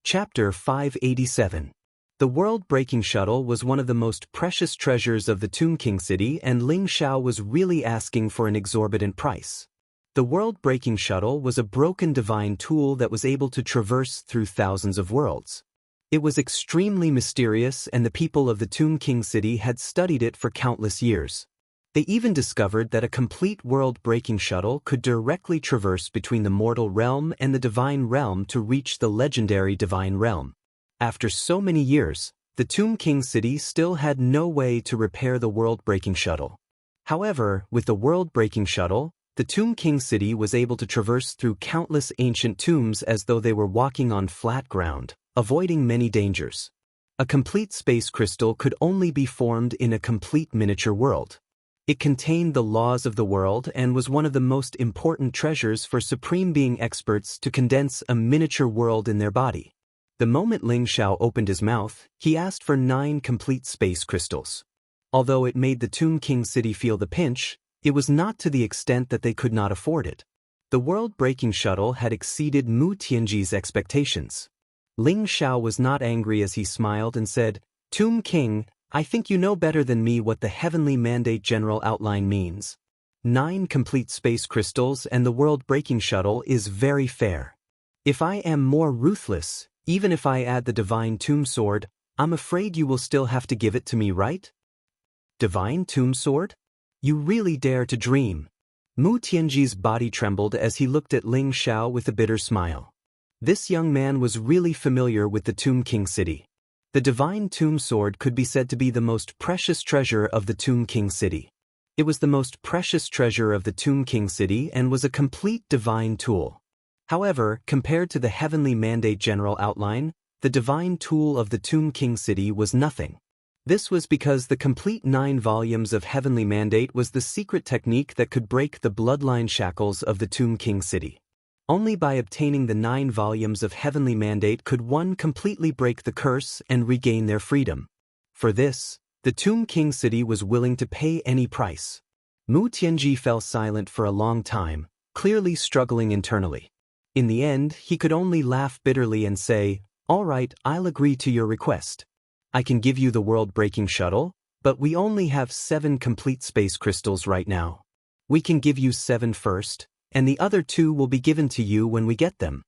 Chapter 587. The world-breaking shuttle was one of the most precious treasures of the Tomb King city, and Ling Xiao was really asking for an exorbitant price. The world-breaking shuttle was a broken divine tool that was able to traverse through thousands of worlds. It was extremely mysterious, and the people of the Tomb King city had studied it for countless years. They even discovered that a complete world-breaking shuttle could directly traverse between the mortal realm and the divine realm to reach the legendary divine realm. After so many years, the Tomb King city still had no way to repair the world-breaking shuttle. However, with the world-breaking shuttle, the Tomb King city was able to traverse through countless ancient tombs as though they were walking on flat ground, avoiding many dangers. A complete space crystal could only be formed in a complete miniature world. It contained the laws of the world and was one of the most important treasures for Supreme Being experts to condense a miniature world in their body. The moment Ling Xiao opened his mouth, he asked for 9 complete space crystals. Although it made the Tomb King city feel the pinch, it was not to the extent that they could not afford it. The world-breaking shuttle had exceeded Mu Tianji's expectations. Ling Xiao was not angry as he smiled and said, "Tomb King, I think you know better than me what the Heavenly Mandate General Outline means. 9 complete space crystals and the world-breaking shuttle is very fair. If I am more ruthless, even if I add the Divine Tomb Sword, I'm afraid you will still have to give it to me, right?" Divine Tomb Sword? You really dare to dream. Mu Tianji's body trembled as he looked at Ling Xiao with a bitter smile. This young man was really familiar with the Tomb King city. The Divine Tomb Sword could be said to be the most precious treasure of the Tomb King city. It was the most precious treasure of the Tomb King city and was a complete divine tool. However, compared to the Heavenly Mandate General Outline, the divine tool of the Tomb King city was nothing. This was because the complete 9 volumes of Heavenly Mandate was the secret technique that could break the bloodline shackles of the Tomb King city. Only by obtaining the 9 volumes of Heavenly Mandate could one completely break the curse and regain their freedom. For this, the Tomb King city was willing to pay any price. Mu Tianji fell silent for a long time, clearly struggling internally. In the end, he could only laugh bitterly and say, "All right, I'll agree to your request. I can give you the world-breaking shuttle, but we only have 7 complete space crystals right now. We can give you 7 first, and the other 2 will be given to you when we get them.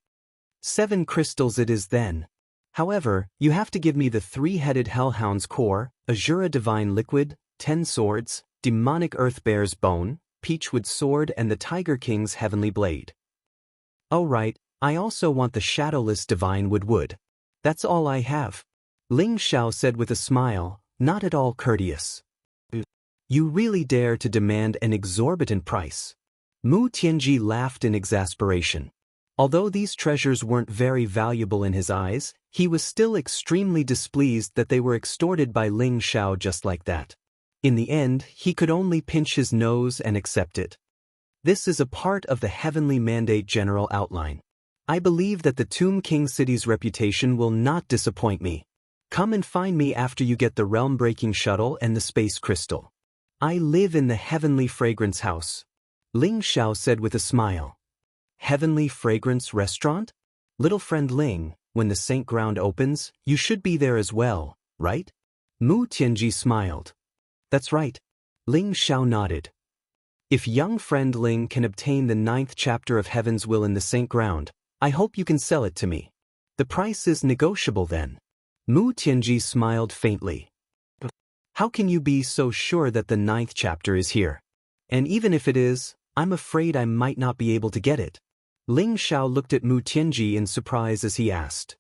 7 crystals it is then. However, you have to give me the 3-headed Hellhound's core, Azura Divine Liquid, 10 swords, Demonic Earth Bear's Bone, Peachwood Sword and the Tiger King's Heavenly Blade. Oh right, I also want the Shadowless Divine Wood. That's all I have," Ling Xiao said with a smile, not at all courteous. "You really dare to demand an exorbitant price." Mu Tianji laughed in exasperation. Although these treasures weren't very valuable in his eyes, he was still extremely displeased that they were extorted by Ling Xiao just like that. In the end, he could only pinch his nose and accept it. "This is a part of the Heavenly Mandate General Outline. I believe that the Tomb King city's reputation will not disappoint me. Come and find me after you get the realm-breaking shuttle and the space crystal. I live in the Heavenly Fragrance House," Ling Xiao said with a smile. "Heavenly Fragrance Restaurant? Little friend Ling, when the Saint Ground opens, you should be there as well, right?" Mu Tianji smiled. "That's right." Ling Xiao nodded. "If young friend Ling can obtain the 9th chapter of Heaven's Will in the Saint Ground, I hope you can sell it to me. The price is negotiable then." Mu Tianji smiled faintly. "How can you be so sure that the 9th chapter is here? And even if it is, I'm afraid I might not be able to get it." Ling Xiao looked at Mu Tianji in surprise as he asked.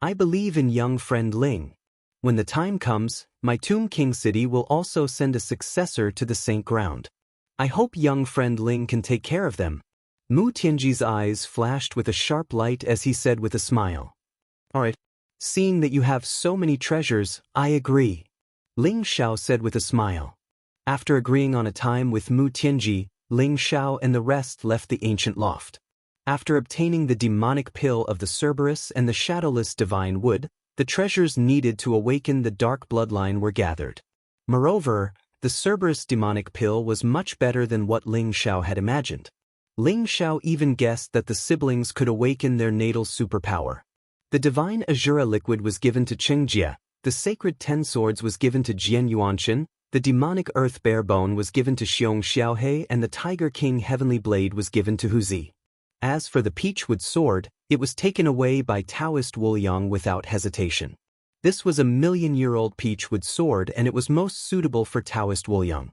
"I believe in young friend Ling. When the time comes, my Tomb King city will also send a successor to the Saint Ground. I hope young friend Ling can take care of them." Mu Tianji's eyes flashed with a sharp light as he said with a smile. "All right. Seeing that you have so many treasures, I agree," Ling Xiao said with a smile. After agreeing on a time with Mu Tianji, Ling Xiao and the rest left the ancient loft. After obtaining the demonic pill of the Cerberus and the Shadowless Divine Wood, the treasures needed to awaken the dark bloodline were gathered. Moreover, the Cerberus demonic pill was much better than what Ling Xiao had imagined. Ling Xiao even guessed that the siblings could awaken their natal superpower. The divine Azura liquid was given to Qingjie, the sacred 10 swords was given to Jian Yuanshan, the demonic earth bear bone was given to Xiong Xiaohe, and the Tiger King heavenly blade was given to Huzi. As for the peachwood sword, it was taken away by Taoist Wuliang without hesitation. This was a million-year-old peachwood sword and it was most suitable for Taoist Wuliang.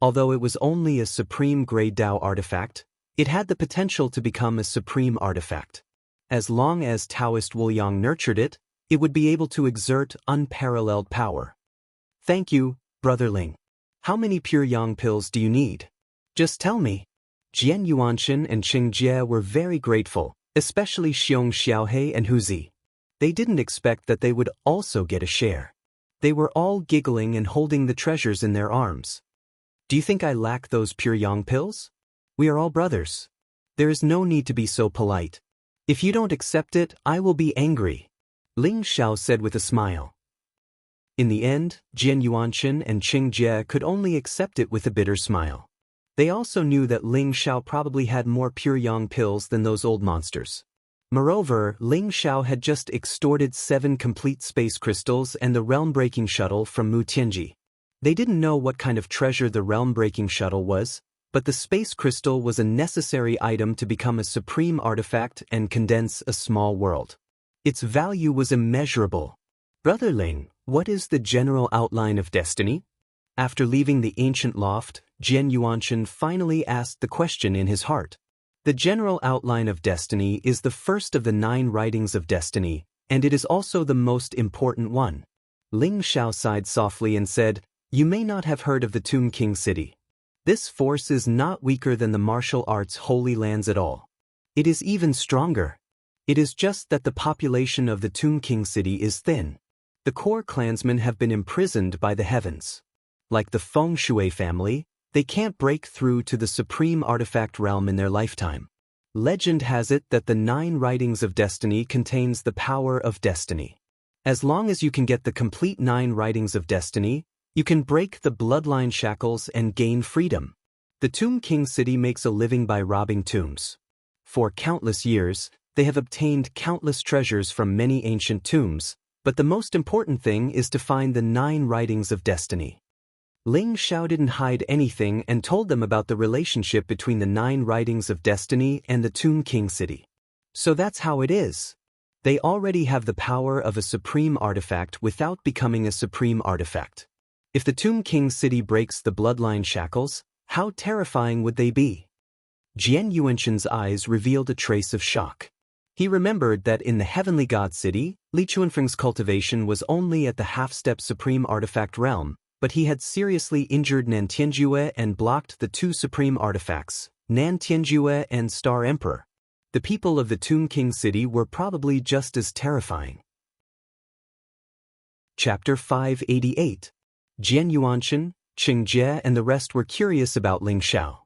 Although it was only a supreme grade Dao artifact, it had the potential to become a supreme artifact. As long as Taoist Wuliang nurtured it, it would be able to exert unparalleled power. Thank you, Brother Ling. How many pure yang pills do you need? Just tell me. Jian Yuanshan and Qingjie were very grateful, especially Xiong Xiaohe and Huzi. They didn't expect that they would also get a share. They were all giggling and holding the treasures in their arms. Do you think I lack those pure yang pills? We are all brothers. There is no need to be so polite. If you don't accept it, I will be angry, Ling Xiao said with a smile. In the end, Jian Yuanshan and Qingjie could only accept it with a bitter smile. They also knew that Ling Xiao probably had more pure yang pills than those old monsters. Moreover, Ling Xiao had just extorted 7 complete space crystals and the realm-breaking shuttle from Mu Tianji. They didn't know what kind of treasure the realm-breaking shuttle was, but the space crystal was a necessary item to become a supreme artifact and condense a small world. Its value was immeasurable. Brother Ling, what is the general outline of destiny? After leaving the ancient loft, Jian Yuanshan finally asked the question in his heart. The general outline of destiny is the first of the 9 writings of destiny, and it is also the most important one. Ling Xiao sighed softly and said, You may not have heard of the Tomb King city. This force is not weaker than the martial arts Holy Lands at all. It is even stronger. It is just that the population of the Tomb King city is thin. The core clansmen have been imprisoned by the heavens. Like the Feng Shui family, they can't break through to the supreme artifact realm in their lifetime. Legend has it that the 9 writings of destiny contains the power of destiny. As long as you can get the complete 9 writings of destiny, you can break the bloodline shackles and gain freedom. The Tomb King city makes a living by robbing tombs. For countless years, they have obtained countless treasures from many ancient tombs, but the most important thing is to find the 9 writings of destiny. Ling Xiao didn't hide anything and told them about the relationship between the 9 writings of destiny and the Tomb King city. So that's how it is. They already have the power of a supreme artifact without becoming a supreme artifact. If the Tomb King city breaks the bloodline shackles, how terrifying would they be? Jian Yuanshan's eyes revealed a trace of shock. He remembered that in the Heavenly God City, Li Chuanfeng's cultivation was only at the half-step Supreme Artifact realm, but he had seriously injured Nan Tianjue and blocked the 2 Supreme Artifacts, Nan Tianjue and Star Emperor. The people of the Tomb King City were probably just as terrifying. Chapter 588. Jian Yuanshan, Qingjie and the rest were curious about Ling Xiao.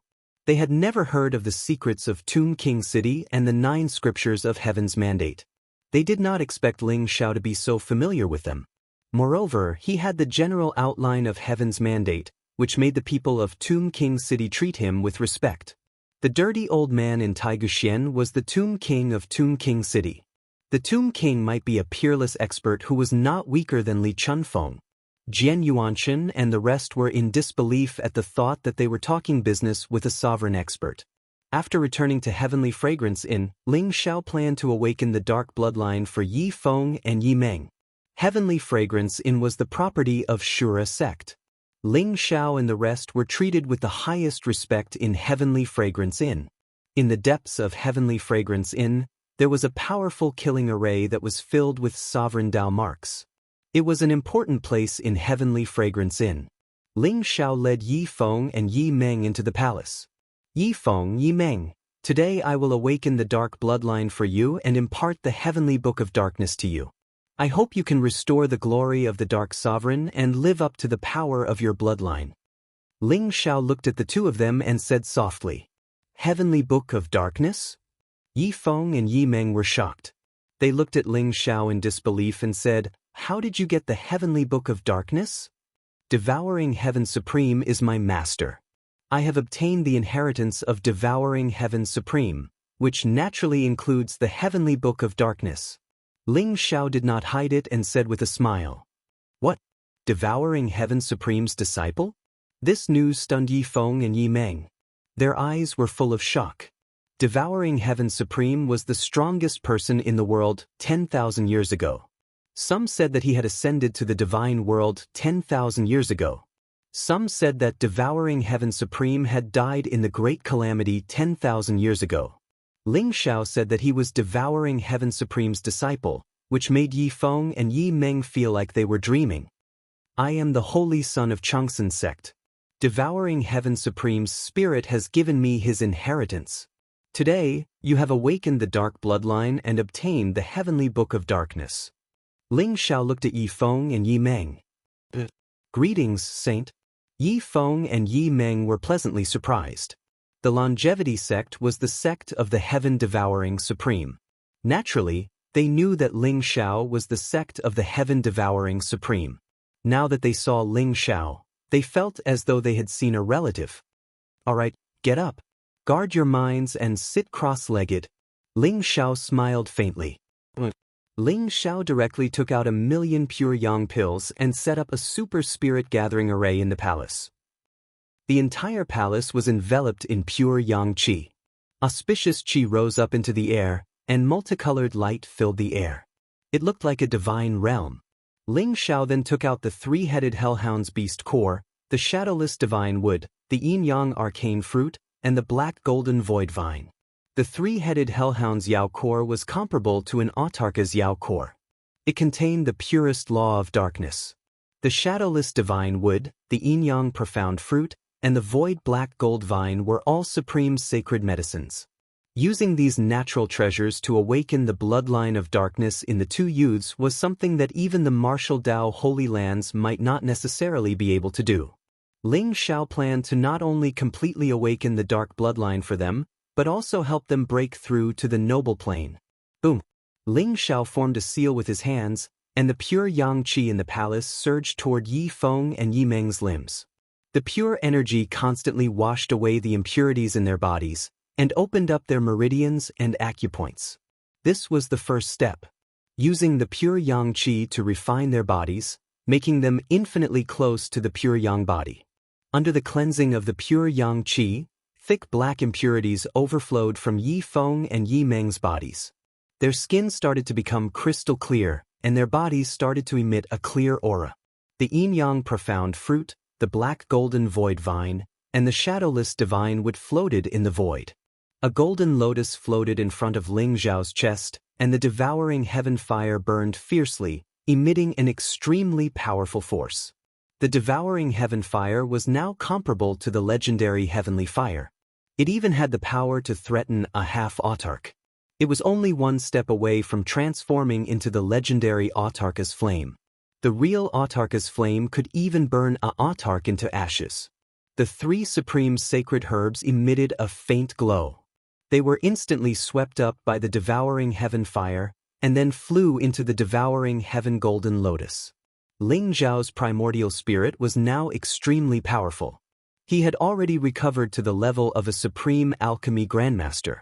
They had never heard of the secrets of Tomb King City and the 9 scriptures of Heaven's mandate. They did not expect Ling Xiao to be so familiar with them. Moreover, he had the general outline of Heaven's mandate, which made the people of Tomb King City treat him with respect. The dirty old man in Taiguxian was the Tomb King of Tomb King City. The Tomb King might be a peerless expert who was not weaker than Li Chunfeng. Jian Yuanshan and the rest were in disbelief at the thought that they were talking business with a sovereign expert. After returning to Heavenly Fragrance Inn, Ling Xiao planned to awaken the dark bloodline for Yi Feng and Yi Meng. Heavenly Fragrance Inn was the property of Shura sect. Ling Xiao and the rest were treated with the highest respect in Heavenly Fragrance Inn. In the depths of Heavenly Fragrance Inn, there was a powerful killing array that was filled with sovereign Dao marks. It was an important place in Heavenly Fragrance Inn. Ling Xiao led Yi Feng and Yi Meng into the palace. Yi Feng, Yi Meng, today I will awaken the dark bloodline for you and impart the Heavenly Book of Darkness to you. I hope you can restore the glory of the Dark Sovereign and live up to the power of your bloodline. Ling Xiao looked at the 2 of them and said softly, Heavenly Book of Darkness? Yi Feng and Yi Meng were shocked. They looked at Ling Xiao in disbelief and said, How did you get the Heavenly Book of Darkness? Devouring Heaven Supreme is my master. I have obtained the inheritance of Devouring Heaven Supreme, which naturally includes the Heavenly Book of Darkness. Ling Xiao did not hide it and said with a smile. What? Devouring Heaven Supreme's disciple? This news stunned Yi Feng and Yi Meng. Their eyes were full of shock. Devouring Heaven Supreme was the strongest person in the world 10,000 years ago. Some said that he had ascended to the divine world 10,000 years ago. Some said that Devouring Heaven Supreme had died in the Great Calamity 10,000 years ago. Ling Xiao said that he was Devouring Heaven Supreme's disciple, which made Yi Feng and Yi Meng feel like they were dreaming. I am the Holy Son of Changsun sect. Devouring Heaven Supreme's spirit has given me his inheritance. Today, you have awakened the dark bloodline and obtained the heavenly book of darkness. Ling Xiao looked at Yi Feng and Yi Meng. Greetings, Saint. Yi Feng and Yi Meng were pleasantly surprised. The Longevity sect was the sect of the Heaven-Devouring Supreme. Naturally, they knew that Ling Xiao was the sect of the Heaven-Devouring Supreme. Now that they saw Ling Xiao, they felt as though they had seen a relative. All right, get up. Guard your minds and sit cross-legged. Ling Xiao smiled faintly. Ling Xiao directly took out 1,000,000 pure yang pills and set up a super spirit gathering array in the palace. The entire palace was enveloped in pure yang qi. Auspicious qi rose up into the air, and multicolored light filled the air. It looked like a divine realm. Ling Xiao then took out the 3-headed hellhound's beast core, the shadowless divine wood, the yin-yang arcane fruit, and the black golden void vine. The 3-headed hellhound's Yao core was comparable to an autarka's Yao core. It contained the purest law of darkness. The shadowless divine wood, the yin-yang profound fruit, and the void black gold vine were all supreme sacred medicines. Using these natural treasures to awaken the bloodline of darkness in the two youths was something that even the martial Dao Holy Lands might not necessarily be able to do. Ling Xiao planned to not only completely awaken the dark bloodline for them, but also help them break through to the noble plane. Boom! Ling Xiao formed a seal with his hands, and the pure yang qi in the palace surged toward Yi Feng and Yi Meng's limbs. The pure energy constantly washed away the impurities in their bodies, and opened up their meridians and acupoints. This was the first step. Using the pure yang qi to refine their bodies, making them infinitely close to the pure yang body. Under the cleansing of the pure yang qi, thick black impurities overflowed from Yi Feng and Yi Meng's bodies. Their skin started to become crystal clear, and their bodies started to emit a clear aura. The yin-yang profound fruit, the black golden void vine, and the shadowless divine wood floated in the void. A golden lotus floated in front of Ling Xiao's chest, and the devouring heaven fire burned fiercely, emitting an extremely powerful force. The devouring heaven fire was now comparable to the legendary heavenly fire. It even had the power to threaten a half-autark. It was only one step away from transforming into the legendary autarka's flame. The real autarka's flame could even burn a autark into ashes. The 3 supreme sacred herbs emitted a faint glow. They were instantly swept up by the devouring heaven fire, and then flew into the devouring heaven golden lotus. Ling Xiao's primordial spirit was now extremely powerful. He had already recovered to the level of a supreme alchemy grandmaster.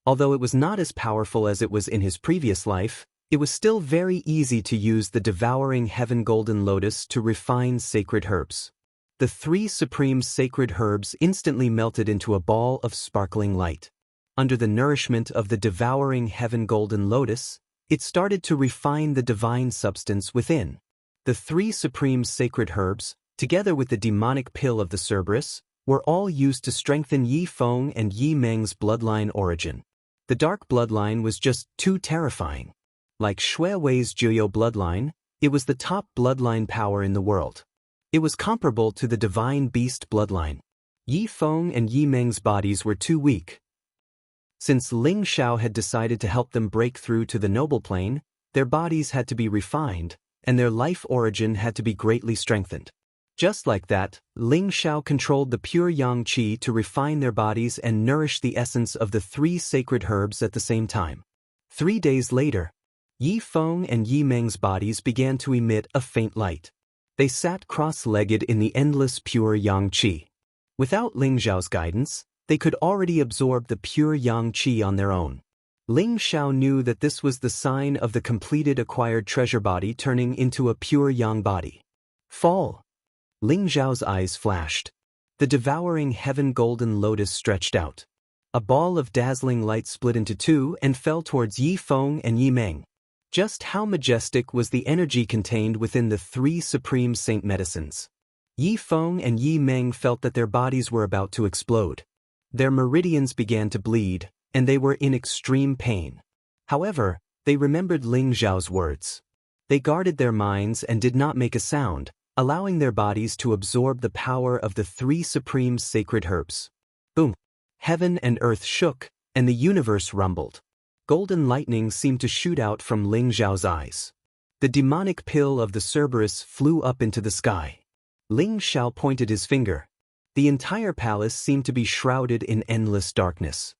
Although it was not as powerful as it was in his previous life, it was still very easy to use the devouring heaven golden lotus to refine sacred herbs. The 3 supreme sacred herbs instantly melted into a ball of sparkling light. Under the nourishment of the devouring heaven golden lotus, it started to refine the divine substance within. The 3 supreme sacred herbs, together with the demonic pill of the Cerberus, were all used to strengthen Yi Feng and Yi Meng's bloodline origin. The dark bloodline was just too terrifying. Like Shui Wei's Jiuyou bloodline, it was the top bloodline power in the world. It was comparable to the divine beast bloodline. Yi Feng and Yi Meng's bodies were too weak. Since Ling Xiao had decided to help them break through to the noble plane, their bodies had to be refined, and their life origin had to be greatly strengthened. Just like that, Ling Xiao controlled the pure yang qi to refine their bodies and nourish the essence of the 3 sacred herbs at the same time. 3 days later, Yi Feng and Yi Meng's bodies began to emit a faint light. They sat cross-legged in the endless pure yang qi. Without Ling Xiao's guidance, they could already absorb the pure yang qi on their own. Ling Xiao knew that this was the sign of the completed acquired treasure body turning into a pure yang body. Fall! Ling Xiao's eyes flashed. The devouring heaven golden lotus stretched out. A ball of dazzling light split into two and fell towards Yi Feng and Yi Meng. Just how majestic was the energy contained within the three supreme saint medicines? Yi Feng and Yi Meng felt that their bodies were about to explode. Their meridians began to bleed, and they were in extreme pain. However, they remembered Ling Xiao's words. They guarded their minds and did not make a sound, allowing their bodies to absorb the power of the three supreme sacred herbs. Boom! Heaven and earth shook, and the universe rumbled. Golden lightning seemed to shoot out from Ling Xiao's eyes. The demonic pill of the Cerberus flew up into the sky. Ling Xiao pointed his finger. The entire palace seemed to be shrouded in endless darkness.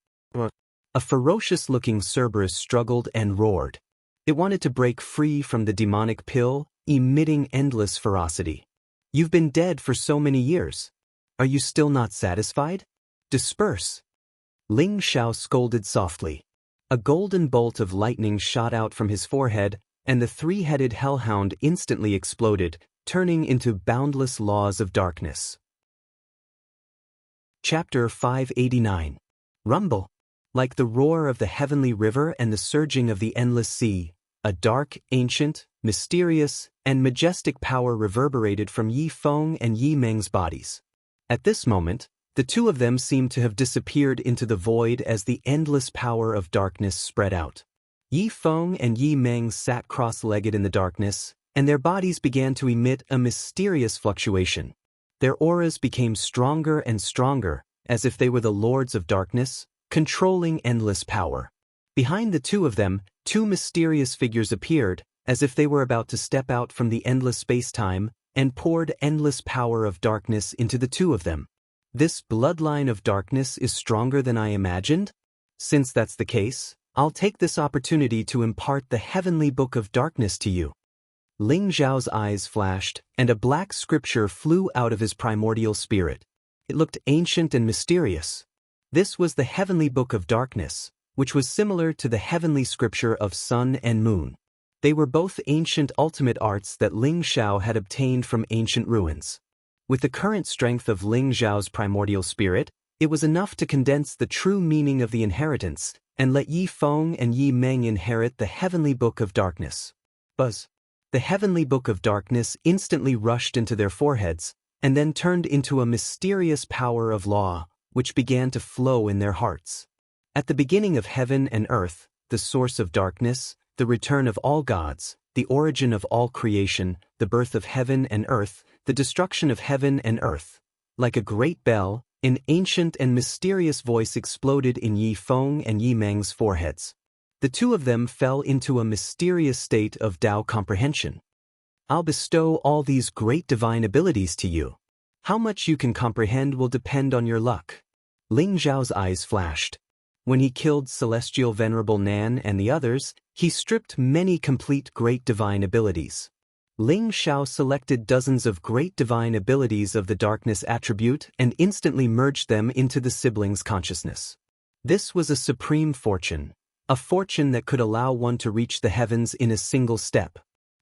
A ferocious-looking Cerberus struggled and roared. It wanted to break free from the demonic pill, emitting endless ferocity. You've been dead for so many years. Are you still not satisfied? Disperse! Ling Xiao scolded softly. A golden bolt of lightning shot out from his forehead, and the three-headed hellhound instantly exploded, turning into boundless laws of darkness. Chapter 589. Rumble. Like the roar of the heavenly river and the surging of the endless sea, a dark, ancient, mysterious, and majestic power reverberated from Yi Feng and Yi Meng's bodies. At this moment, the two of them seemed to have disappeared into the void as the endless power of darkness spread out. Yi Feng and Yi Meng sat cross-legged in the darkness, and their bodies began to emit a mysterious fluctuation. Their auras became stronger and stronger, as if they were the lords of darkness, controlling endless power. Behind the two of them, two mysterious figures appeared, as if they were about to step out from the endless space-time, and poured endless power of darkness into the two of them. This bloodline of darkness is stronger than I imagined? Since that's the case, I'll take this opportunity to impart the heavenly book of darkness to you. Ling Xiao's eyes flashed, and a black scripture flew out of his primordial spirit. It looked ancient and mysterious. This was the heavenly book of darkness, which was similar to the heavenly scripture of sun and moon. They were both ancient ultimate arts that Ling Xiao had obtained from ancient ruins. With the current strength of Ling Xiao's primordial spirit, it was enough to condense the true meaning of the inheritance and let Yi Feng and Yi Meng inherit the heavenly book of darkness. Buzz. The heavenly book of darkness instantly rushed into their foreheads and then turned into a mysterious power of law, which began to flow in their hearts. At the beginning of heaven and earth, the source of darkness, the return of all gods, the origin of all creation, the birth of heaven and earth, the destruction of heaven and earth. Like a great bell, an ancient and mysterious voice exploded in Yi Feng and Yi Meng's foreheads. The two of them fell into a mysterious state of Tao comprehension. I'll bestow all these great divine abilities to you. How much you can comprehend will depend on your luck. Ling Xiao's eyes flashed. When he killed Celestial Venerable Nan and the others, he stripped many complete great divine abilities. Ling Xiao selected dozens of great divine abilities of the darkness attribute and instantly merged them into the siblings' consciousness. This was a supreme fortune, a fortune that could allow one to reach the heavens in a single step.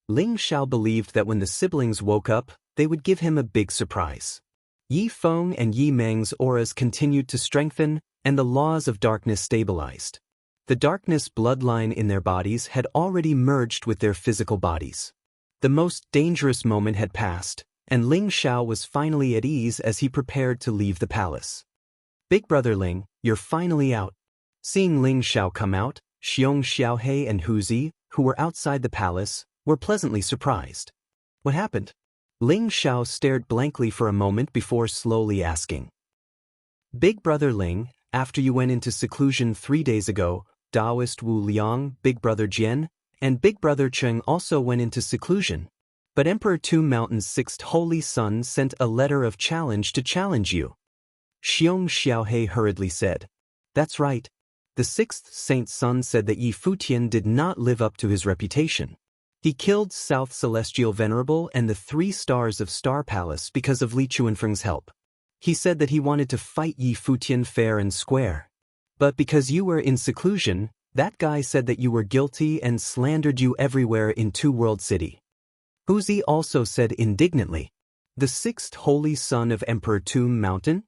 Ling Xiao believed that when the siblings woke up, they would give him a big surprise. Yi Feng and Yi Meng's auras continued to strengthen, and the laws of darkness stabilized. The darkness bloodline in their bodies had already merged with their physical bodies. The most dangerous moment had passed, and Ling Xiao was finally at ease as he prepared to leave the palace. Big brother Ling, you're finally out. Seeing Ling Xiao come out, Xiong Xiaohei and Huzi, who were outside the palace, were pleasantly surprised. What happened? Ling Xiao stared blankly for a moment before slowly asking. Big brother Ling, after you went into seclusion 3 days ago, Taoist Wu Liang, Big brother Jian, and Big brother Cheng also went into seclusion. But Emperor Tomb Mountain's sixth holy son sent a letter of challenge to challenge you. Xiong Xiaohei hurriedly said. That's right. The sixth saint's son said that Yi Futian did not live up to his reputation. He killed South Celestial Venerable and the 3 stars of Star Palace because of Li Chuanfeng's help. He said that he wanted to fight Yi Futian fair and square. But because you were in seclusion, That guy said that you were guilty and slandered you everywhere in Two World City. Huzi also said indignantly. The sixth holy son of Emperor Tomb Mountain?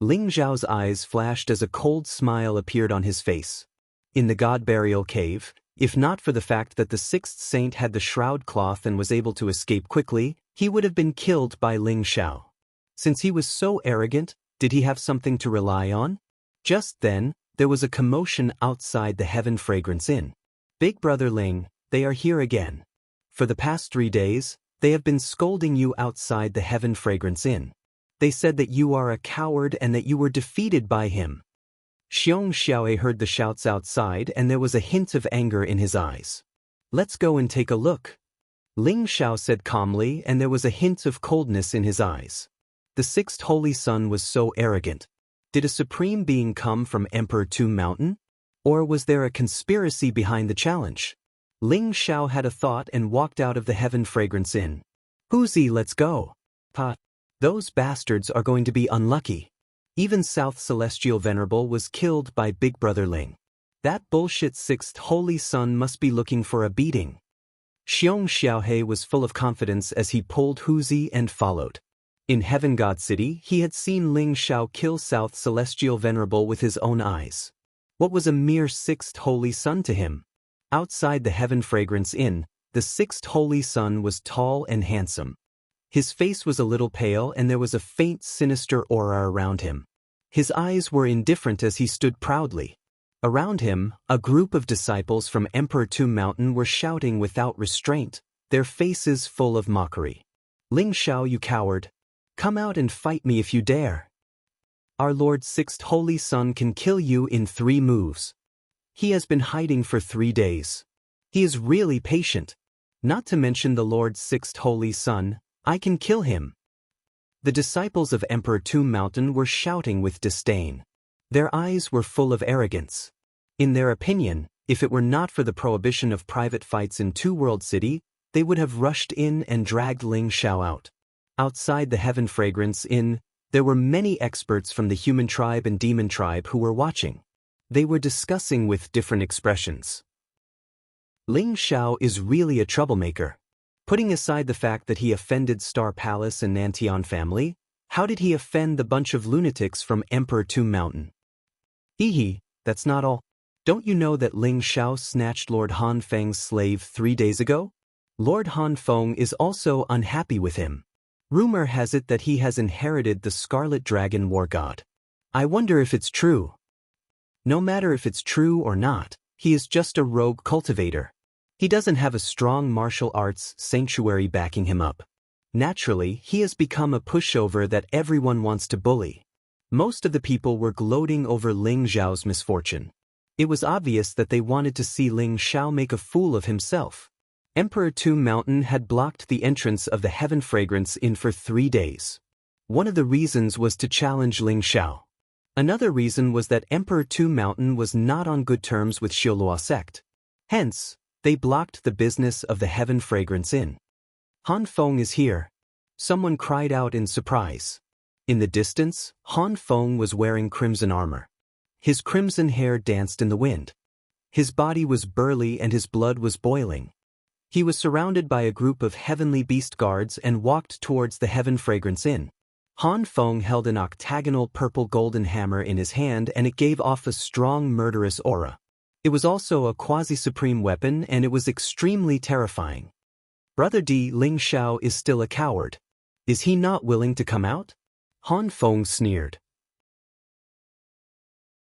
Ling Zhao's eyes flashed as a cold smile appeared on his face. In the god burial cave, if not for the fact that the sixth saint had the shroud cloth and was able to escape quickly, he would have been killed by Ling Zhao. Since he was so arrogant, did he have something to rely on? Just then, there was a commotion outside the Heaven Fragrance Inn. Big Brother Ling, they are here again. For the past 3 days, they have been scolding you outside the Heaven Fragrance Inn. They said that you are a coward and that you were defeated by him. Xiong Xiaoe heard the shouts outside and there was a hint of anger in his eyes. Let's go and take a look. Ling Xiao said calmly, and there was a hint of coldness in his eyes. The sixth holy son was so arrogant. Did a supreme being come from Emperor Tomb Mountain? Or was there a conspiracy behind the challenge? Ling Xiao had a thought and walked out of the Heaven Fragrance Inn. Huzi, let's go. Pa. Those bastards are going to be unlucky. Even South Celestial Venerable was killed by Big Brother Ling. That bullshit sixth holy son must be looking for a beating. Xiong Xiaohe was full of confidence as he pulled Huzi and followed. In Heaven God City, he had seen Ling Xiao kill South Celestial Venerable with his own eyes. What was a mere sixth holy son to him? Outside the Heaven Fragrance Inn, the sixth holy son was tall and handsome. His face was a little pale and there was a faint sinister aura around him. His eyes were indifferent as he stood proudly. Around him, a group of disciples from Emperor Tomb Mountain were shouting without restraint, their faces full of mockery. Ling Xiao, you coward! Come out and fight me if you dare. Our Lord's sixth holy son can kill you in 3 moves. He has been hiding for 3 days. He is really patient. Not to mention the Lord's sixth holy son, I can kill him. The disciples of Emperor Tomb Mountain were shouting with disdain. Their eyes were full of arrogance. In their opinion, if it were not for the prohibition of private fights in Two World City, they would have rushed in and dragged Ling Xiao out. Outside the Heaven Fragrance Inn, there were many experts from the human tribe and demon tribe who were watching. They were discussing with different expressions. Ling Xiao is really a troublemaker. Putting aside the fact that he offended Star Palace and Nantian family, how did he offend the bunch of lunatics from Emperor Tomb Mountain? Hee, that's not all. Don't you know that Ling Xiao snatched Lord Han Feng's slave 3 days ago? Lord Han Feng is also unhappy with him. Rumor has it that he has inherited the Scarlet Dragon War God. I wonder if it's true. No matter if it's true or not, he is just a rogue cultivator. He doesn't have a strong martial arts sanctuary backing him up. Naturally, he has become a pushover that everyone wants to bully. Most of the people were gloating over Ling Zhao's misfortune. It was obvious that they wanted to see Ling Xiao make a fool of himself. Emperor Tomb Mountain had blocked the entrance of the Heaven Fragrance Inn for 3 days. One of the reasons was to challenge Ling Xiao. Another reason was that Emperor Tomb Mountain was not on good terms with Xiaolua sect. Hence, they blocked the business of the Heaven Fragrance Inn. Han Feng is here. Someone cried out in surprise. In the distance, Han Feng was wearing crimson armor. His crimson hair danced in the wind. His body was burly and his blood was boiling. He was surrounded by a group of heavenly beast guards and walked towards the Heaven Fragrance Inn. Han Feng held an octagonal purple golden hammer in his hand and it gave off a strong murderous aura. It was also a quasi-supreme weapon and it was extremely terrifying. Brother D. Ling Xiao is still a coward. Is he not willing to come out? Han Feng sneered.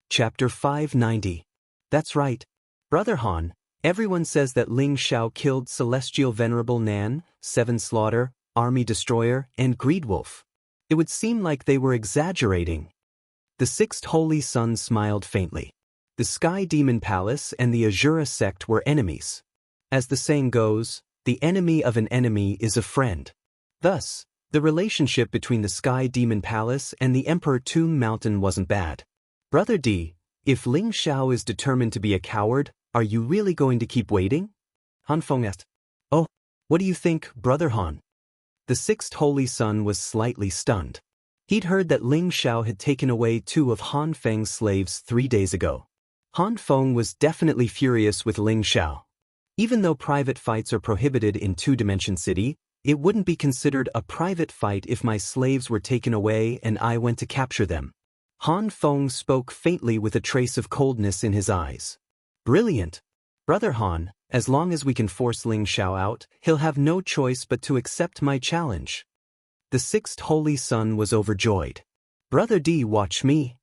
Chapter 590. That's right. Brother Han, everyone says that Ling Xiao killed Celestial Venerable Nan, Seven Slaughter, Army Destroyer, and Greedwolf. It would seem like they were exaggerating. The sixth holy son smiled faintly. The Sky Demon Palace and the Azura sect were enemies. As the saying goes, the enemy of an enemy is a friend. Thus, the relationship between the Sky Demon Palace and the Emperor Tomb Mountain wasn't bad. Brother D, if Ling Xiao is determined to be a coward, are you really going to keep waiting? Han Feng asked. Oh, what do you think, Brother Han? The sixth holy son was slightly stunned. He'd heard that Ling Xiao had taken away 2 of Han Feng's slaves 3 days ago. Han Feng was definitely furious with Ling Xiao. Even though private fights are prohibited in Two-Dimension City, it wouldn't be considered a private fight if my slaves were taken away and I went to capture them. Han Feng spoke faintly with a trace of coldness in his eyes. Brilliant. Brother Han, as long as we can force Ling Xiao out, he'll have no choice but to accept my challenge. The sixth holy son was overjoyed. Brother D, watch me.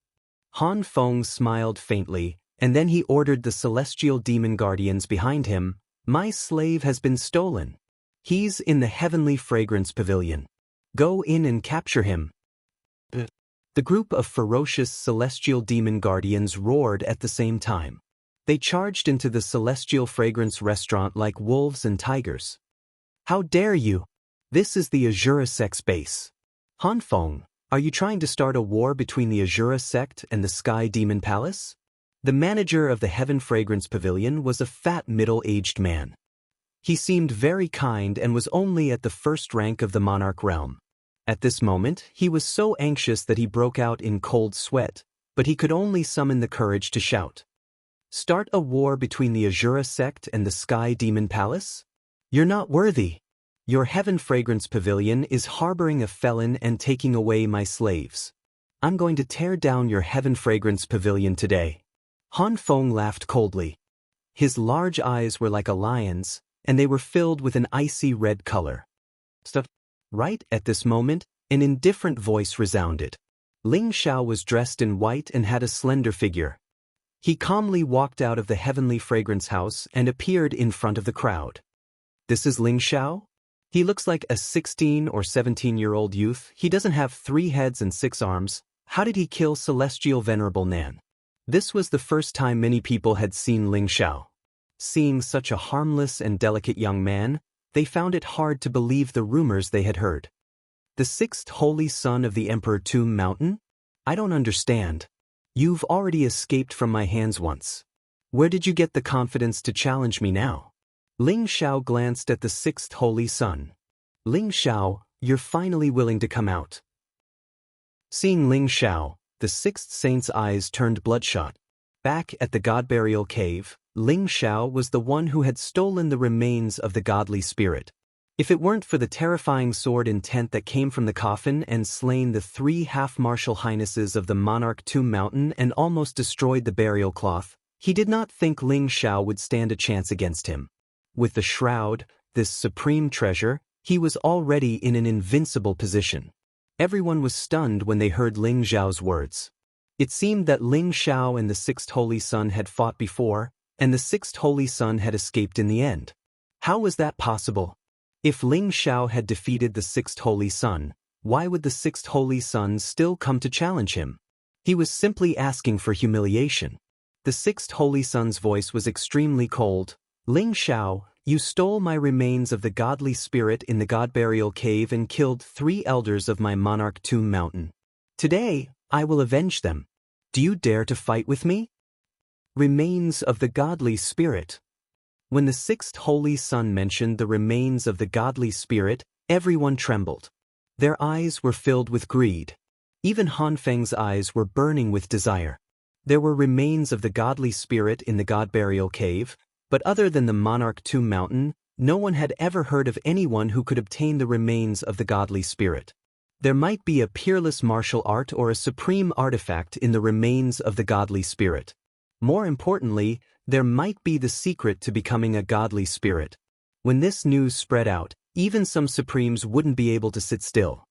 Han Feng smiled faintly, and then he ordered the celestial demon guardians behind him. My slave has been stolen. He's in the heavenly fragrance pavilion. Go in and capture him. The group of ferocious celestial demon guardians roared at the same time. They charged into the celestial fragrance restaurant like wolves and tigers. How dare you! This is the Azura sect's base. Han Feng, are you trying to start a war between the Azura sect and the Sky Demon Palace? The manager of the Heaven Fragrance Pavilion was a fat middle-aged man. He seemed very kind and was only at the first rank of the monarch realm. At this moment, he was so anxious that he broke out in cold sweat, but he could only summon the courage to shout. Start a war between the Azura sect and the Sky Demon Palace? You're not worthy. Your Heaven Fragrance Pavilion is harboring a felon and taking away my slaves. I'm going to tear down your Heaven Fragrance Pavilion today. Han Feng laughed coldly. His large eyes were like a lion's, and they were filled with an icy red color. Right at this moment, an indifferent voice resounded. Ling Xiao was dressed in white and had a slender figure. He calmly walked out of the Heavenly Fragrance House and appeared in front of the crowd. This is Ling Xiao? He looks like a 16 or 17-year-old youth. He doesn't have 3 heads and 6 arms. How did he kill Celestial Venerable Nan? This was the first time many people had seen Ling Xiao. Seeing such a harmless and delicate young man, they found it hard to believe the rumors they had heard. The sixth holy son of the Emperor Tomb Mountain? I don't understand. You've already escaped from my hands once. Where did you get the confidence to challenge me now? Ling Xiao glanced at the sixth holy son. Ling Xiao, you're finally willing to come out. Seeing Ling Xiao, the sixth saint's eyes turned bloodshot. Back at the God Burial Cave, Ling Xiao was the one who had stolen the remains of the godly spirit. If it weren't for the terrifying sword intent that came from the coffin and slain the 3 half-martial highnesses of the monarch Tomb Mountain and almost destroyed the burial cloth, he did not think Ling Xiao would stand a chance against him. With the shroud, this supreme treasure, he was already in an invincible position. Everyone was stunned when they heard Ling Xiao's words. It seemed that Ling Xiao and the sixth holy son had fought before, and the sixth holy son had escaped in the end. How was that possible? If Ling Xiao had defeated the sixth holy son, why would the sixth holy son still come to challenge him? He was simply asking for humiliation. The sixth holy son's voice was extremely cold. Ling Xiao, you stole my remains of the godly spirit in the God Burial Cave and killed 3 elders of my monarch Tomb Mountain. Today, I will avenge them. Do you dare to fight with me? Remains of the godly spirit. When the sixth holy son mentioned the remains of the godly spirit, everyone trembled. Their eyes were filled with greed. Even Han Feng's eyes were burning with desire. There were remains of the godly spirit in the God Burial Cave, but other than the monarch Tomb Mountain, no one had ever heard of anyone who could obtain the remains of the godly spirit. There might be a peerless martial art or a supreme artifact in the remains of the godly spirit. More importantly, there might be the secret to becoming a godly spirit. When this news spread out, even some supremes wouldn't be able to sit still.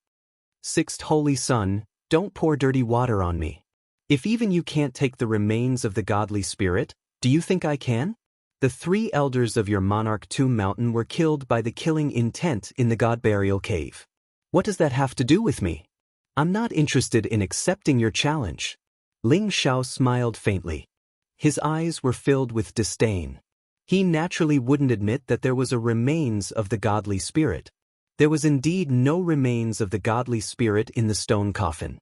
Sixth holy son, don't pour dirty water on me. If even you can't take the remains of the godly spirit, do you think I can? The 3 elders of your monarch Tomb Mountain were killed by the killing intent in the God Burial Cave. What does that have to do with me? I'm not interested in accepting your challenge. Ling Xiao smiled faintly. His eyes were filled with disdain. He naturally wouldn't admit that there was a remains of the godly spirit. There was indeed no remains of the godly spirit in the stone coffin.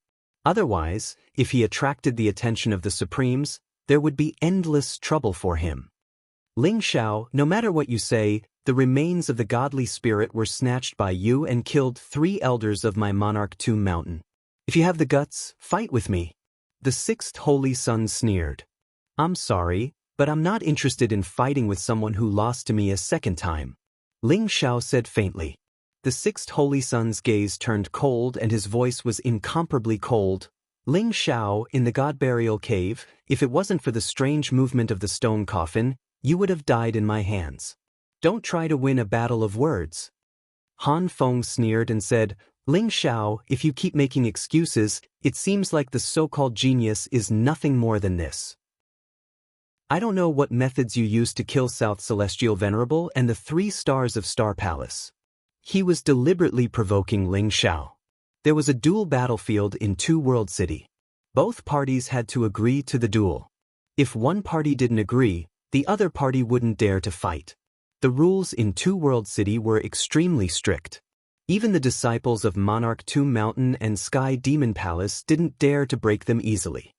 Otherwise, if he attracted the attention of the Supremes, there would be endless trouble for him. Ling Xiao, no matter what you say, the remains of the godly spirit were snatched by you and killed 3 elders of my monarch Tomb Mountain. If you have the guts, fight with me. The sixth holy son sneered. I'm sorry, but I'm not interested in fighting with someone who lost to me a second time. Ling Xiao said faintly. The sixth holy son's gaze turned cold and his voice was incomparably cold. Ling Xiao, in the god burial cave, if it wasn't for the strange movement of the stone coffin, you would have died in my hands. Don't try to win a battle of words. Han Feng sneered and said, Ling Xiao, if you keep making excuses, it seems like the so-called genius is nothing more than this. I don't know what methods you used to kill South Celestial Venerable and the 3 stars of Star Palace. He was deliberately provoking Ling Xiao. There was a dual battlefield in Two World City. Both parties had to agree to the duel. If one party didn't agree, the other party wouldn't dare to fight. The rules in Two World City were extremely strict. Even the disciples of Monarch Tomb Mountain and Sky Demon Palace didn't dare to break them easily.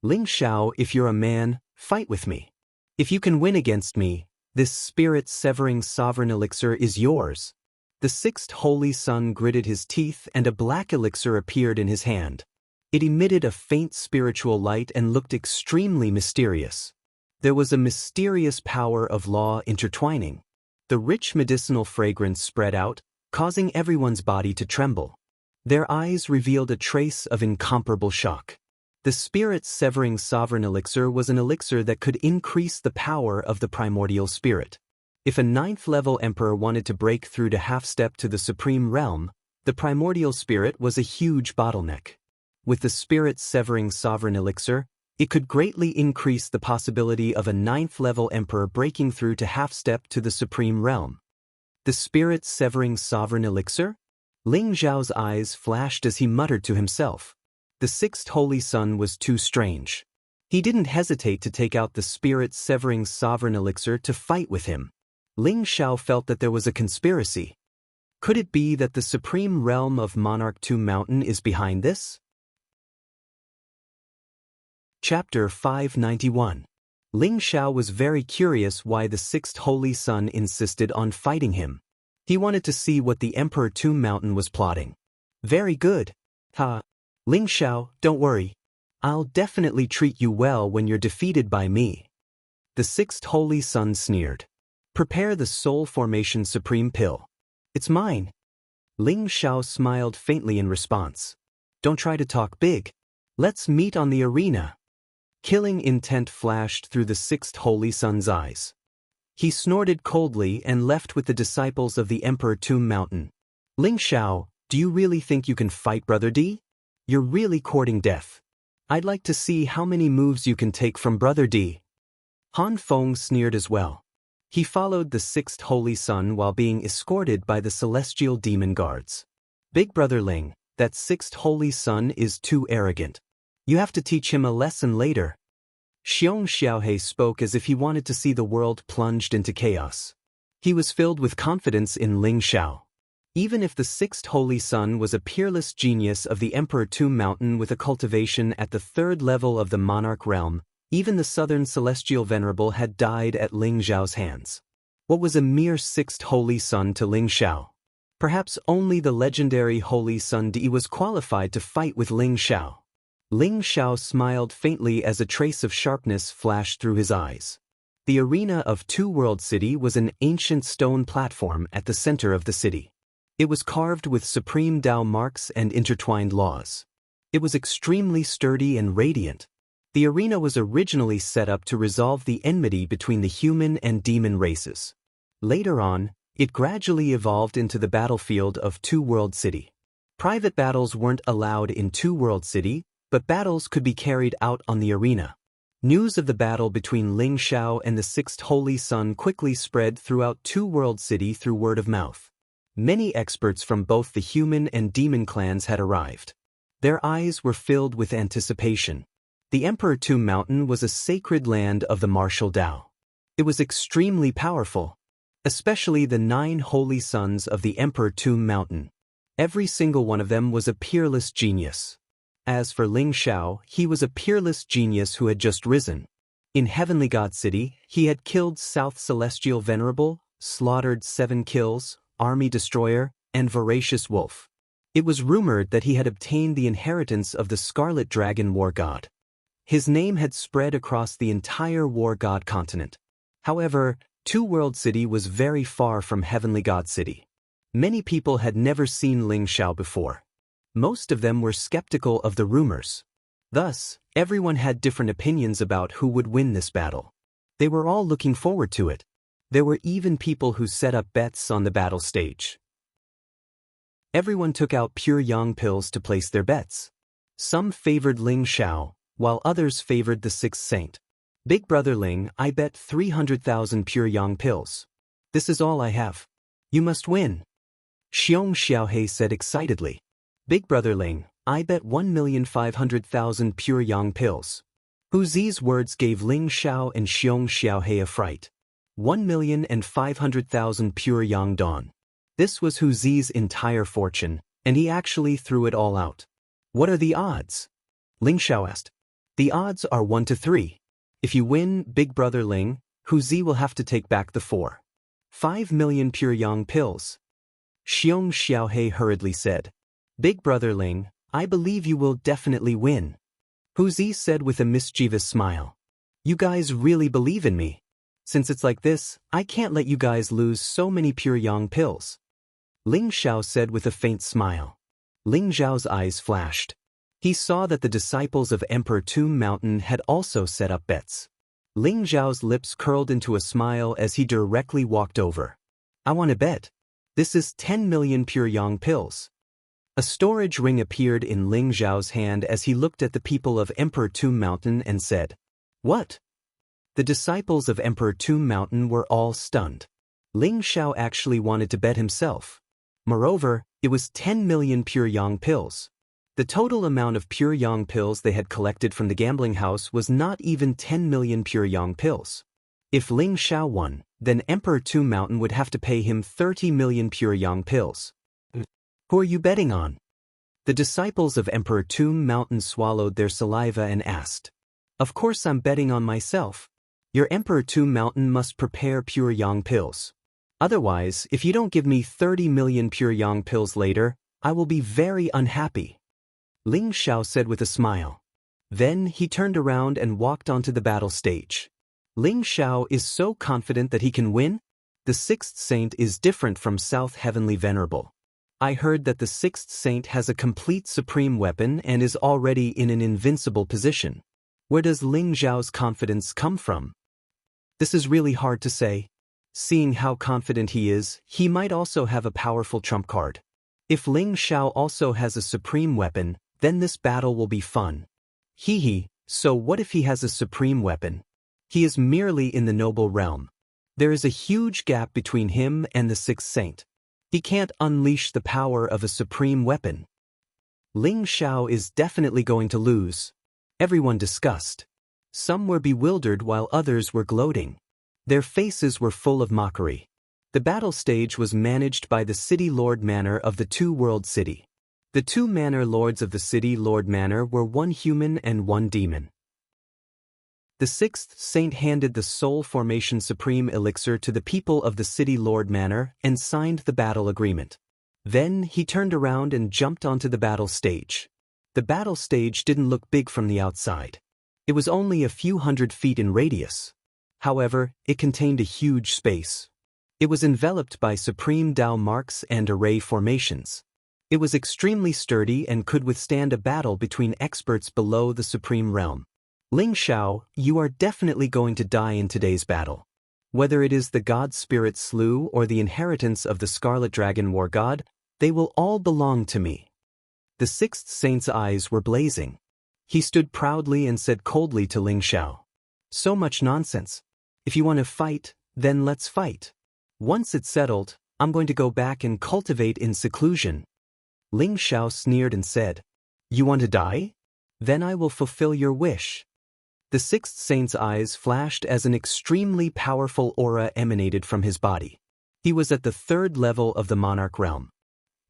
Ling Xiao, if you're a man, fight with me. If you can win against me, this spirit-severing sovereign elixir is yours. The sixth holy son gritted his teeth and a black elixir appeared in his hand. It emitted a faint spiritual light and looked extremely mysterious. There was a mysterious power of law intertwining. The rich medicinal fragrance spread out, causing everyone's body to tremble. Their eyes revealed a trace of incomparable shock. The spirit-severing sovereign elixir was an elixir that could increase the power of the primordial spirit. If a 9th-level emperor wanted to break through to half-step to the supreme realm, the primordial spirit was a huge bottleneck. With the spirit-severing sovereign elixir, it could greatly increase the possibility of a 9th-level emperor breaking through to half-step to the supreme realm. The spirit-severing sovereign elixir? Ling Xiao's eyes flashed as he muttered to himself. The sixth holy son was too strange. He didn't hesitate to take out the spirit-severing sovereign elixir to fight with him. Ling Xiao felt that there was a conspiracy. Could it be that the supreme realm of Monarch Tomb Mountain is behind this? Chapter 591. Ling Xiao was very curious why the sixth holy son insisted on fighting him. He wanted to see what the Emperor Tomb Mountain was plotting. Very good. Ling Xiao, don't worry. I'll definitely treat you well when you're defeated by me. The sixth holy son sneered. Prepare the Soul Formation Supreme Pill. It's mine. Ling Xiao smiled faintly in response. Don't try to talk big. Let's meet on the arena. Killing intent flashed through the sixth holy son's eyes. He snorted coldly and left with the disciples of the Emperor Tomb Mountain. Ling Xiao, do you really think you can fight Brother D? You're really courting death. I'd like to see how many moves you can take from Brother D. Han Feng sneered as well. He followed the sixth holy son while being escorted by the celestial demon guards. Big Brother Ling, that sixth holy son is too arrogant. You have to teach him a lesson later. Xiong Xiaohe spoke as if he wanted to see the world plunged into chaos. He was filled with confidence in Ling Xiao. Even if the sixth holy son was a peerless genius of the Emperor Tomb Mountain with a cultivation at the 3rd level of the monarch realm, even the southern celestial venerable had died at Ling Xiao's hands. What was a mere sixth holy son to Ling Xiao? Perhaps only the legendary holy son Di was qualified to fight with Ling Xiao. Ling Xiao smiled faintly as a trace of sharpness flashed through his eyes. The arena of Two World City was an ancient stone platform at the center of the city. It was carved with supreme Tao marks and intertwined laws. It was extremely sturdy and radiant. The arena was originally set up to resolve the enmity between the human and demon races. Later on, it gradually evolved into the battlefield of Two World City. Private battles weren't allowed in Two World City, but battles could be carried out on the arena. News of the battle between Ling Xiao and the sixth holy son quickly spread throughout Two World City through word of mouth. Many experts from both the human and demon clans had arrived. Their eyes were filled with anticipation. The Emperor Tomb Mountain was a sacred land of the martial Tao. It was extremely powerful, especially the 9 holy sons of the Emperor Tomb Mountain. Every single one of them was a peerless genius. As for Ling Xiao, he was a peerless genius who had just risen. In Heavenly God City, he had killed South Celestial Venerable, slaughtered 7 kills, Army Destroyer, and Voracious Wolf. It was rumored that he had obtained the inheritance of the Scarlet Dragon War God. His name had spread across the entire War God continent. However, Two World City was very far from Heavenly God City. Many people had never seen Ling Xiao before. Most of them were skeptical of the rumors. Thus, everyone had different opinions about who would win this battle. They were all looking forward to it. There were even people who set up bets on the battle stage. Everyone took out pure yang pills to place their bets. Some favored Ling Xiao, while others favored the sixth saint. Big brother Ling, I bet 300,000 pure yang pills. This is all I have. You must win. Xiong Xiaohei said excitedly. Big brother Ling, I bet 1,500,000 pure yang pills. Hu Zi's words gave Ling Xiao and Xiong Xiaohei a fright. 1,500,000 pure yang dong. This was Hu Zi's entire fortune, and he actually threw it all out. What are the odds? Ling Xiao asked. The odds are 1 to 3. If you win, Big Brother Ling, Hu Zi will have to take back the 5 million pure yang pills. Xiong Xiaohei hurriedly said. Big Brother Ling, I believe you will definitely win. Hu Zi said with a mischievous smile. You guys really believe in me. Since it's like this, I can't let you guys lose so many pure yang pills. Ling Xiao said with a faint smile. Ling Xiao's eyes flashed. He saw that the disciples of Emperor Tomb Mountain had also set up bets. Ling Xiao's lips curled into a smile as he directly walked over. I want to bet. This is 10 million pure yang pills. A storage ring appeared in Ling Xiao's hand as he looked at the people of Emperor Tomb Mountain and said, What? The disciples of Emperor Tomb Mountain were all stunned. Ling Xiao actually wanted to bet himself. Moreover, it was 10 million pure yang pills. The total amount of pure yang pills they had collected from the gambling house was not even 10 million pure yang pills. If Ling Xiao won, then Emperor Tomb Mountain would have to pay him 30 million pure yang pills. Who are you betting on? The disciples of Emperor Tomb Mountain swallowed their saliva and asked. Of course I'm betting on myself. Your Emperor Tomb Mountain must prepare pure yang pills. Otherwise, if you don't give me 30 million pure yang pills later, I will be very unhappy. Ling Xiao said with a smile. Then he turned around and walked onto the battle stage. Ling Xiao is so confident that he can win? The sixth saint is different from South Heavenly Venerable. I heard that the sixth saint has a complete supreme weapon and is already in an invincible position. Where does Ling Xiao's confidence come from? This is really hard to say. Seeing how confident he is, he might also have a powerful trump card. If Ling Xiao also has a supreme weapon, then this battle will be fun. So what if he has a supreme weapon? He is merely in the noble realm. There is a huge gap between him and the sixth saint. He can't unleash the power of a supreme weapon. Ling Xiao is definitely going to lose. Everyone discussed. Some were bewildered while others were gloating. Their faces were full of mockery. The battle stage was managed by the City Lord Manor of the Two World City. The two Manor Lords of the City Lord Manor were one human and one demon. The sixth saint handed the Soul Formation Supreme Elixir to the people of the City Lord Manor and signed the battle agreement. Then he turned around and jumped onto the battle stage. The battle stage didn't look big from the outside. It was only a few hundred feet in radius. However, it contained a huge space. It was enveloped by supreme Dao marks and array formations. It was extremely sturdy and could withstand a battle between experts below the supreme realm. Ling Xiao, you are definitely going to die in today's battle. Whether it is the god spirit slew or the inheritance of the Scarlet Dragon War God, they will all belong to me. The sixth saint's eyes were blazing. He stood proudly and said coldly to Ling Xiao. So much nonsense. If you want to fight, then let's fight. Once it's settled, I'm going to go back and cultivate in seclusion. Ling Xiao sneered and said, You want to die? Then I will fulfill your wish. The sixth saint's eyes flashed as an extremely powerful aura emanated from his body. He was at the third level of the monarch realm.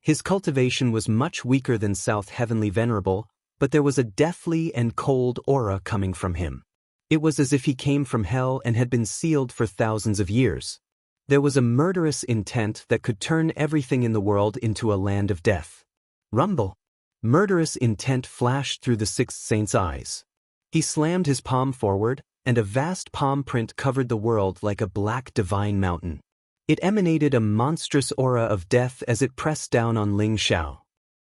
His cultivation was much weaker than South Heavenly Venerable, but there was a deathly and cold aura coming from him. It was as if he came from hell and had been sealed for thousands of years. There was a murderous intent that could turn everything in the world into a land of death. Rumble. Murderous intent flashed through the sixth saint's eyes. He slammed his palm forward, and a vast palm print covered the world like a black divine mountain. It emanated a monstrous aura of death as it pressed down on Ling Xiao.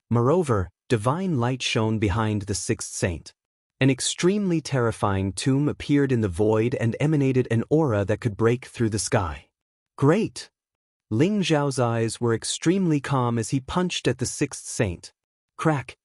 Moreover, divine light shone behind the sixth saint. An extremely terrifying tomb appeared in the void and emanated an aura that could break through the sky. Great! Ling Xiao's eyes were extremely calm as he punched at the sixth saint. Crack!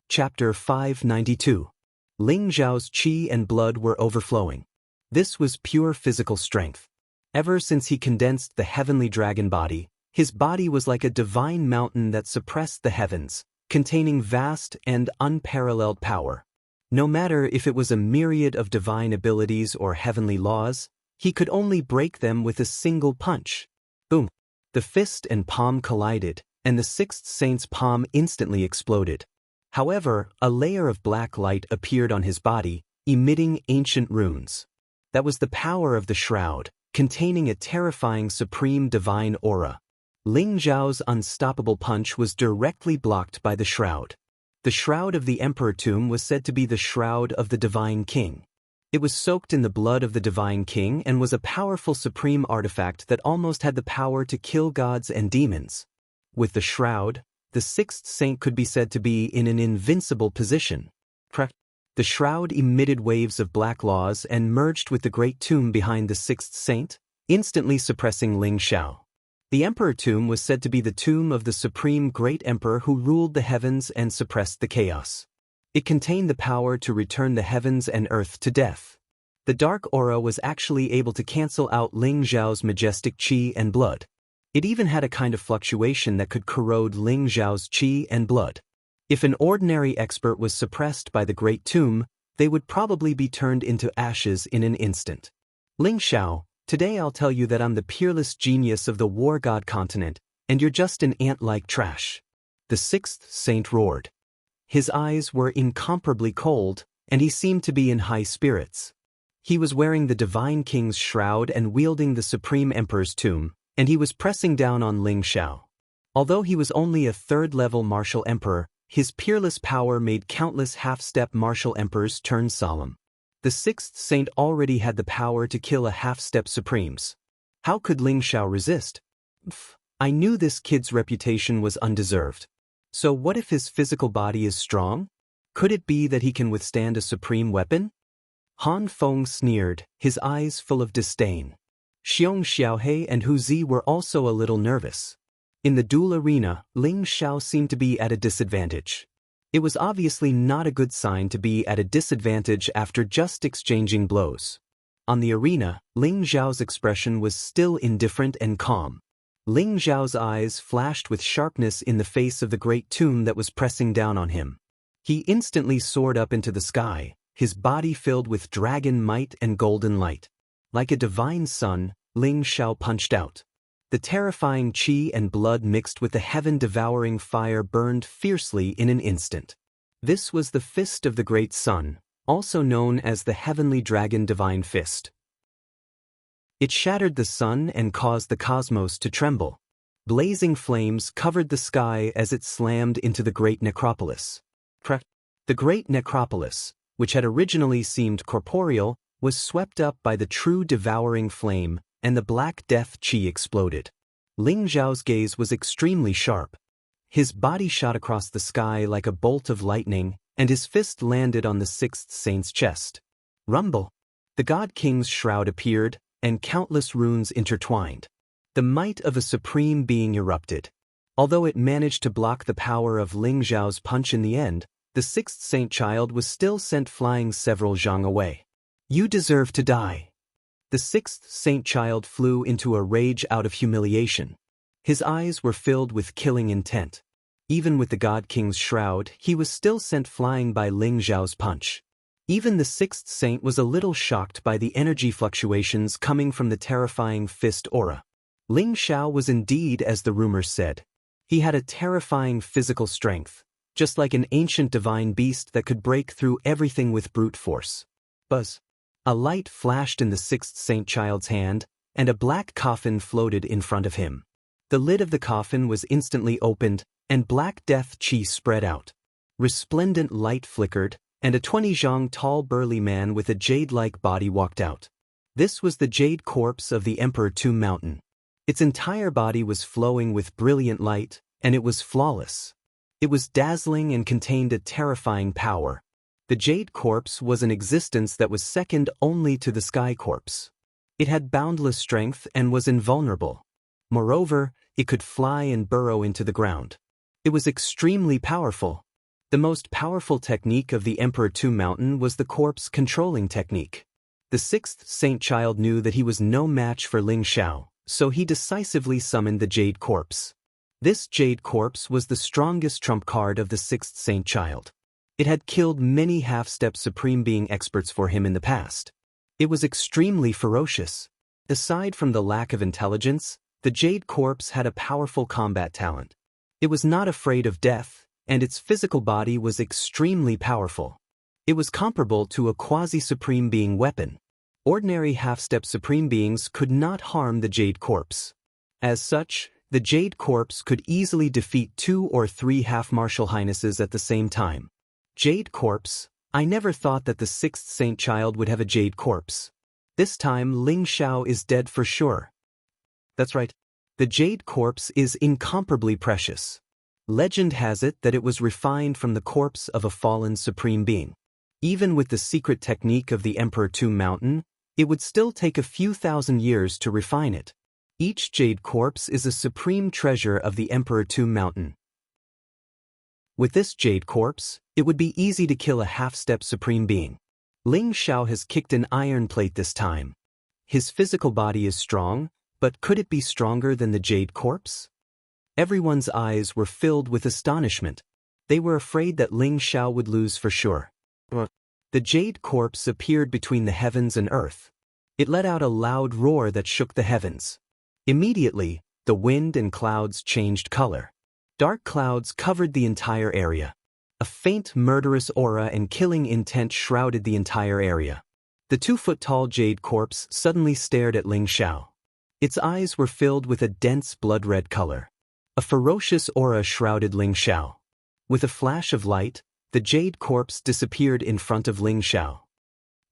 Chapter 592. Ling Xiao's qi and blood were overflowing. This was pure physical strength. Ever since he condensed the heavenly dragon body, his body was like a divine mountain that suppressed the heavens, containing vast and unparalleled power. No matter if it was a myriad of divine abilities or heavenly laws, he could only break them with a single punch. Boom! The fist and palm collided, and the sixth saint's palm instantly exploded. However, a layer of black light appeared on his body, emitting ancient runes. That was the power of the shroud, containing a terrifying supreme divine aura. Ling Xiao's unstoppable punch was directly blocked by the shroud. The shroud of the emperor tomb was said to be the shroud of the divine king. It was soaked in the blood of the divine king and was a powerful supreme artifact that almost had the power to kill gods and demons. With the shroud, the sixth saint could be said to be in an invincible position. The shroud emitted waves of black laws and merged with the great tomb behind the sixth saint, instantly suppressing Ling Xiao. The emperor tomb was said to be the tomb of the supreme great emperor who ruled the heavens and suppressed the chaos. It contained the power to return the heavens and earth to death. The dark aura was actually able to cancel out Ling Xiao's majestic qi and blood. It even had a kind of fluctuation that could corrode Ling Xiao's qi and blood. If an ordinary expert was suppressed by the great tomb, they would probably be turned into ashes in an instant. Ling Xiao, today I'll tell you that I'm the peerless genius of the war god continent, and you're just an ant-like trash. The sixth saint roared. His eyes were incomparably cold, and he seemed to be in high spirits. He was wearing the divine king's shroud and wielding the supreme emperor's tomb, and he was pressing down on Ling Xiao. Although he was only a third-level martial emperor, his peerless power made countless half-step martial emperors turn solemn. The sixth saint already had the power to kill a half-step supremes. How could Ling Xiao resist? I knew this kid's reputation was undeserved. So what if his physical body is strong? Could it be that he can withstand a supreme weapon? Han Feng sneered, his eyes full of disdain. Xiong Xiaohe and Hu Zi were also a little nervous. In the duel arena, Ling Xiao seemed to be at a disadvantage. It was obviously not a good sign to be at a disadvantage after just exchanging blows. On the arena, Ling Xiao's expression was still indifferent and calm. Ling Xiao's eyes flashed with sharpness in the face of the great tomb that was pressing down on him. He instantly soared up into the sky, his body filled with dragon might and golden light. Like a divine sun, Ling Xiao punched out. The terrifying qi and blood mixed with the heaven-devouring fire burned fiercely in an instant. This was the fist of the great sun, also known as the heavenly dragon divine fist. It shattered the sun and caused the cosmos to tremble. Blazing flames covered the sky as it slammed into the great necropolis. The great necropolis, which had originally seemed corporeal, was swept up by the true devouring flame, and the black death qi exploded. Ling Xiao's gaze was extremely sharp. His body shot across the sky like a bolt of lightning, and his fist landed on the sixth saint's chest. Rumble! The God King's shroud appeared, and countless runes intertwined. The might of a supreme being erupted. Although it managed to block the power of Ling Xiao's punch in the end, the sixth saint child was still sent flying several zhang away. You deserve to die. The sixth saint child flew into a rage out of humiliation. His eyes were filled with killing intent. Even with the God King's shroud, he was still sent flying by Ling Xiao's punch. Even the sixth saint was a little shocked by the energy fluctuations coming from the terrifying fist aura. Ling Xiao was indeed as the rumors said. He had a terrifying physical strength, just like an ancient divine beast that could break through everything with brute force. Buzz! A light flashed in the sixth saint child's hand, and a black coffin floated in front of him. The lid of the coffin was instantly opened, and black death qi spread out. Resplendent light flickered, and a 20-zhang tall burly man with a jade-like body walked out. This was the jade corpse of the Emperor Tomb Mountain. Its entire body was flowing with brilliant light, and it was flawless. It was dazzling and contained a terrifying power. The jade corpse was an existence that was second only to the sky corpse. It had boundless strength and was invulnerable. Moreover, it could fly and burrow into the ground. It was extremely powerful. The most powerful technique of the Emperor Tomb Mountain was the corpse controlling technique. The sixth saint child knew that he was no match for Ling Xiao, so he decisively summoned the jade corpse. This jade corpse was the strongest trump card of the sixth saint child. It had killed many half-step supreme being experts for him in the past. It was extremely ferocious. Aside from the lack of intelligence, the jade corpse had a powerful combat talent. It was not afraid of death, and its physical body was extremely powerful. It was comparable to a quasi-supreme being weapon. Ordinary half-step supreme beings could not harm the jade corpse. As such, the jade corpse could easily defeat 2 or 3 half-martial highnesses at the same time. Jade corpse? I never thought that the sixth saint child would have a jade corpse. This time Ling Xiao is dead for sure. That's right. The jade corpse is incomparably precious. Legend has it that it was refined from the corpse of a fallen supreme being. Even with the secret technique of the Emperor Tomb Mountain, it would still take a few thousand years to refine it. Each jade corpse is a supreme treasure of the Emperor Tomb Mountain. With this jade corpse, it would be easy to kill a half-step supreme being. Ling Xiao has kicked an iron plate this time. His physical body is strong, but could it be stronger than the jade corpse? Everyone's eyes were filled with astonishment. They were afraid that Ling Xiao would lose for sure. The jade corpse appeared between the heavens and earth. It let out a loud roar that shook the heavens. Immediately, the wind and clouds changed color. Dark clouds covered the entire area. A faint murderous aura and killing intent shrouded the entire area. The 2-foot-tall jade corpse suddenly stared at Ling Xiao. Its eyes were filled with a dense blood-red color. A ferocious aura shrouded Ling Xiao. With a flash of light, the jade corpse disappeared in front of Ling Xiao.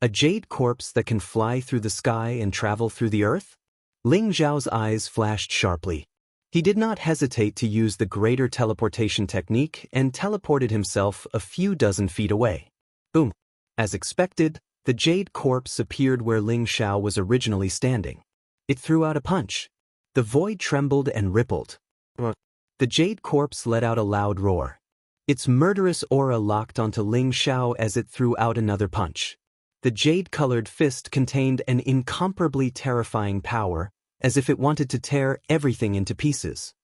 A jade corpse that can fly through the sky and travel through the earth? Ling Xiao's eyes flashed sharply. He did not hesitate to use the greater teleportation technique and teleported himself a few dozen feet away. Boom! As expected, the jade corpse appeared where Ling Xiao was originally standing. It threw out a punch. The void trembled and rippled. The jade corpse let out a loud roar. Its murderous aura locked onto Ling Xiao as it threw out another punch. The jade-colored fist contained an incomparably terrifying power, as if it wanted to tear everything into pieces.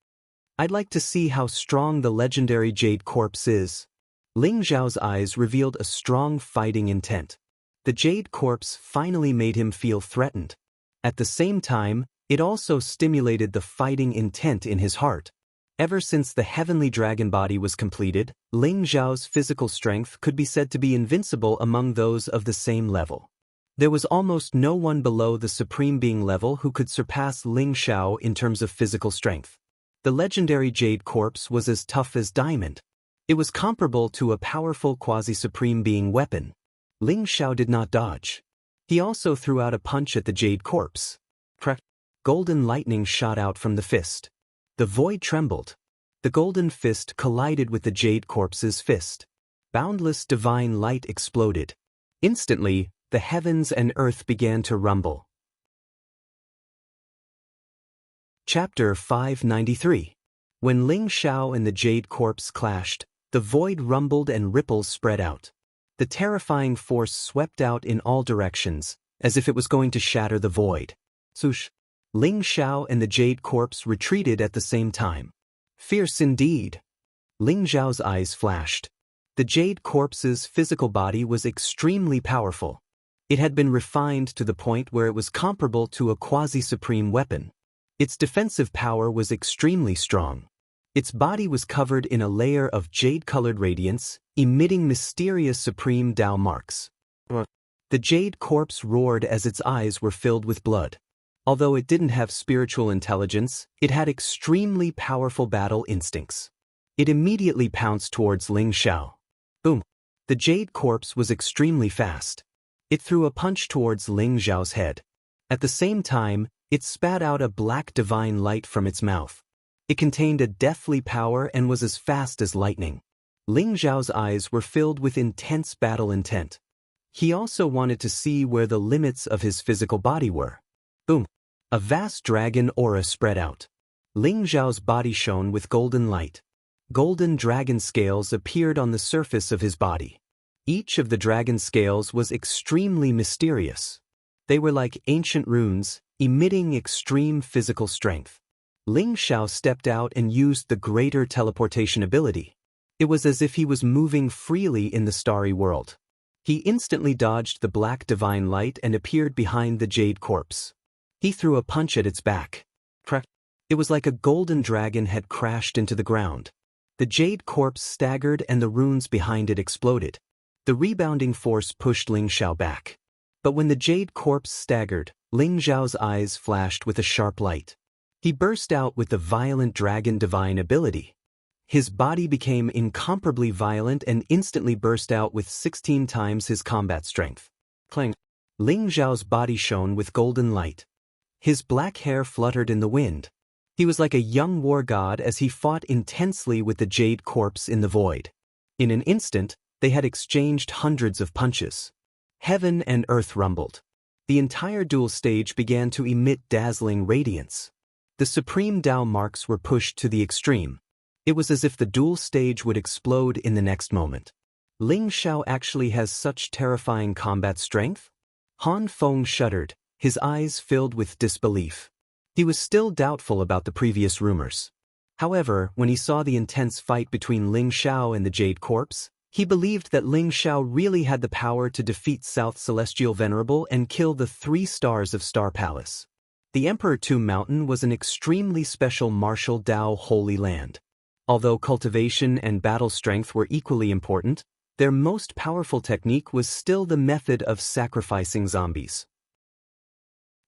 I'd like to see how strong the legendary jade corpse is. Ling Xiao's eyes revealed a strong fighting intent. The jade corpse finally made him feel threatened. At the same time, it also stimulated the fighting intent in his heart. Ever since the heavenly dragon body was completed, Ling Xiao's physical strength could be said to be invincible among those of the same level. There was almost no one below the supreme being level who could surpass Ling Xiao in terms of physical strength. The legendary jade corpse was as tough as diamond. It was comparable to a powerful quasi-supreme being weapon. Ling Xiao did not dodge. He also threw out a punch at the jade corpse. Golden lightning shot out from the fist. The void trembled. The golden fist collided with the jade corpse's fist. Boundless divine light exploded. Instantly, the heavens and earth began to rumble. Chapter 593. When Ling Xiao and the jade corpse clashed, the void rumbled and ripples spread out. The terrifying force swept out in all directions, as if it was going to shatter the void. Swoosh! Ling Xiao and the jade corpse retreated at the same time. Fierce indeed. Ling Xiao's eyes flashed. The jade corpse's physical body was extremely powerful. It had been refined to the point where it was comparable to a quasi-supreme weapon. Its defensive power was extremely strong. Its body was covered in a layer of jade-colored radiance, emitting mysterious supreme Tao marks. The jade corpse roared as its eyes were filled with blood. Although it didn't have spiritual intelligence, it had extremely powerful battle instincts. It immediately pounced towards Ling Xiao. The jade corpse was extremely fast. It threw a punch towards Ling Xiao's head. At the same time, it spat out a black divine light from its mouth. It contained a deathly power and was as fast as lightning. Ling Xiao's eyes were filled with intense battle intent. He also wanted to see where the limits of his physical body were. Boom! A vast dragon aura spread out. Ling Xiao's body shone with golden light. Golden dragon scales appeared on the surface of his body. Each of the dragon scales was extremely mysterious. They were like ancient runes, emitting extreme physical strength. Ling Xiao stepped out and used the greater teleportation ability. It was as if he was moving freely in the starry world. He instantly dodged the black divine light and appeared behind the jade corpse. He threw a punch at its back. Crack! It was like a golden dragon had crashed into the ground. The jade corpse staggered and the runes behind it exploded. The rebounding force pushed Ling Xiao back. But when the jade corpse staggered, Ling Xiao's eyes flashed with a sharp light. He burst out with the violent dragon divine ability. His body became incomparably violent and instantly burst out with 16 times his combat strength. Clang! Ling Xiao's body shone with golden light. His black hair fluttered in the wind. He was like a young war god as he fought intensely with the jade corpse in the void. In an instant, they had exchanged hundreds of punches. Heaven and earth rumbled. The entire duel stage began to emit dazzling radiance. The supreme Tao marks were pushed to the extreme. It was as if the duel stage would explode in the next moment. Ling Xiao actually has such terrifying combat strength? Han Feng shuddered, his eyes filled with disbelief. He was still doubtful about the previous rumors. However, when he saw the intense fight between Ling Xiao and the Jade Corpse, he believed that Ling Xiao really had the power to defeat South Celestial Venerable and kill the 3 stars of Star Palace. The Emperor Tomb Mountain was an extremely special martial Tao holy land. Although cultivation and battle strength were equally important, their most powerful technique was still the method of sacrificing zombies.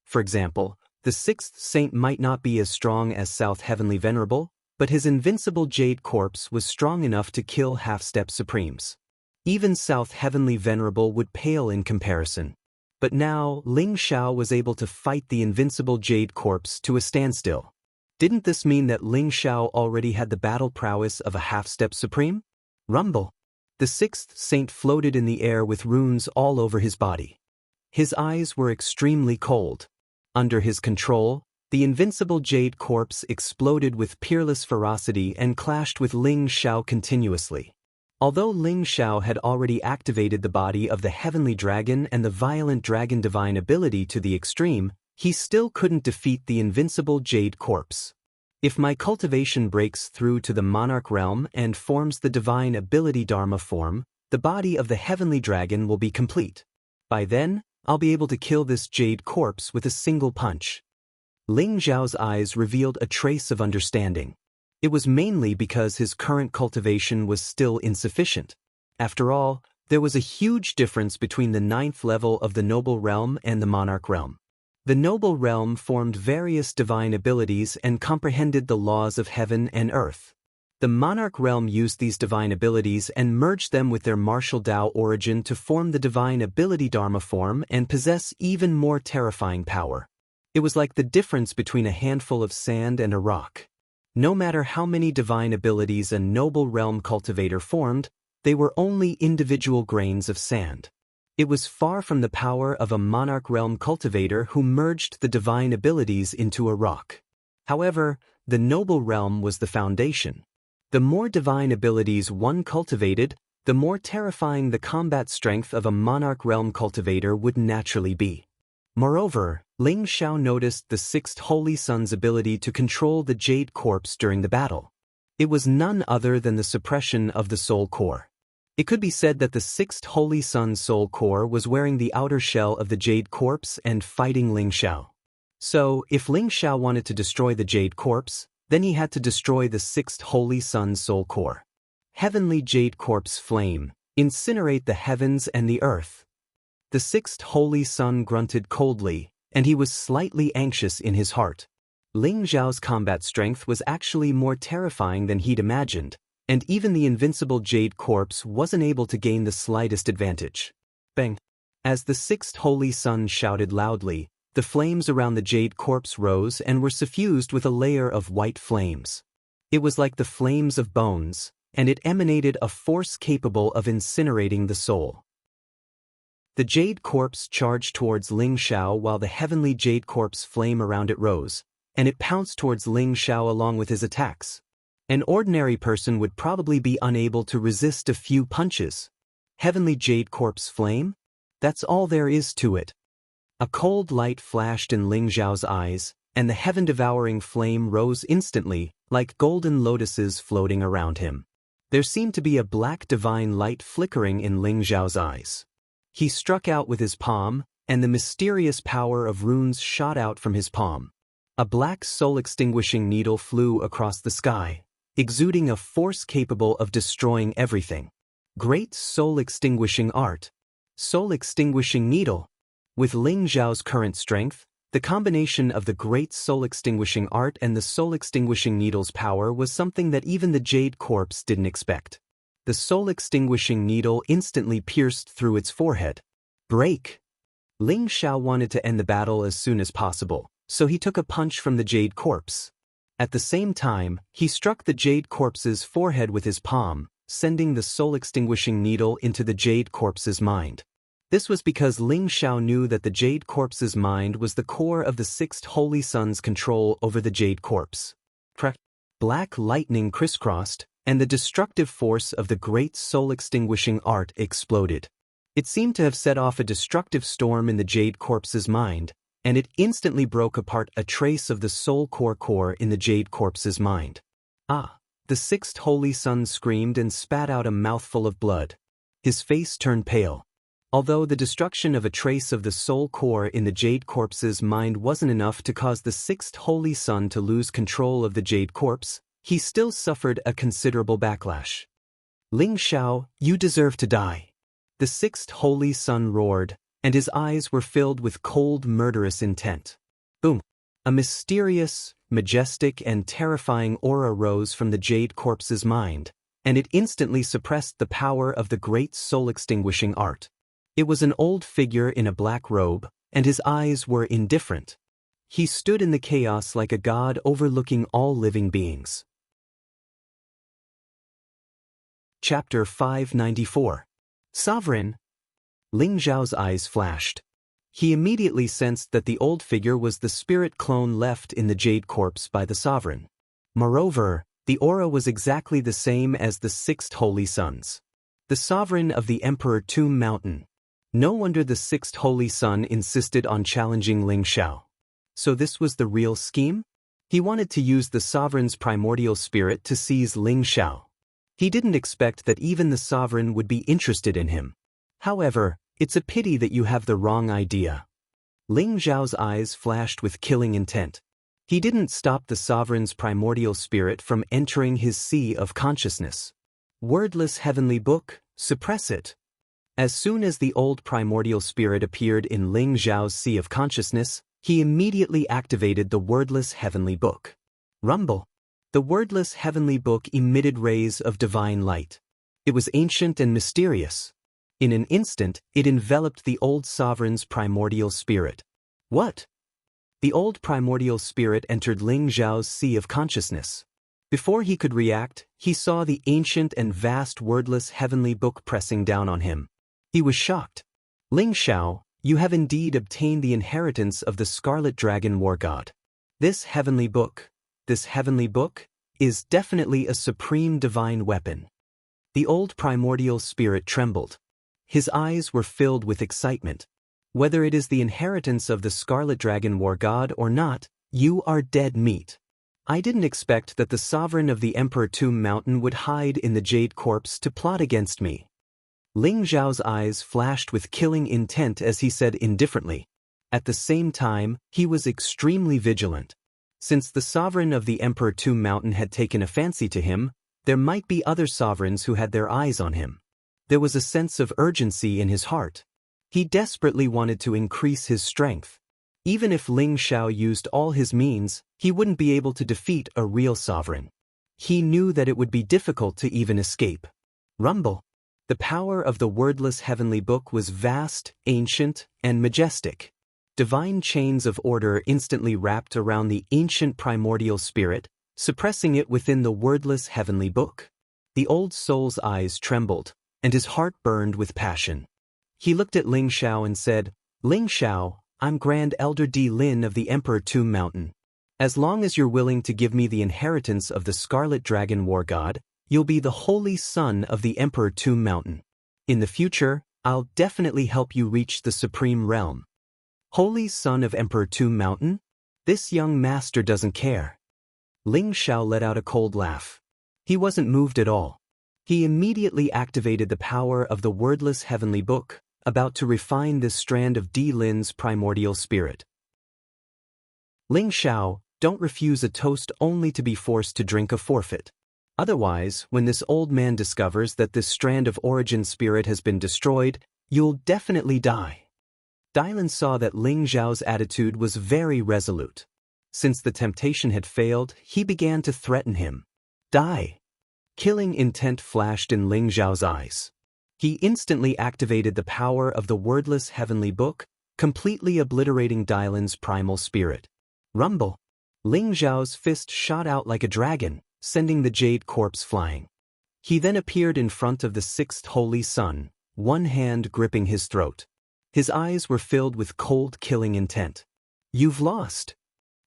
For example, the 6th saint might not be as strong as South Heavenly Venerable, but his invincible Jade Corpse was strong enough to kill half-step supremes. Even South Heavenly Venerable would pale in comparison. But now, Ling Xiao was able to fight the invincible Jade Corpse to a standstill. Didn't this mean that Ling Xiao already had the battle prowess of a half-step supreme? Rumble! The 6th saint floated in the air with runes all over his body. His eyes were extremely cold. Under his control, the invincible Jade Corpse exploded with peerless ferocity and clashed with Ling Xiao continuously. Although Ling Xiao had already activated the body of the Heavenly Dragon and the Violent Dragon Divine ability to the extreme, he still couldn't defeat the invincible Jade Corpse. If my cultivation breaks through to the Monarch realm and forms the Divine Ability Dharma form, the body of the Heavenly Dragon will be complete. By then, I'll be able to kill this Jade Corpse with a single punch. Ling Xiao's eyes revealed a trace of understanding. It was mainly because his current cultivation was still insufficient. After all, there was a huge difference between the 9th level of the Noble Realm and the Monarch Realm. The Noble Realm formed various divine abilities and comprehended the laws of heaven and earth. The Monarch Realm used these divine abilities and merged them with their martial Tao origin to form the Divine Ability Dharma form and possess even more terrifying power. It was like the difference between a handful of sand and a rock. No matter how many divine abilities a Noble Realm cultivator formed, they were only individual grains of sand. It was far from the power of a Monarch Realm cultivator who merged the divine abilities into a rock. However, the Noble Realm was the foundation. The more divine abilities one cultivated, the more terrifying the combat strength of a Monarch Realm cultivator would naturally be. Moreover, Ling Xiao noticed the 6th Holy Sun's ability to control the Jade Corpse during the battle. It was none other than the suppression of the Soul Core. It could be said that the 6th Holy Sun's Soul Core was wearing the outer shell of the Jade Corpse and fighting Ling Xiao. So, if Ling Xiao wanted to destroy the Jade Corpse, then he had to destroy the 6th Holy Sun's Soul Core. Heavenly Jade Corpse Flame, incinerate the heavens and the earth. The 6th Holy Sun grunted coldly, and he was slightly anxious in his heart. Ling Xiao's combat strength was actually more terrifying than he'd imagined, and even the invincible jade corpse wasn't able to gain the slightest advantage. Bang! As the sixth holy sun shouted loudly, the flames around the jade corpse rose and were suffused with a layer of white flames. It was like the flames of bones, and it emanated a force capable of incinerating the soul. The jade corpse charged towards Ling Xiao while the heavenly jade corpse flame around it rose, and it pounced towards Ling Xiao along with his attacks. An ordinary person would probably be unable to resist a few punches. Heavenly jade corpse flame? That's all there is to it. A cold light flashed in Ling Xiao's eyes, and the heaven-devouring flame rose instantly, like golden lotuses floating around him. There seemed to be a black divine light flickering in Ling Xiao's eyes. He struck out with his palm, and the mysterious power of runes shot out from his palm. A black soul-extinguishing needle flew across the sky, exuding a force capable of destroying everything. Great soul-extinguishing art. Soul-extinguishing needle. With Ling Xiao's current strength, the combination of the great soul-extinguishing art and the soul-extinguishing needle's power was something that even the jade corpse didn't expect. The soul-extinguishing needle instantly pierced through its forehead. Break! Ling Xiao wanted to end the battle as soon as possible, so he took a punch from the jade corpse. At the same time, he struck the jade corpse's forehead with his palm, sending the soul-extinguishing needle into the jade corpse's mind. This was because Ling Xiao knew that the jade corpse's mind was the core of the sixth holy sun's control over the jade corpse. Black lightning crisscrossed, and the destructive force of the great soul-extinguishing art exploded. It seemed to have set off a destructive storm in the jade corpse's mind, and it instantly broke apart a trace of the soul core in the jade corpse's mind. Ah! The sixth holy sun screamed and spat out a mouthful of blood. His face turned pale. Although the destruction of a trace of the soul core in the jade corpse's mind wasn't enough to cause the sixth holy sun to lose control of the jade corpse, he still suffered a considerable backlash. Ling Xiao, you deserve to die. The sixth holy sun roared, and his eyes were filled with cold, murderous intent. Boom! A mysterious, majestic, and terrifying aura rose from the jade corpse's mind, and it instantly suppressed the power of the great soul-extinguishing art. It was an old figure in a black robe, and his eyes were indifferent. He stood in the chaos like a god overlooking all living beings. Chapter 594. Sovereign. Ling Xiao's eyes flashed. He immediately sensed that the old figure was the spirit clone left in the jade corpse by the sovereign. Moreover, the aura was exactly the same as the sixth holy sun's. The sovereign of the Emperor Tomb Mountain. No wonder the sixth holy sun insisted on challenging Ling Xiao. So this was the real scheme? He wanted to use the sovereign's primordial spirit to seize Ling Xiao. He didn't expect that even the sovereign would be interested in him. However, it's a pity that you have the wrong idea. Ling Xiao's eyes flashed with killing intent. He didn't stop the sovereign's primordial spirit from entering his sea of consciousness. Wordless heavenly book, suppress it. As soon as the old primordial spirit appeared in Ling Xiao's sea of consciousness, he immediately activated the wordless heavenly book. Rumble. The wordless heavenly book emitted rays of divine light. It was ancient and mysterious. In an instant, it enveloped the old sovereign's primordial spirit. What? The old primordial spirit entered Ling Xiao's sea of consciousness. Before he could react, he saw the ancient and vast wordless heavenly book pressing down on him. He was shocked. Ling Xiao, you have indeed obtained the inheritance of the Scarlet Dragon War God. This heavenly book, is definitely a supreme divine weapon. The old primordial spirit trembled. His eyes were filled with excitement. Whether it is the inheritance of the Scarlet Dragon War God or not, you are dead meat. I didn't expect that the sovereign of the Emperor Tomb Mountain would hide in the jade corpse to plot against me. Ling Xiao's eyes flashed with killing intent as he said indifferently. At the same time, he was extremely vigilant. Since the sovereign of the Emperor Tomb Mountain had taken a fancy to him, there might be other sovereigns who had their eyes on him. There was a sense of urgency in his heart. He desperately wanted to increase his strength. Even if Ling Xiao used all his means, he wouldn't be able to defeat a real sovereign. He knew that it would be difficult to even escape. Rumble. The power of the wordless heavenly book was vast, ancient, and majestic. Divine chains of order instantly wrapped around the ancient primordial spirit, suppressing it within the wordless heavenly book. The old soul's eyes trembled, and his heart burned with passion. He looked at Ling Xiao and said, "Ling Xiao, I'm Grand Elder Di Lin of the Emperor Tomb Mountain. As long as you're willing to give me the inheritance of the Scarlet Dragon War God, you'll be the holy son of the Emperor Tomb Mountain. In the future, I'll definitely help you reach the Supreme Realm." Holy son of Emperor Tomb Mountain? This young master doesn't care. Ling Xiao let out a cold laugh. He wasn't moved at all. He immediately activated the power of the wordless heavenly book, about to refine this strand of Di Lin's primordial spirit. Ling Xiao, don't refuse a toast only to be forced to drink a forfeit. Otherwise, when this old man discovers that this strand of origin spirit has been destroyed, you'll definitely die. Dylan saw that Ling Xiao's attitude was very resolute. Since the temptation had failed, he began to threaten him. Die. Killing intent flashed in Ling Xiao's eyes. He instantly activated the power of the wordless heavenly book, completely obliterating Dylan's primal spirit. Rumble. Ling Xiao's fist shot out like a dragon, sending the jade corpse flying. He then appeared in front of the sixth holy sun, one hand gripping his throat. His eyes were filled with cold, killing intent. "You've lost,"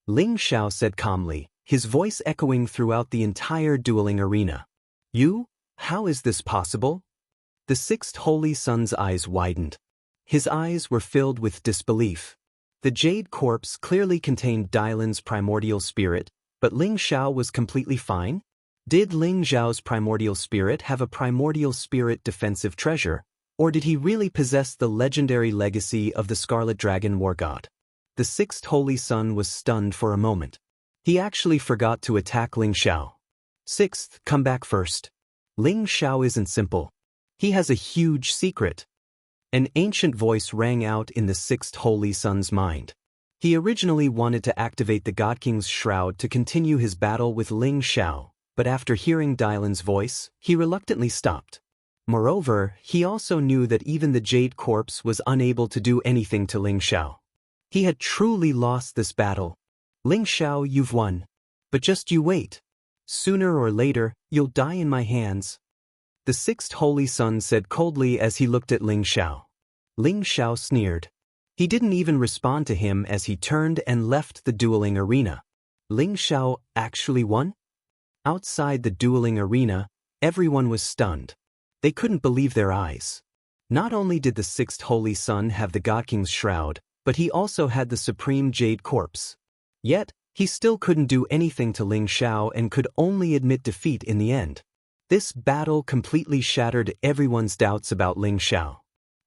Ling Xiao said calmly, his voice echoing throughout the entire dueling arena. "You? How is this possible?" The sixth holy sun's eyes widened. His eyes were filled with disbelief. The jade corpse clearly contained Dylan's primordial spirit, but Ling Xiao was completely fine? Did Ling Xiao's primordial spirit have a primordial spirit defensive treasure? Or did he really possess the legendary legacy of the Scarlet Dragon War God? The sixth holy sun was stunned for a moment. He actually forgot to attack Ling Xiao. "Sixth, come back first. Ling Xiao isn't simple. He has a huge secret." An ancient voice rang out in the sixth holy sun's mind. He originally wanted to activate the God King's shroud to continue his battle with Ling Xiao, but after hearing Dylan's voice, he reluctantly stopped. Moreover, he also knew that even the jade corpse was unable to do anything to Ling Xiao. He had truly lost this battle. "Ling Xiao, you've won. But just you wait. Sooner or later, you'll die in my hands." The sixth holy sun said coldly as he looked at Ling Xiao. Ling Xiao sneered. He didn't even respond to him as he turned and left the dueling arena. Ling Xiao actually won? Outside the dueling arena, everyone was stunned. They couldn't believe their eyes. Not only did the sixth holy sun have the God King's shroud, but he also had the supreme jade corpse. Yet, he still couldn't do anything to Ling Xiao and could only admit defeat in the end. This battle completely shattered everyone's doubts about Ling Xiao.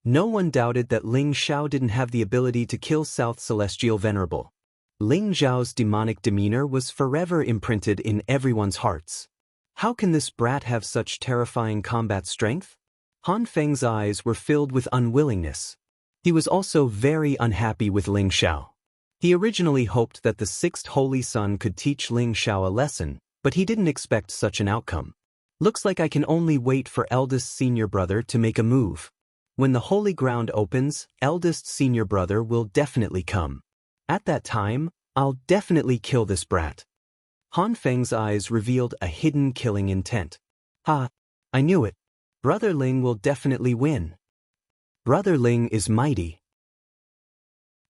No one doubted that Ling Xiao didn't have the ability to kill South Celestial Venerable. Ling Xiao's demonic demeanor was forever imprinted in everyone's hearts. How can this brat have such terrifying combat strength? Han Feng's eyes were filled with unwillingness. He was also very unhappy with Ling Xiao. He originally hoped that the sixth holy sun could teach Ling Xiao a lesson, but he didn't expect such an outcome. Looks like I can only wait for eldest senior brother to make a move. When the holy ground opens, eldest senior brother will definitely come. At that time, I'll definitely kill this brat. Han Feng's eyes revealed a hidden killing intent. Ha! I knew it. Brother Ling will definitely win. Brother Ling is mighty.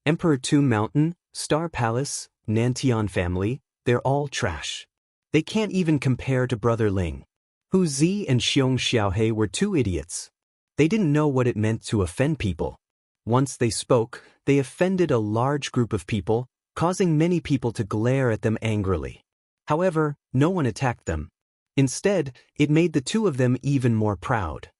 Emperor Tomb Mountain, Star Palace, Nantian family, they're all trash. They can't even compare to Brother Ling. Hu Zi and Xiong Xiaohe were two idiots. They didn't know what it meant to offend people. Once they spoke, they offended a large group of people, causing many people to glare at them angrily. However, no one attacked them. Instead, it made the two of them even more proud.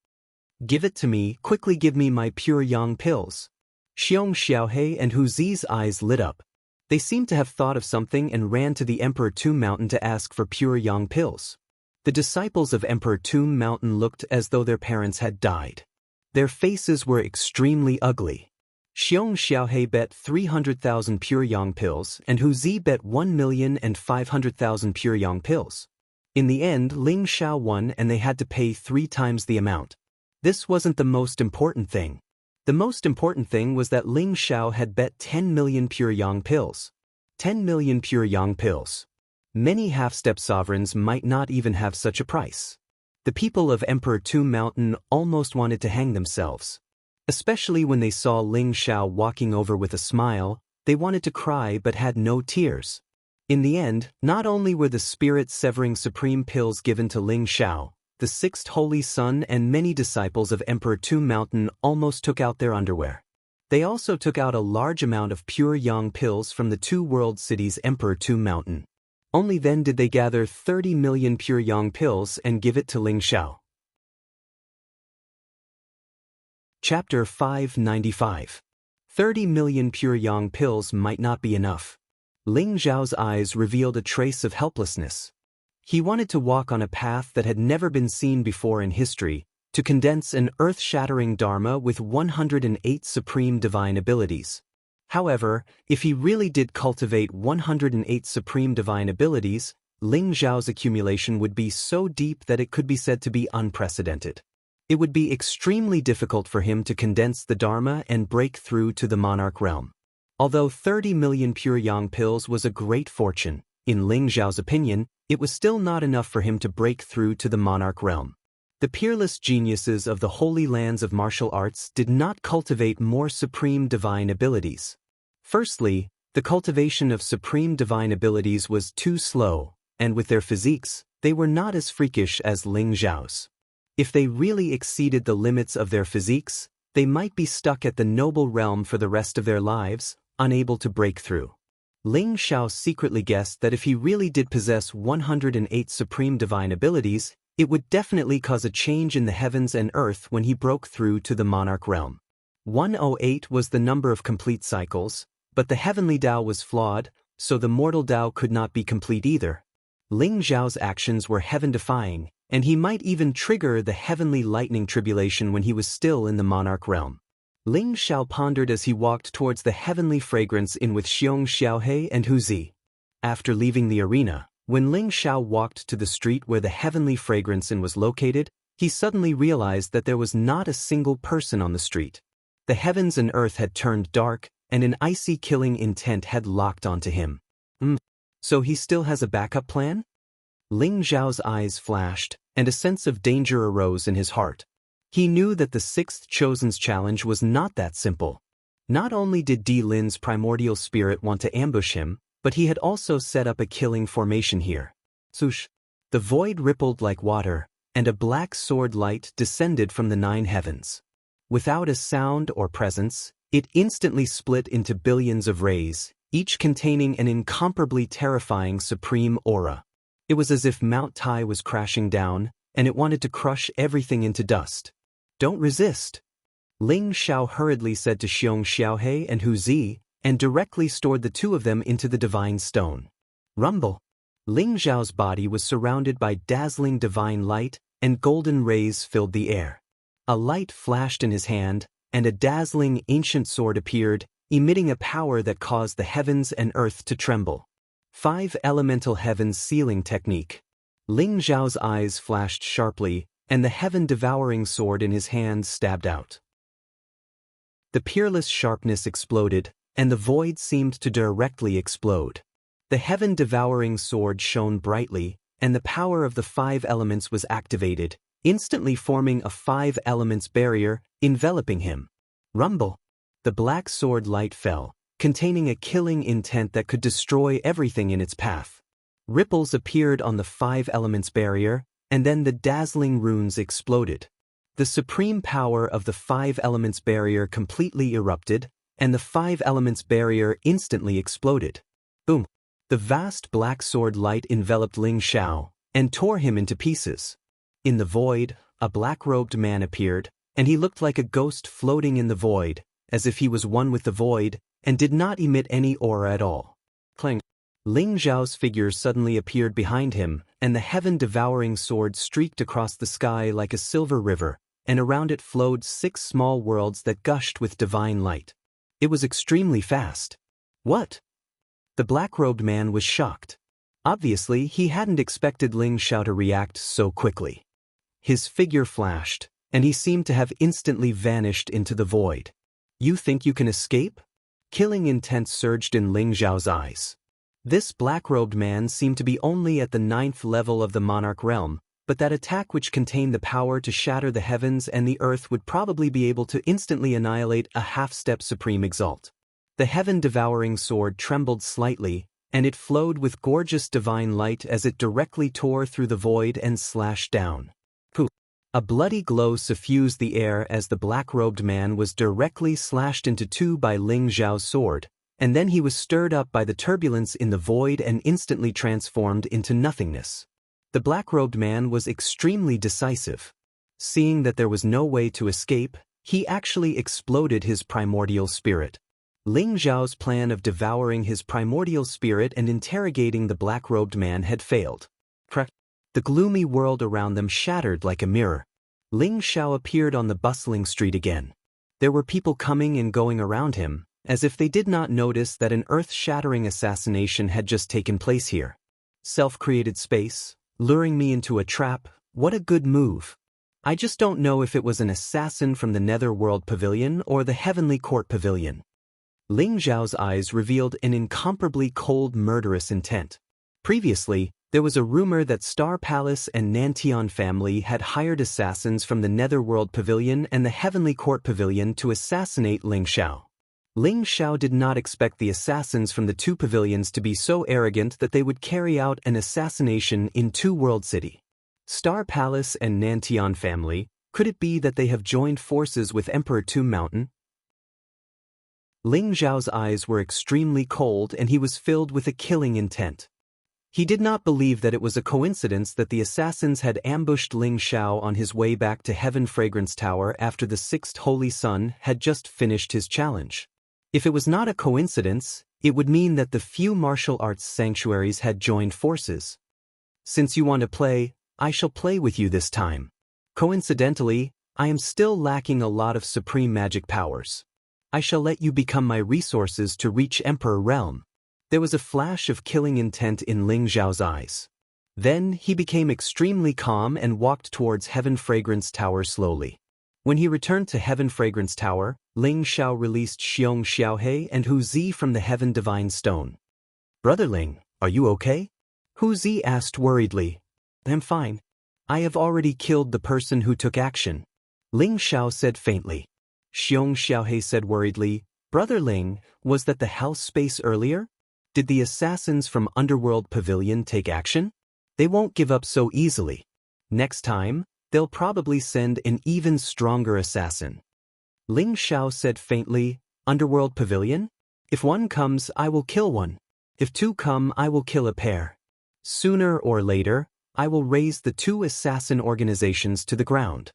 "Give it to me, quickly give me my pure yang pills." Xiong Xiaohe and Hu Zi's eyes lit up. They seemed to have thought of something and ran to the Emperor Tomb Mountain to ask for pure yang pills. The disciples of Emperor Tomb Mountain looked as though their parents had died. Their faces were extremely ugly. Xiong Xiaohe bet 300,000 pure yang pills and Hu Zi bet 1,500,000 pure yang pills. In the end, Ling Xiao won and they had to pay 3 times the amount. This wasn't the most important thing. The most important thing was that Ling Xiao had bet 10 million pure yang pills. 10 million pure yang pills. Many half-step sovereigns might not even have such a price. The people of Emperor Tomb Mountain almost wanted to hang themselves. Especially when they saw Ling Xiao walking over with a smile, they wanted to cry but had no tears. In the end, not only were the spirit-severing supreme pills given to Ling Xiao, the sixth holy son and many disciples of Emperor Tomb Mountain almost took out their underwear. They also took out a large amount of pure yang pills from the two world cities Emperor Tomb Mountain. Only then did they gather 30 million pure yang pills and give it to Ling Xiao. Chapter 595. 30 million pure yang pills might not be enough. Ling Xiao's eyes revealed a trace of helplessness. He wanted to walk on a path that had never been seen before in history, to condense an earth-shattering dharma with 108 supreme divine abilities. However, if he really did cultivate 108 supreme divine abilities, Ling Xiao's accumulation would be so deep that it could be said to be unprecedented. It would be extremely difficult for him to condense the dharma and break through to the monarch realm. Although 30 million pure yang pills was a great fortune, in Ling Xiao's opinion, it was still not enough for him to break through to the monarch realm. The peerless geniuses of the holy lands of martial arts did not cultivate more supreme divine abilities. Firstly, the cultivation of supreme divine abilities was too slow, and with their physiques, they were not as freakish as Ling Xiao's. If they really exceeded the limits of their physiques, they might be stuck at the noble realm for the rest of their lives, unable to break through. Ling Xiao secretly guessed that if he really did possess 108 supreme divine abilities, it would definitely cause a change in the heavens and earth when he broke through to the monarch realm. 108 was the number of complete cycles, but the heavenly Tao was flawed, so the mortal Tao could not be complete either. Ling Xiao's actions were heaven-defying, and he might even trigger the heavenly lightning tribulation when he was still in the monarch realm. Ling Xiao pondered as he walked towards the heavenly fragrance in with Xiong Xiaohe and Hu Zi. After leaving the arena, when Ling Xiao walked to the street where the heavenly fragrance inn was located, he suddenly realized that there was not a single person on the street. The heavens and earth had turned dark, and an icy killing intent had locked onto him. So he still has a backup plan? Ling Xiao's eyes flashed, and a sense of danger arose in his heart. He knew that the sixth chosen's challenge was not that simple. Not only did Di Lin's primordial spirit want to ambush him, but he had also set up a killing formation here. Swoosh! The void rippled like water, and a black sword light descended from the 9 heavens. Without a sound or presence, it instantly split into billions of rays, each containing an incomparably terrifying supreme aura. It was as if Mount Tai was crashing down, and it wanted to crush everything into dust. Don't resist. Ling Xiao hurriedly said to Xiong Xiaohe and Hu Zi, and directly stored the two of them into the divine stone. Rumble! Ling Xiao's body was surrounded by dazzling divine light, and golden rays filled the air. A light flashed in his hand, and a dazzling ancient sword appeared, emitting a power that caused the heavens and earth to tremble. 5 elemental heavens sealing technique. Ling Xiao's eyes flashed sharply, and the heaven-devouring sword in his hand stabbed out. The peerless sharpness exploded, and the void seemed to directly explode. The heaven-devouring sword shone brightly, and the power of the 5 elements was activated, instantly forming a 5 elements barrier, enveloping him. Rumble! The black sword light fell, containing a killing intent that could destroy everything in its path. Ripples appeared on the 5 elements barrier, and then the dazzling runes exploded. The supreme power of the 5 elements barrier completely erupted, and the 5 elements barrier instantly exploded. Boom! The vast black sword light enveloped Ling Xiao, and tore him into pieces. In the void, a black-robed man appeared, and he looked like a ghost floating in the void, as if he was one with the void, and did not emit any aura at all. Clang! Ling Xiao's figure suddenly appeared behind him, and the heaven-devouring sword streaked across the sky like a silver river, and around it flowed 6 small worlds that gushed with divine light. It was extremely fast. What? The black-robed man was shocked. Obviously, he hadn't expected Ling Xiao to react so quickly. His figure flashed, and he seemed to have instantly vanished into the void. You think you can escape? Killing intent surged in Ling Xiao's eyes. This black-robed man seemed to be only at the 9th level of the monarch realm, but that attack which contained the power to shatter the heavens and the earth would probably be able to instantly annihilate a half-step supreme exalt. The heaven-devouring sword trembled slightly, and it flowed with gorgeous divine light as it directly tore through the void and slashed down. Poof! A bloody glow suffused the air as the black-robed man was directly slashed into two by Ling Xiao's sword, and then he was stirred up by the turbulence in the void and instantly transformed into nothingness. The black-robed man was extremely decisive. Seeing that there was no way to escape, he actually exploded his primordial spirit. Ling Xiao's plan of devouring his primordial spirit and interrogating the black-robed man had failed. The gloomy world around them shattered like a mirror. Ling Xiao appeared on the bustling street again. There were people coming and going around him, as if they did not notice that an earth-shattering assassination had just taken place here. Self-created space, luring me into a trap, what a good move. I just don't know if it was an assassin from the Netherworld Pavilion or the Heavenly Court Pavilion. Ling Xiao's eyes revealed an incomparably cold, murderous intent. Previously, there was a rumor that Star Palace and Nantian family had hired assassins from the Netherworld Pavilion and the Heavenly Court Pavilion to assassinate Ling Xiao. Ling Xiao did not expect the assassins from the two pavilions to be so arrogant that they would carry out an assassination in Two World City. Star Palace and Nantian family, could it be that they have joined forces with Emperor Tomb Mountain? Ling Xiao's eyes were extremely cold and he was filled with a killing intent. He did not believe that it was a coincidence that the assassins had ambushed Ling Xiao on his way back to Heaven Fragrance Tower after the 6th Holy Sun had just finished his challenge. If it was not a coincidence, it would mean that the few martial arts sanctuaries had joined forces. Since you want to play, I shall play with you this time. Coincidentally, I am still lacking a lot of supreme magic powers. I shall let you become my resources to reach Emperor Realm. There was a flash of killing intent in Ling Xiao's eyes. Then he became extremely calm and walked towards Heaven Fragrance Tower slowly. When he returned to Heaven Fragrance Tower, Ling Xiao released Xiong Xiaohe and Hu Zi from the Heaven Divine Stone. Brother Ling, are you okay? Hu Zi asked worriedly. I'm fine. I have already killed the person who took action. Ling Xiao said faintly. Xiong Xiaohe said worriedly, Brother Ling, was that the hell space earlier? Did the assassins from Underworld Pavilion take action? They won't give up so easily. Next time, they'll probably send an even stronger assassin. Ling Xiao said faintly, Underworld Pavilion? If one comes, I will kill one. If two come, I will kill a pair. Sooner or later, I will raise the two assassin organizations to the ground.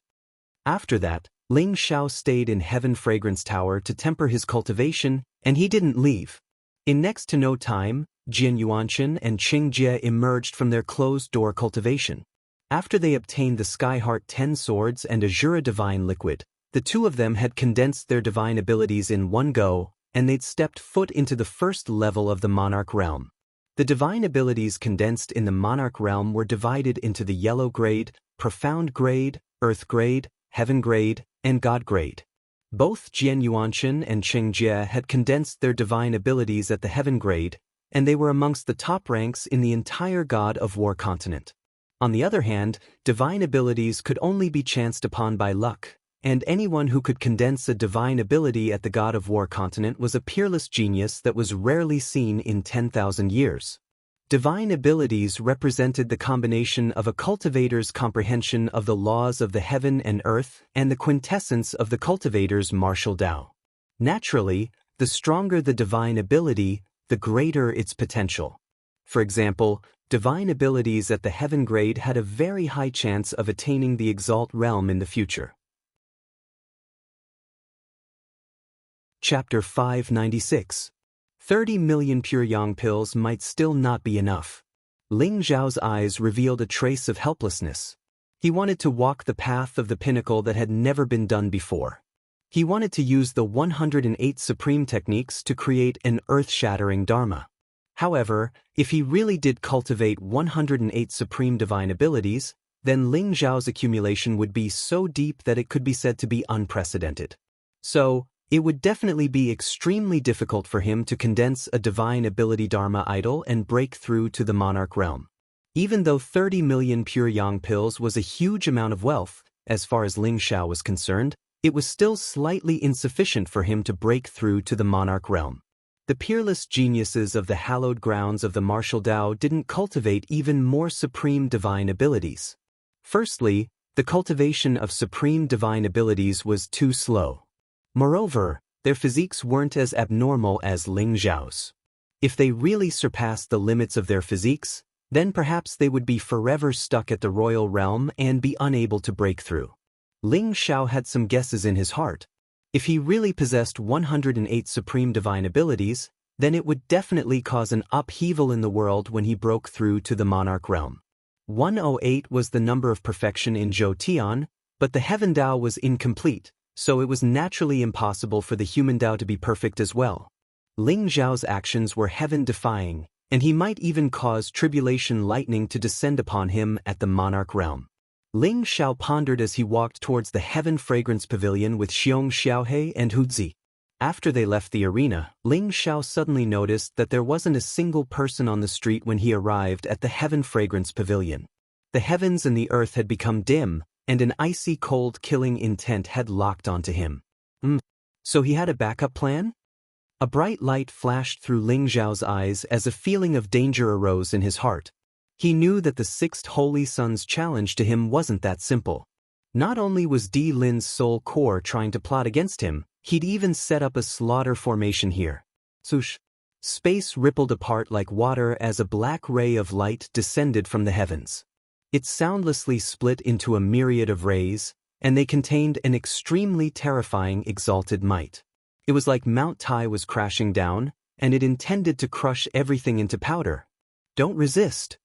After that, Ling Xiao stayed in Heaven Fragrance Tower to temper his cultivation, and he didn't leave. In next to no time, Jian Yuanchen and Qing Jie emerged from their closed-door cultivation. After they obtained the Skyheart 10 swords and Azura Divine Liquid, the two of them had condensed their divine abilities in one go, and they'd stepped foot into the first level of the Monarch Realm. The divine abilities condensed in the Monarch Realm were divided into the Yellow Grade, Profound Grade, Earth Grade, Heaven Grade, and God Grade. Both Jian Yuanchen and Qing Jie had condensed their divine abilities at the Heaven Grade, and they were amongst the top ranks in the entire God of War continent. On the other hand, divine abilities could only be chanced upon by luck, and anyone who could condense a divine ability at the God of War continent was a peerless genius that was rarely seen in 10,000 years. Divine abilities represented the combination of a cultivator's comprehension of the laws of the heaven and earth and the quintessence of the cultivator's martial Tao. Naturally, the stronger the divine ability, the greater its potential. For example, divine abilities at the Heaven Grade had a very high chance of attaining the Exalt realm in the future. Chapter 596. 30 million pure yang pills might still not be enough. Ling Xiao's eyes revealed a trace of helplessness. He wanted to walk the path of the pinnacle that had never been done before. He wanted to use the 108 supreme techniques to create an earth-shattering dharma. However, if he really did cultivate 108 supreme divine abilities, then Ling Zhao's accumulation would be so deep that it could be said to be unprecedented. So, it would definitely be extremely difficult for him to condense a divine ability Dharma idol and break through to the monarch realm. Even though 30 million pure yang pills was a huge amount of wealth, as far as Ling Zhao was concerned, it was still slightly insufficient for him to break through to the monarch realm. The peerless geniuses of the hallowed grounds of the martial Dao didn't cultivate even more supreme divine abilities. Firstly, the cultivation of supreme divine abilities was too slow. Moreover, their physiques weren't as abnormal as Ling Zhao's. If they really surpassed the limits of their physiques, then perhaps they would be forever stuck at the royal realm and be unable to break through. Ling Zhao had some guesses in his heart. If he really possessed 108 supreme divine abilities, then it would definitely cause an upheaval in the world when he broke through to the monarch realm. 108 was the number of perfection in Zhou Tian, but the heaven Dao was incomplete, so it was naturally impossible for the human Dao to be perfect as well. Ling Zhao's actions were heaven-defying, and he might even cause tribulation lightning to descend upon him at the monarch realm. Ling Zhao pondered as he walked towards the Heaven Fragrance Pavilion with Xiong Xiaohe and Hu Zi. After they left the arena, Ling Zhao suddenly noticed that there wasn't a single person on the street when he arrived at the Heaven Fragrance Pavilion. The heavens and the earth had become dim, and an icy cold killing intent had locked onto him. So he had a backup plan? A bright light flashed through Ling Zhao's eyes as a feeling of danger arose in his heart. He knew that the Sixth Holy Sun's challenge to him wasn't that simple. Not only was Di Lin's soul core trying to plot against him, he'd even set up a slaughter formation here. Swoosh! Space rippled apart like water as a black ray of light descended from the heavens. It soundlessly split into a myriad of rays, and they contained an extremely terrifying exalted might. It was like Mount Tai was crashing down, and it intended to crush everything into powder. Don't resist.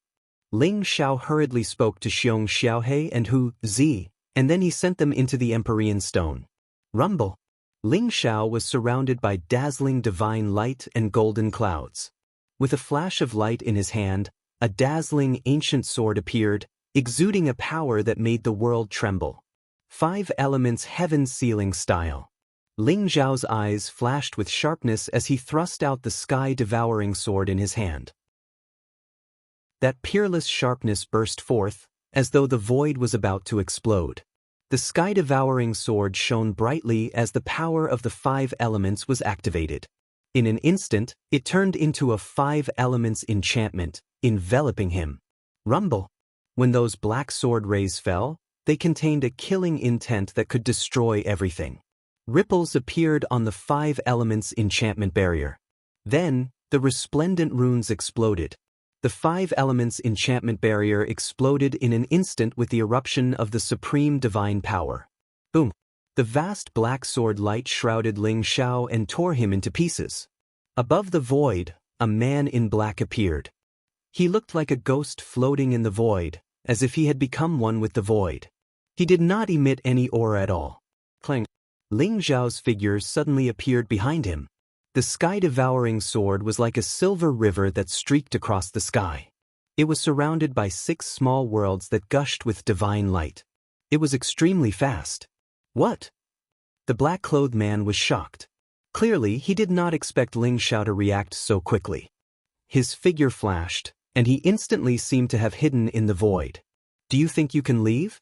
Ling Zhao hurriedly spoke to Xiong Xiaohe and Hu Zi, and then he sent them into the Empyrean Stone. Rumble! Ling Zhao was surrounded by dazzling divine light and golden clouds. With a flash of light in his hand, a dazzling ancient sword appeared, exuding a power that made the world tremble. 5 elements heaven-sealing style. Ling Zhao's eyes flashed with sharpness as he thrust out the sky-devouring sword in his hand. That peerless sharpness burst forth, as though the void was about to explode. The sky-devouring sword shone brightly as the power of the 5 elements was activated. In an instant, it turned into a 5 elements enchantment, enveloping him. Rumble! When those black sword rays fell, they contained a killing intent that could destroy everything. Ripples appeared on the 5 elements enchantment barrier. Then, the resplendent runes exploded. The 5 elements enchantment barrier exploded in an instant with the eruption of the supreme divine power. Boom! The vast black sword light shrouded Ling Zhao and tore him into pieces. Above the void, a man in black appeared. He looked like a ghost floating in the void, as if he had become one with the void. He did not emit any aura at all. Clang! Ling Zhao's figure suddenly appeared behind him. The sky-devouring sword was like a silver river that streaked across the sky. It was surrounded by 6 small worlds that gushed with divine light. It was extremely fast. What? The black-clothed man was shocked. Clearly, he did not expect Ling Zhao to react so quickly. His figure flashed, and he instantly seemed to have hidden in the void. Do you think you can leave?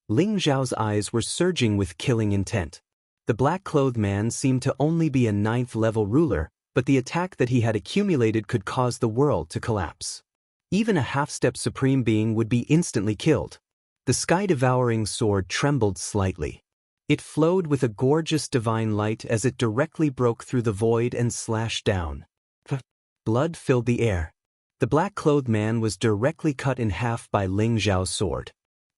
Ling Zhao's eyes were surging with killing intent. The black-clothed man seemed to only be a 9th-level ruler, but the attack that he had accumulated could cause the world to collapse. Even a half-step supreme being would be instantly killed. The sky-devouring sword trembled slightly. It flowed with a gorgeous divine light as it directly broke through the void and slashed down. Blood filled the air. The black-clothed man was directly cut in half by Ling Zhao's sword.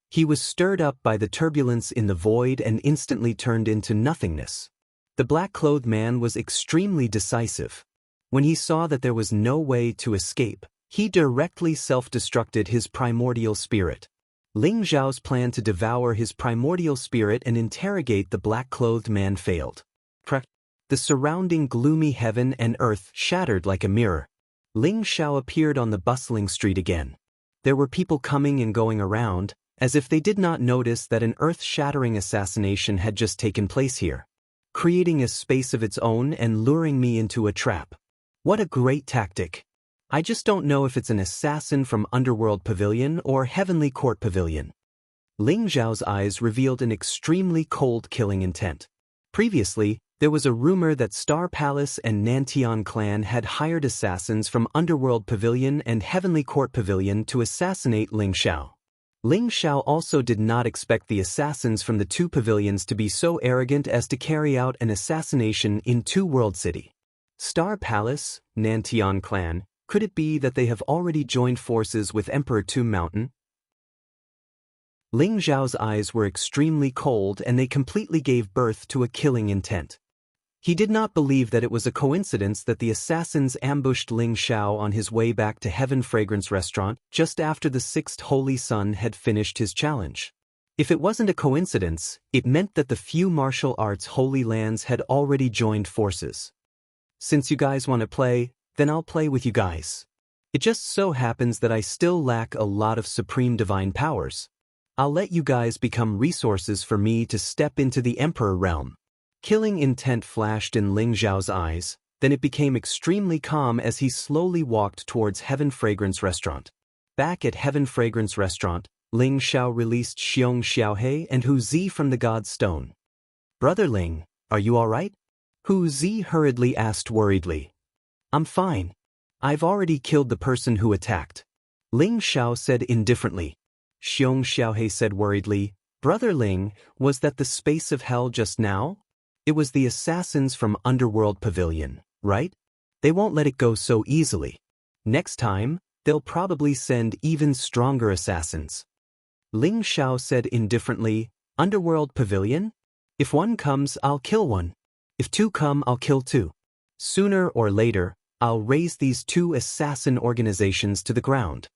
He was stirred up by the turbulence in the void and instantly turned into nothingness. The black-clothed man was extremely decisive. When he saw that there was no way to escape, he directly self-destructed his primordial spirit. Ling Zhao's plan to devour his primordial spirit and interrogate the black-clothed man failed. The surrounding gloomy heaven and earth shattered like a mirror. Ling Xiao appeared on the bustling street again. There were people coming and going around, as if they did not notice that an earth-shattering assassination had just taken place here, creating a space of its own and luring me into a trap. What a great tactic. I just don't know if it's an assassin from Underworld Pavilion or Heavenly Court Pavilion. Ling Xiao's eyes revealed an extremely cold killing intent. Previously, there was a rumor that Star Palace and Nantian clan had hired assassins from Underworld Pavilion and Heavenly Court Pavilion to assassinate Ling Xiao. Ling Xiao also did not expect the assassins from the two pavilions to be so arrogant as to carry out an assassination in Two World City. Star Palace, Nantian clan, could it be that they have already joined forces with Emperor Tomb Mountain? Ling Xiao's eyes were extremely cold and they completely gave birth to a killing intent. He did not believe that it was a coincidence that the assassins ambushed Ling Xiao on his way back to Heaven Fragrance Restaurant just after the sixth Holy Sun had finished his challenge. If it wasn't a coincidence, it meant that the few martial arts Holy Lands had already joined forces. Since you guys want to play, then I'll play with you guys. It just so happens that I still lack a lot of supreme divine powers. I'll let you guys become resources for me to step into the Emperor realm. Killing intent flashed in Ling Xiao's eyes, then it became extremely calm as he slowly walked towards Heaven Fragrance Restaurant. Back at Heaven Fragrance Restaurant, Ling Xiao released Xiong Xiaohe and Hu Zi from the God Stone. "Brother Ling, are you alright?" Hu Zi hurriedly asked worriedly. "I'm fine. I've already killed the person who attacked," Ling Xiao said indifferently. Xiong Xiaohe said worriedly, "Brother Ling, was that the space of hell just now? It was the assassins from Underworld Pavilion, right? They won't let it go so easily. Next time, they'll probably send even stronger assassins." Ling Xiao said indifferently, "Underworld Pavilion? If one comes, I'll kill one. If two come, I'll kill two. Sooner or later, I'll raise these two assassin organizations to the ground."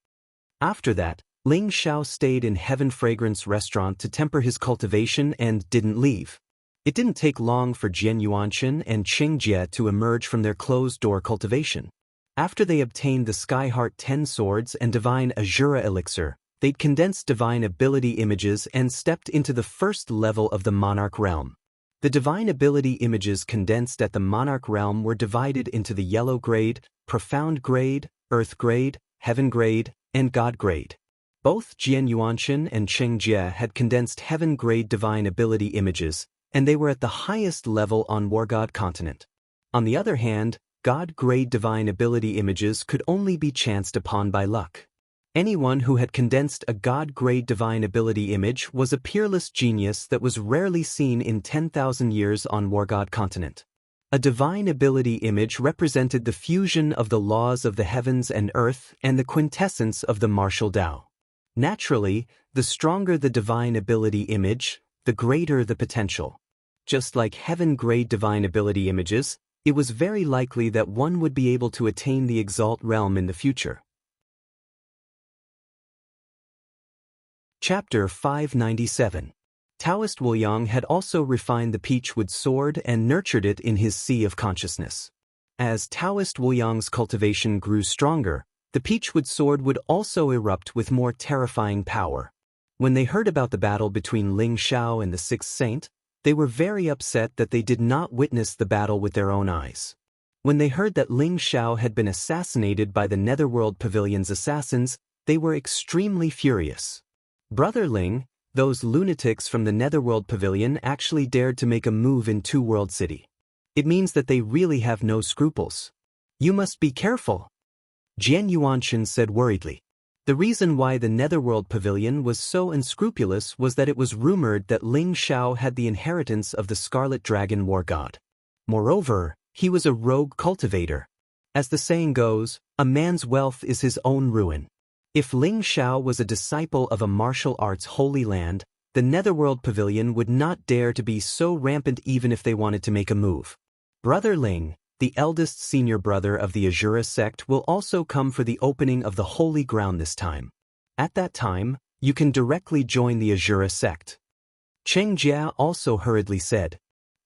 After that, Ling Xiao stayed in Heaven Fragrance Restaurant to temper his cultivation and didn't leave. It didn't take long for Jian Yuanchen and Qing Jie to emerge from their closed-door cultivation. After they obtained the Skyheart 10 swords and Divine Azura elixir, they'd condensed divine ability images and stepped into the first level of the Monarch realm. The divine ability images condensed at the Monarch realm were divided into the Yellow grade, Profound grade, Earth grade, Heaven grade, and God grade. Both Jian Yuanchen and Qing Jie had condensed Heaven grade divine ability images, and they were at the highest level on War God continent. On the other hand, God grade divine ability images could only be chanced upon by luck. Anyone who had condensed a God grade divine ability image was a peerless genius that was rarely seen in 10,000 years on War God continent. A divine ability image represented the fusion of the laws of the heavens and earth and the quintessence of the martial Tao. Naturally, the stronger the divine ability image, the greater the potential. Just like Heaven-grade divine ability images, it was very likely that one would be able to attain the Exalt realm in the future. Chapter 597. Taoist Wu Yang had also refined the peachwood sword and nurtured it in his sea of consciousness. As Taoist Wu Yang's cultivation grew stronger, the peachwood sword would also erupt with more terrifying power. When they heard about the battle between Ling Xiao and the Sixth Saint, they were very upset that they did not witness the battle with their own eyes. When they heard that Ling Xiao had been assassinated by the Netherworld Pavilion's assassins, they were extremely furious. "Brother Ling, those lunatics from the Netherworld Pavilion actually dared to make a move in Two World City. It means that they really have no scruples. You must be careful," Jian Yuanchen said worriedly. The reason why the Netherworld Pavilion was so unscrupulous was that it was rumored that Ling Xiao had the inheritance of the Scarlet Dragon War God. Moreover, he was a rogue cultivator. As the saying goes, a man's wealth is his own ruin. If Ling Xiao was a disciple of a martial arts holy land, the Netherworld Pavilion would not dare to be so rampant even if they wanted to make a move. Brother Ling, the eldest senior brother of the Azura sect, will also come for the opening of the holy ground this time. At that time, you can directly join the Azura sect. Cheng Jia also hurriedly said.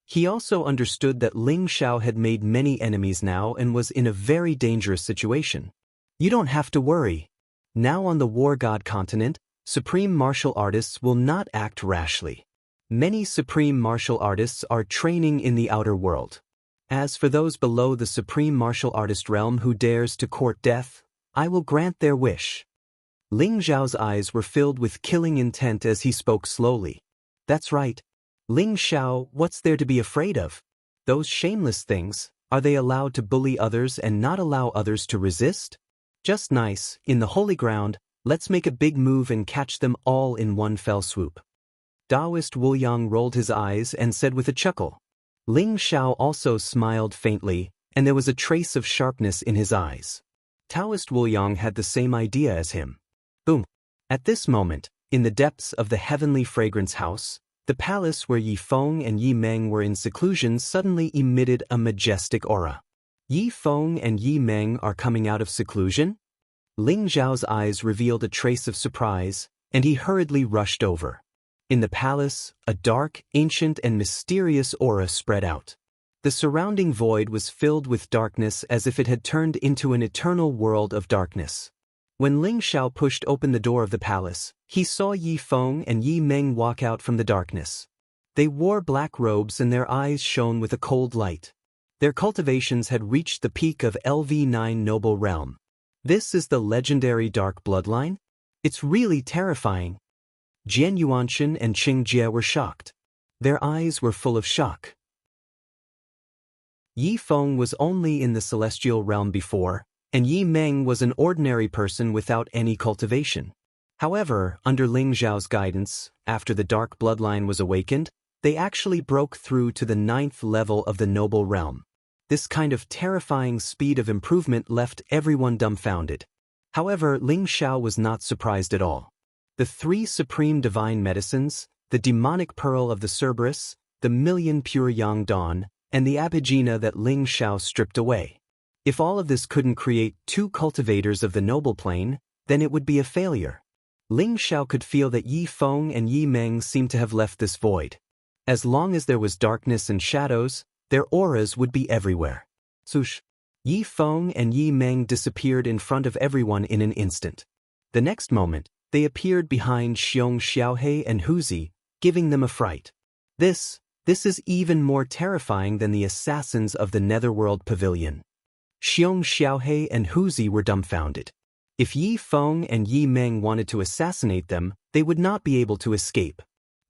He also understood that Ling Xiao had made many enemies now and was in a very dangerous situation. You don't have to worry. Now on the War God continent, supreme martial artists will not act rashly. Many supreme martial artists are training in the outer world. As for those below the supreme martial artist realm who dares to court death, I will grant their wish. Ling Xiao's eyes were filled with killing intent as he spoke slowly. That's right. Ling Xiao, what's there to be afraid of? Those shameless things, are they allowed to bully others and not allow others to resist? Just nice, in the holy ground, let's make a big move and catch them all in one fell swoop. Taoist Wu Yang rolled his eyes and said with a chuckle. Ling Xiao also smiled faintly, and there was a trace of sharpness in his eyes. Taoist Wu Yang had the same idea as him. Boom! At this moment, in the depths of the heavenly fragrance house, the palace where Yi Feng and Yi Meng were in seclusion suddenly emitted a majestic aura. Yi Feng and Yi Meng are coming out of seclusion? Ling Xiao's eyes revealed a trace of surprise, and he hurriedly rushed over. In the palace, a dark, ancient and mysterious aura spread out. The surrounding void was filled with darkness as if it had turned into an eternal world of darkness. When Ling Xiao pushed open the door of the palace, he saw Yi Feng and Yi Meng walk out from the darkness. They wore black robes and their eyes shone with a cold light. Their cultivations had reached the peak of LV9 Noble Realm. This is the legendary Dark Bloodline? It's really terrifying. Jian Yuanshan and Qing Jie were shocked. Their eyes were full of shock. Yi Feng was only in the celestial realm before, and Yi Meng was an ordinary person without any cultivation. However, under Ling Xiao's guidance, after the Dark Bloodline was awakened, they actually broke through to the 9th level of the Noble Realm. This kind of terrifying speed of improvement left everyone dumbfounded. However, Ling Xiao was not surprised at all. The 3 supreme divine medicines, the demonic pearl of the Cerberus, the million pure Yang Dawn, and the Abhijna that Ling Xiao stripped away. If all of this couldn't create 2 cultivators of the noble plane, then it would be a failure. Ling Xiao could feel that Yi Feng and Yi Meng seemed to have left this void. As long as there was darkness and shadows, their auras would be everywhere. Swoosh! Yi Feng and Yi Meng disappeared in front of everyone in an instant. The next moment, they appeared behind Xiong Xiaohe and Huzi, giving them a fright. This is even more terrifying than the assassins of the Netherworld Pavilion. Xiong Xiaohe and Huzi were dumbfounded. If Yi Feng and Yi Meng wanted to assassinate them, they would not be able to escape.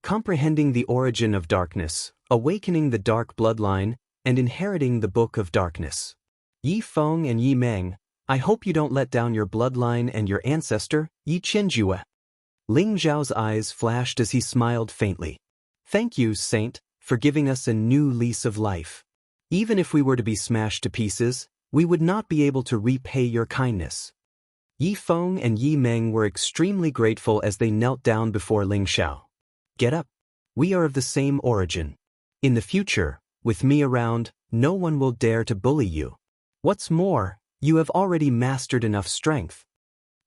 Comprehending the origin of darkness, awakening the Dark Bloodline, and inheriting the Book of Darkness. Yi Feng and Yi Meng, I hope you don't let down your bloodline and your ancestor, Yi Qianjue. Ling Xiao's eyes flashed as he smiled faintly. Thank you, Saint, for giving us a new lease of life. Even if we were to be smashed to pieces, we would not be able to repay your kindness. Yi Feng and Yi Meng were extremely grateful as they knelt down before Ling Xiao. Get up. We are of the same origin. In the future, with me around, no one will dare to bully you. What's more, you have already mastered enough strength.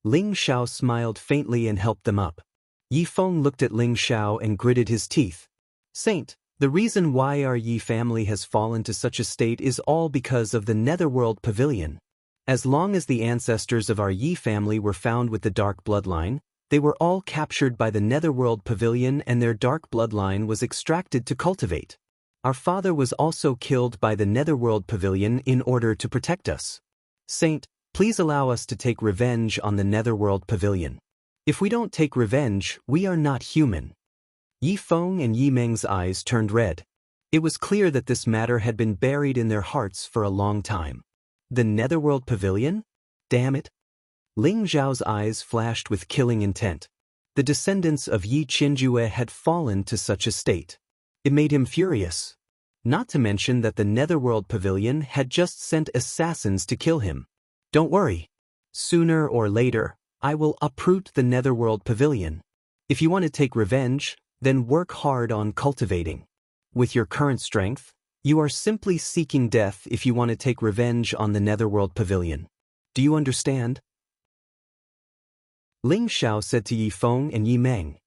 Ling Xiao smiled faintly and helped them up. Yi Feng looked at Ling Xiao and gritted his teeth. Saint, the reason why our Yi family has fallen to such a state is all because of the Netherworld Pavilion. As long as the ancestors of our Yi family were found with the Dark Bloodline, they were all captured by the Netherworld Pavilion and their Dark Bloodline was extracted to cultivate. Our father was also killed by the Netherworld Pavilion in order to protect us. Saint, please allow us to take revenge on the Netherworld Pavilion. If we don't take revenge, we are not human. Yi Feng and Yi Meng's eyes turned red. It was clear that this matter had been buried in their hearts for a long time. The Netherworld Pavilion? Damn it. Ling Xiao's eyes flashed with killing intent. The descendants of Yi Qianjue had fallen to such a state. It made him furious. Not to mention that the Netherworld Pavilion had just sent assassins to kill him. Don't worry. Sooner or later, I will uproot the Netherworld Pavilion. If you want to take revenge, then work hard on cultivating. With your current strength, you are simply seeking death if you want to take revenge on the Netherworld Pavilion. Do you understand? Ling Xiao said to Yi Feng and Yi Meng.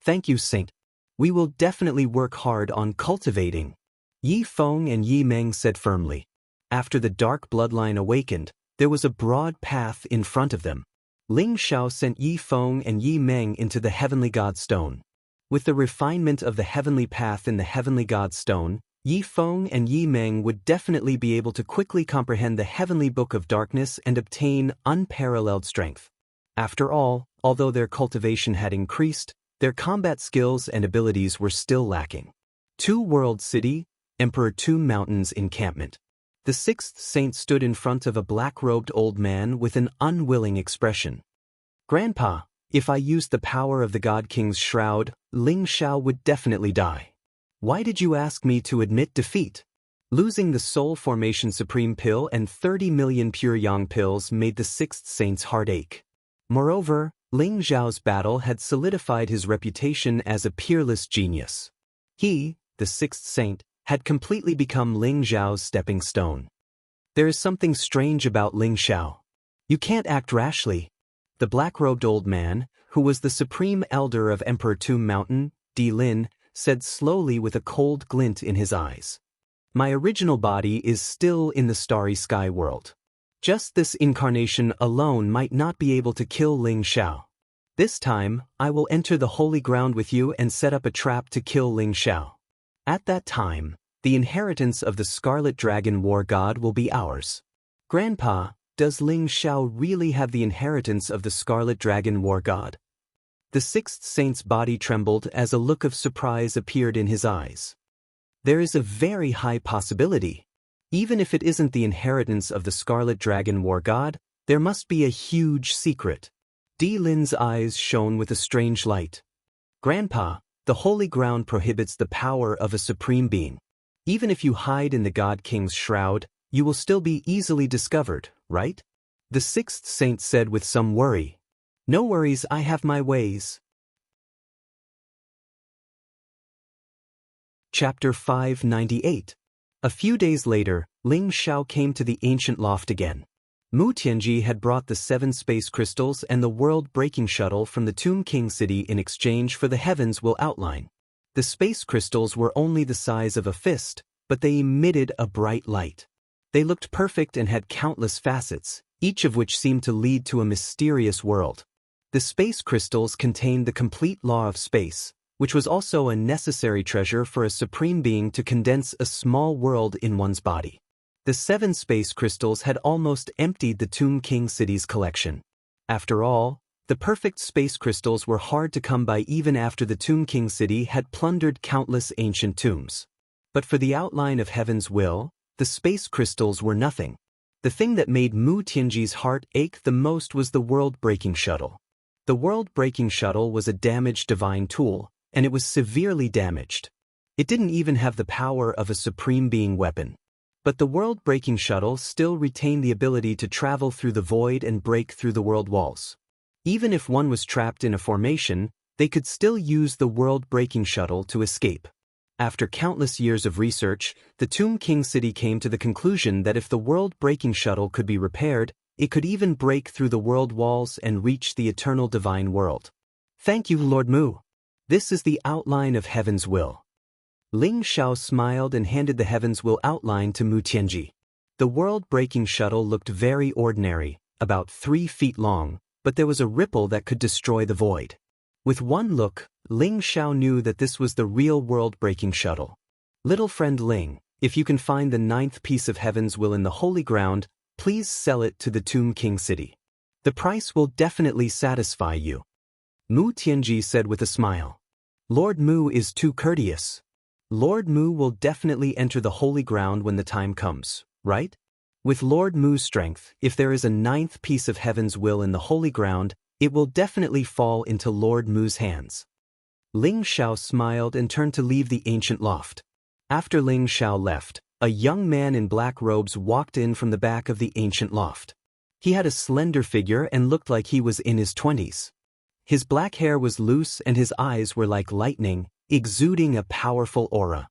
Thank you, Saint. We will definitely work hard on cultivating. Yi Feng and Yi Meng said firmly. After the dark bloodline awakened, there was a broad path in front of them. Ling Xiao sent Yi Feng and Yi Meng into the Heavenly God Stone. With the refinement of the heavenly path in the Heavenly God Stone, Yi Feng and Yi Meng would definitely be able to quickly comprehend the Heavenly Book of Darkness and obtain unparalleled strength. After all, although their cultivation had increased, their combat skills and abilities were still lacking. Two World City, Emperor Tomb Mountains encampment. The sixth saint stood in front of a black-robed old man with an unwilling expression. "Grandpa, if I used the power of the God King's shroud, Ling Xiao would definitely die. Why did you ask me to admit defeat?" Losing the Soul Formation Supreme Pill and 30 million Pure Yang pills made the sixth saint's heart ache. Moreover, Ling Xiao's battle had solidified his reputation as a peerless genius. He, the sixth saint, had completely become Ling Xiao's stepping stone. There is something strange about Ling Xiao. You can't act rashly. The black-robed old man, who was the supreme elder of Emperor Tomb Mountain, Di Lin, said slowly with a cold glint in his eyes. My original body is still in the starry sky world. Just this incarnation alone might not be able to kill Ling Xiao. This time, I will enter the holy ground with you and set up a trap to kill Ling Xiao. At that time, the inheritance of the Scarlet Dragon War God will be ours. Grandpa, does Ling Xiao really have the inheritance of the Scarlet Dragon War God? The sixth saint's body trembled as a look of surprise appeared in his eyes. There is a very high possibility. Even if it isn't the inheritance of the Scarlet Dragon War God, there must be a huge secret. Di Lin's eyes shone with a strange light. Grandpa, the holy ground prohibits the power of a supreme being. Even if you hide in the God King's shroud, you will still be easily discovered, right? The sixth saint said with some worry. No worries, I have my ways. Chapter 598. A few days later, Ling Xiao came to the ancient loft again. Mu Tianji had brought the 7 space crystals and the world-breaking shuttle from the Tomb King city in exchange for the Heavens Will outline. The space crystals were only the size of a fist, but they emitted a bright light. They looked perfect and had countless facets, each of which seemed to lead to a mysterious world. The space crystals contained the complete law of space, which was also a necessary treasure for a supreme being to condense a small world in one's body. The 7 space crystals had almost emptied the Tomb King city's collection. After all, the perfect space crystals were hard to come by even after the Tomb King city had plundered countless ancient tombs. But for the outline of Heaven's Will, the space crystals were nothing. The thing that made Mu Tianji's heart ache the most was the world-breaking shuttle. The world-breaking shuttle was a damaged divine tool, and it was severely damaged. It didn't even have the power of a supreme being weapon. But the world-breaking shuttle still retained the ability to travel through the void and break through the world walls. Even if one was trapped in a formation, they could still use the world-breaking shuttle to escape. After countless years of research, the Tomb King city came to the conclusion that if the world-breaking shuttle could be repaired, it could even break through the world walls and reach the eternal divine world. Thank you, Lord Mu. This is the outline of Heaven's Will. Ling Xiao smiled and handed the Heaven's Will outline to Mu Tianji. The world-breaking shuttle looked very ordinary, about 3 feet long, but there was a ripple that could destroy the void. With one look, Ling Xiao knew that this was the real world-breaking shuttle. Little friend Ling, if you can find the 9th piece of Heaven's Will in the holy ground, please sell it to the Tomb King city. The price will definitely satisfy you. Mu Tianji said with a smile. Lord Mu is too courteous. Lord Mu will definitely enter the holy ground when the time comes, right? With Lord Mu's strength, if there is a 9th piece of Heaven's Will in the holy ground, it will definitely fall into Lord Mu's hands. Ling Xiao smiled and turned to leave the ancient loft. After Ling Xiao left, a young man in black robes walked in from the back of the ancient loft. He had a slender figure and looked like he was in his 20s. His black hair was loose and his eyes were like lightning, exuding a powerful aura.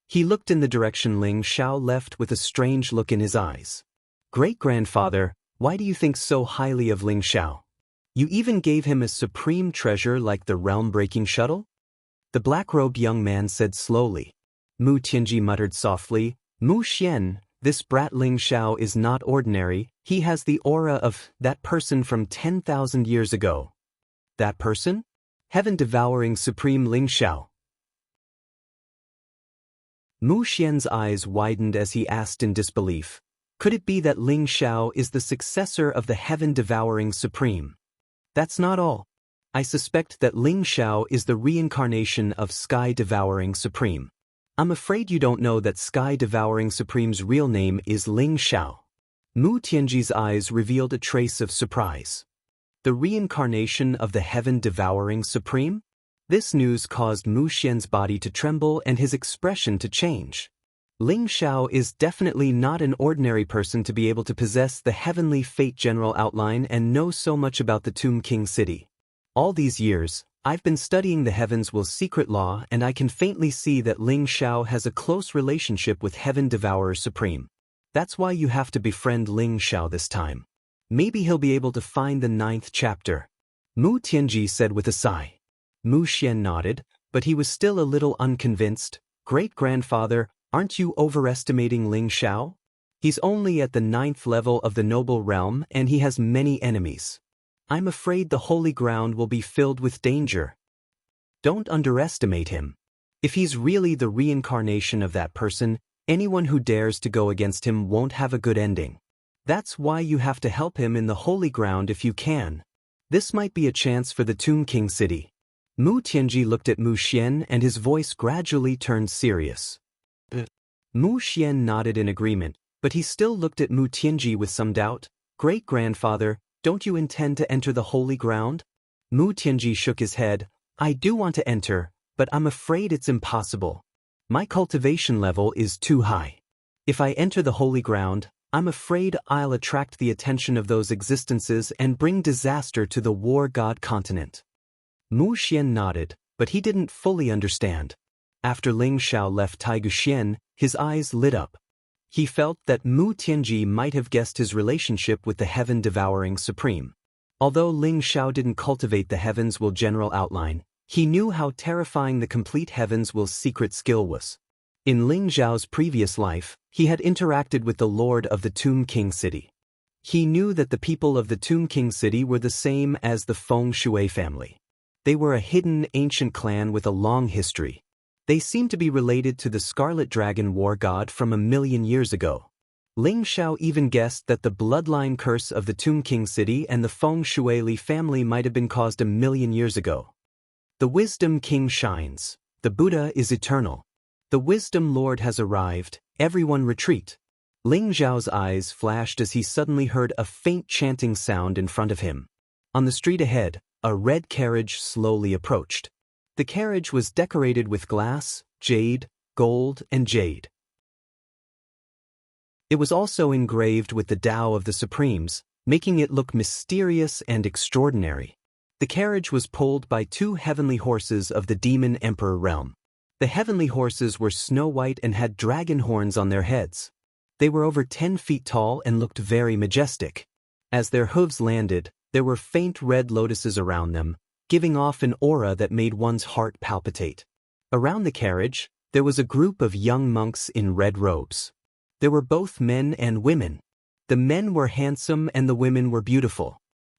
He looked in the direction Ling Xiao left with a strange look in his eyes. Great-grandfather, why do you think so highly of Ling Xiao? You even gave him a supreme treasure like the realm-breaking shuttle? The black-robed young man said slowly. Mu Tianji muttered softly. Mu Xian, this brat Ling Xiao is not ordinary, he has the aura of that person from 10,000 years ago. That person? Heaven-devouring Supreme Ling Xiao. Mu Xian's eyes widened as he asked in disbelief. Could it be that Ling Xiao is the successor of the heaven-devouring Supreme? That's not all. I suspect that Ling Xiao is the reincarnation of Sky-devouring Supreme. I'm afraid you don't know that Sky-devouring Supreme's real name is Ling Xiao. Mu Tianji's eyes revealed a trace of surprise. The reincarnation of the heaven-devouring Supreme? This news caused Mu Xian's body to tremble and his expression to change. Ling Xiao is definitely not an ordinary person to be able to possess the heavenly fate general outline and know so much about the Tomb King city. All these years, I've been studying the Heaven's Will secret law and I can faintly see that Ling Xiao has a close relationship with Heaven Devourer Supreme. That's why you have to befriend Ling Xiao this time. Maybe he'll be able to find the 9th chapter. Mu Tianji said with a sigh. Mu Xian nodded, but he was still a little unconvinced. Great-grandfather, aren't you overestimating Ling Xiao? He's only at the 9th level of the noble realm and he has many enemies. I'm afraid the holy ground will be filled with danger. Don't underestimate him. If he's really the reincarnation of that person, anyone who dares to go against him won't have a good ending. That's why you have to help him in the holy ground if you can. This might be a chance for the Tomb King city. Mu Tianji looked at Mu Xian and his voice gradually turned serious. Mu Xian nodded in agreement, but he still looked at Mu Tianji with some doubt. Great-grandfather, don't you intend to enter the holy ground? Mu Tianji shook his head. I do want to enter, but I'm afraid it's impossible. My cultivation level is too high. If I enter the holy ground, I'm afraid I'll attract the attention of those existences and bring disaster to the war god continent. Mu Xian nodded, but he didn't fully understand. After Ling Xiao left Taigu Xian, his eyes lit up. He felt that Mu Tianji might have guessed his relationship with the heaven-devouring Supreme. Although Ling Xiao didn't cultivate the Heaven's Will general outline, he knew how terrifying the complete Heaven's Will's secret skill was. In Ling Xiao's previous life, he had interacted with the Lord of the Tomb King city. He knew that the people of the Tomb King city were the same as the Feng Shui family. They were a hidden ancient clan with a long history. They seemed to be related to the Scarlet Dragon war god from 1,000,000 years ago. Ling Xiao even guessed that the bloodline curse of the Tomb King city and the Feng Shui Li family might have been caused 1,000,000 years ago. The Wisdom King shines. The Buddha is eternal. The Wisdom Lord has arrived. Everyone retreat. Ling Xiao's eyes flashed as he suddenly heard a faint chanting sound in front of him. On the street ahead, a red carriage slowly approached. The carriage was decorated with glass, jade, gold, and jade. It was also engraved with the Tao of the Supremes, making it look mysterious and extraordinary. The carriage was pulled by 2 heavenly horses of the Demon Emperor realm. The heavenly horses were snow-white and had dragon horns on their heads. They were over 10 feet tall and looked very majestic. As their hooves landed, there were faint red lotuses around them, giving off an aura that made one's heart palpitate. Around the carriage, there was a group of young monks in red robes. There were both men and women. The men were handsome and the women were beautiful.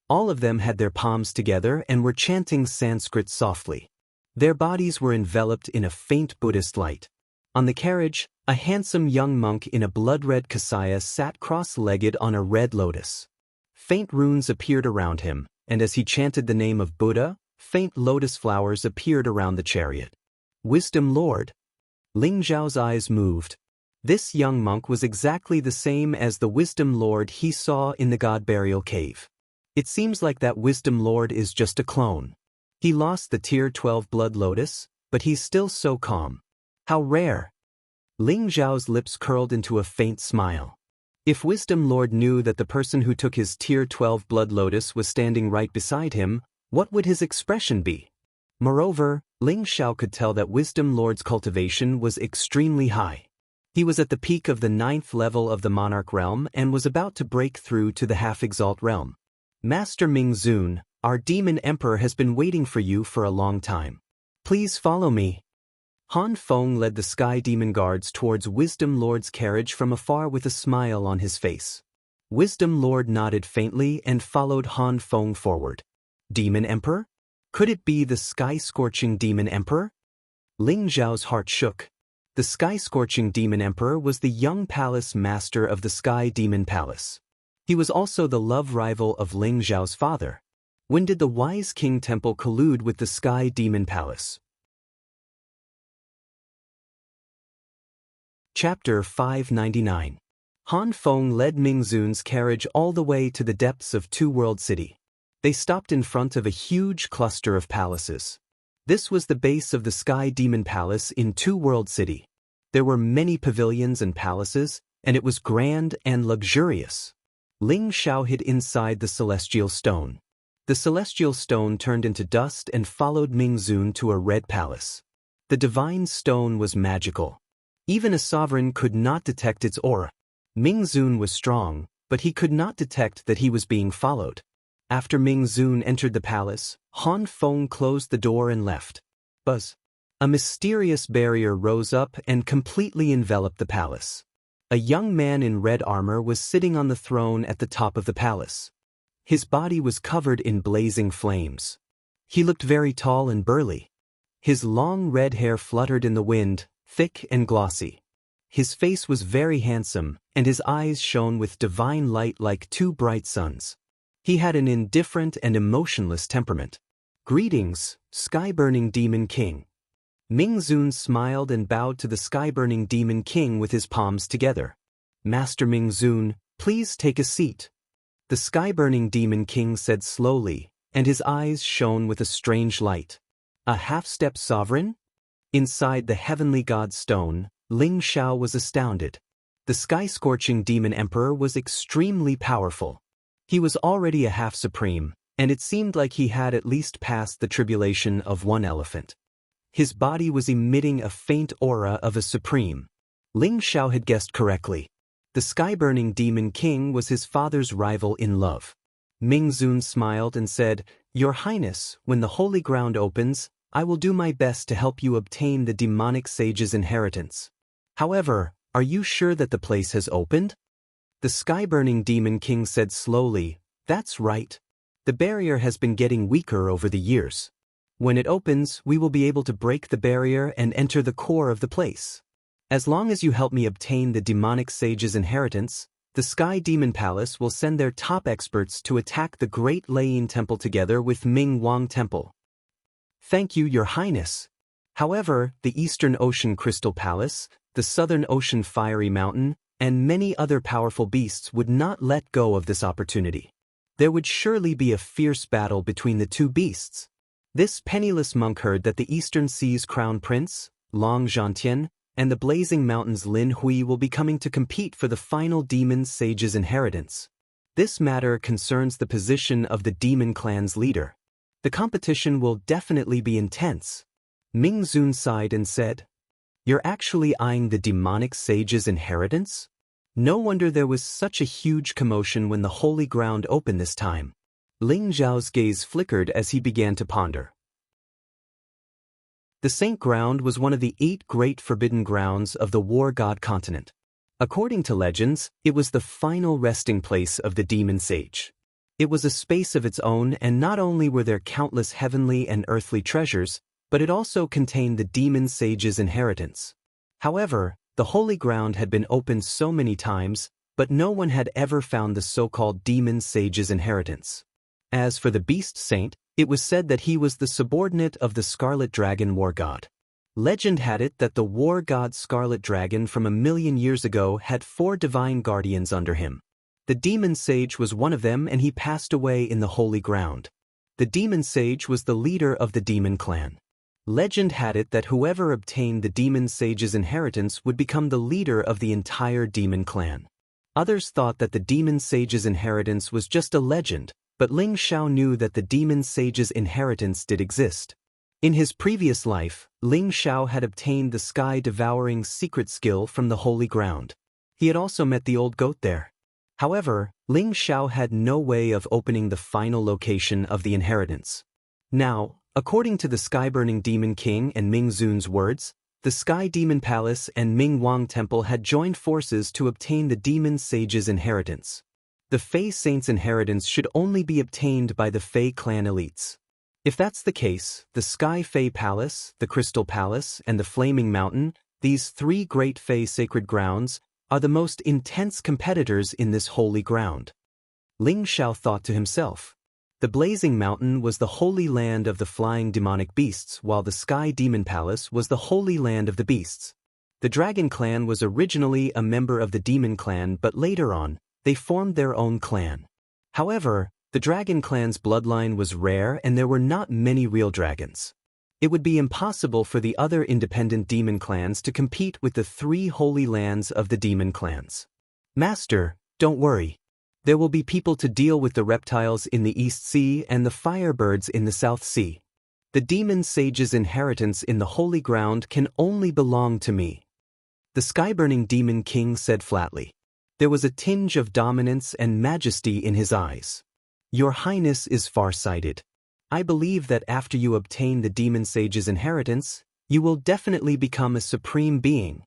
All of them had their palms together and were chanting Sanskrit softly. Their bodies were enveloped in a faint Buddhist light. On the carriage, a handsome young monk in a blood-red kasaya sat cross-legged on a red lotus. Faint runes appeared around him, and as he chanted the name of Buddha, faint lotus flowers appeared around the chariot. Wisdom Lord. Ling Xiao's eyes moved. This young monk was exactly the same as the Wisdom Lord he saw in the God Burial Cave. It seems like that Wisdom Lord is just a clone. He lost the Tier 12 Blood Lotus, but he's still so calm. How rare. Ling Xiao's lips curled into a faint smile. If Wisdom Lord knew that the person who took his Tier 12 Blood Lotus was standing right beside him, what would his expression be? Moreover, Ling Xiao could tell that Wisdom Lord's cultivation was extremely high. He was at the peak of the 9th level of the Monarch realm and was about to break through to the Half-Exalt realm. Master Ming Zun, our Demon Emperor has been waiting for you for a long time. Please follow me. Han Feng led the Sky Demon Guards towards Wisdom Lord's carriage from afar with a smile on his face. Wisdom Lord nodded faintly and followed Han Feng forward. Demon Emperor? Could it be the sky-scorching Demon Emperor? Ling Zhao's heart shook. The sky-scorching Demon Emperor was the young palace master of the Sky Demon Palace. He was also the love rival of Ling Zhao's father. When did the Wise King Temple collude with the Sky Demon Palace? Chapter 599. Han Feng led Ming Zun's carriage all the way to the depths of Two World City. They stopped in front of a huge cluster of palaces. This was the base of the Sky Demon Palace in Two World City. There were many pavilions and palaces, and it was grand and luxurious. Ling Xiao hid inside the Celestial Stone. The Celestial Stone turned into dust and followed Ming Zun to a red palace. The Divine Stone was magical. Even a sovereign could not detect its aura. Ming Zun was strong, but he could not detect that he was being followed. After Ming Zun entered the palace, Han Feng closed the door and left. Buzz. A mysterious barrier rose up and completely enveloped the palace. A young man in red armor was sitting on the throne at the top of the palace. His body was covered in blazing flames. He looked very tall and burly. His long red hair fluttered in the wind, thick and glossy. His face was very handsome, and his eyes shone with divine light like two bright suns. He had an indifferent and emotionless temperament. Greetings, sky-burning Demon King. Ming Zun smiled and bowed to the sky-burning Demon King with his palms together. Master Ming Zun, please take a seat. The sky-burning Demon King said slowly, and his eyes shone with a strange light. A half-step sovereign? Inside the heavenly god stone, Ling Xiao was astounded. The sky-scorching Demon Emperor was extremely powerful. He was already a half-supreme, and it seemed like he had at least passed the tribulation of one elephant. His body was emitting a faint aura of a supreme. Ling Xiao had guessed correctly. The sky-burning Demon King was his father's rival in love. Ming Zun smiled and said, Your Highness, when the holy ground opens, I will do my best to help you obtain the demonic sage's inheritance. However, are you sure that the place has opened? The sky-burning Demon King said slowly, That's right. The barrier has been getting weaker over the years. When it opens, we will be able to break the barrier and enter the core of the place. As long as you help me obtain the demonic sage's inheritance, the Sky Demon Palace will send their top experts to attack the Great Lane Temple together with Ming Wang Temple. Thank you, Your Highness. However, the Eastern Ocean Crystal Palace, the Southern Ocean Fiery Mountain, and many other powerful beasts would not let go of this opportunity. There would surely be a fierce battle between the two beasts. This penniless monk heard that the Eastern Sea's Crown Prince, Long Zhantian, and the Blazing Mountains Lin Hui will be coming to compete for the final demon sage's inheritance. This matter concerns the position of the demon clan's leader. The competition will definitely be intense. Ming Zun sighed and said, You're actually eyeing the demonic sage's inheritance? No wonder there was such a huge commotion when the holy ground opened this time. Ling Zhao's gaze flickered as he began to ponder. The Saint Ground was one of the 8 great forbidden grounds of the War God continent. According to legends, it was the final resting place of the demon sage. It was a space of its own, and not only were there countless heavenly and earthly treasures, but it also contained the demon sage's inheritance. However, the holy ground had been opened so many times, but no one had ever found the so-called demon sage's inheritance. As for the beast saint, it was said that he was the subordinate of the Scarlet Dragon War God. Legend had it that the War God Scarlet Dragon from 1,000,000 years ago had 4 divine guardians under him. The demon sage was one of them, and he passed away in the holy ground. The demon sage was the leader of the demon clan. Legend had it that whoever obtained the demon sage's inheritance would become the leader of the entire demon clan. Others thought that the demon sage's inheritance was just a legend, but Ling Xiao knew that the demon sage's inheritance did exist. In his previous life, Ling Xiao had obtained the sky-devouring secret skill from the holy ground. He had also met the old goat there. However, Ling Xiao had no way of opening the final location of the inheritance. Now, according to the sky-burning Demon King and Ming Zun's words, The Sky Demon Palace and Ming Wang Temple had joined forces to obtain the Demon Sage's inheritance. The Fey Saint's inheritance should only be obtained by the Fey clan elites. If that's the case, the Sky Fey Palace, the Crystal Palace, and the Flaming Mountain, these three great Fey sacred grounds, are the most intense competitors in this holy ground. Ling Xiao thought to himself. The Blazing Mountain was the holy land of the flying demonic beasts, while the Sky Demon Palace was the holy land of the beasts. The Dragon Clan was originally a member of the Demon Clan, but later on, they formed their own clan. However, the Dragon Clan's bloodline was rare and there were not many real dragons. It would be impossible for the other independent demon clans to compete with the three holy lands of the demon clans. Master, don't worry. There will be people to deal with the reptiles in the East Sea and the firebirds in the South Sea. The Demon Sage's inheritance in the holy ground can only belong to me. The sky-burning Demon King said flatly. There was a tinge of dominance and majesty in his eyes. Your Highness is far-sighted. I believe that after you obtain the Demon Sage's inheritance, you will definitely become a supreme being.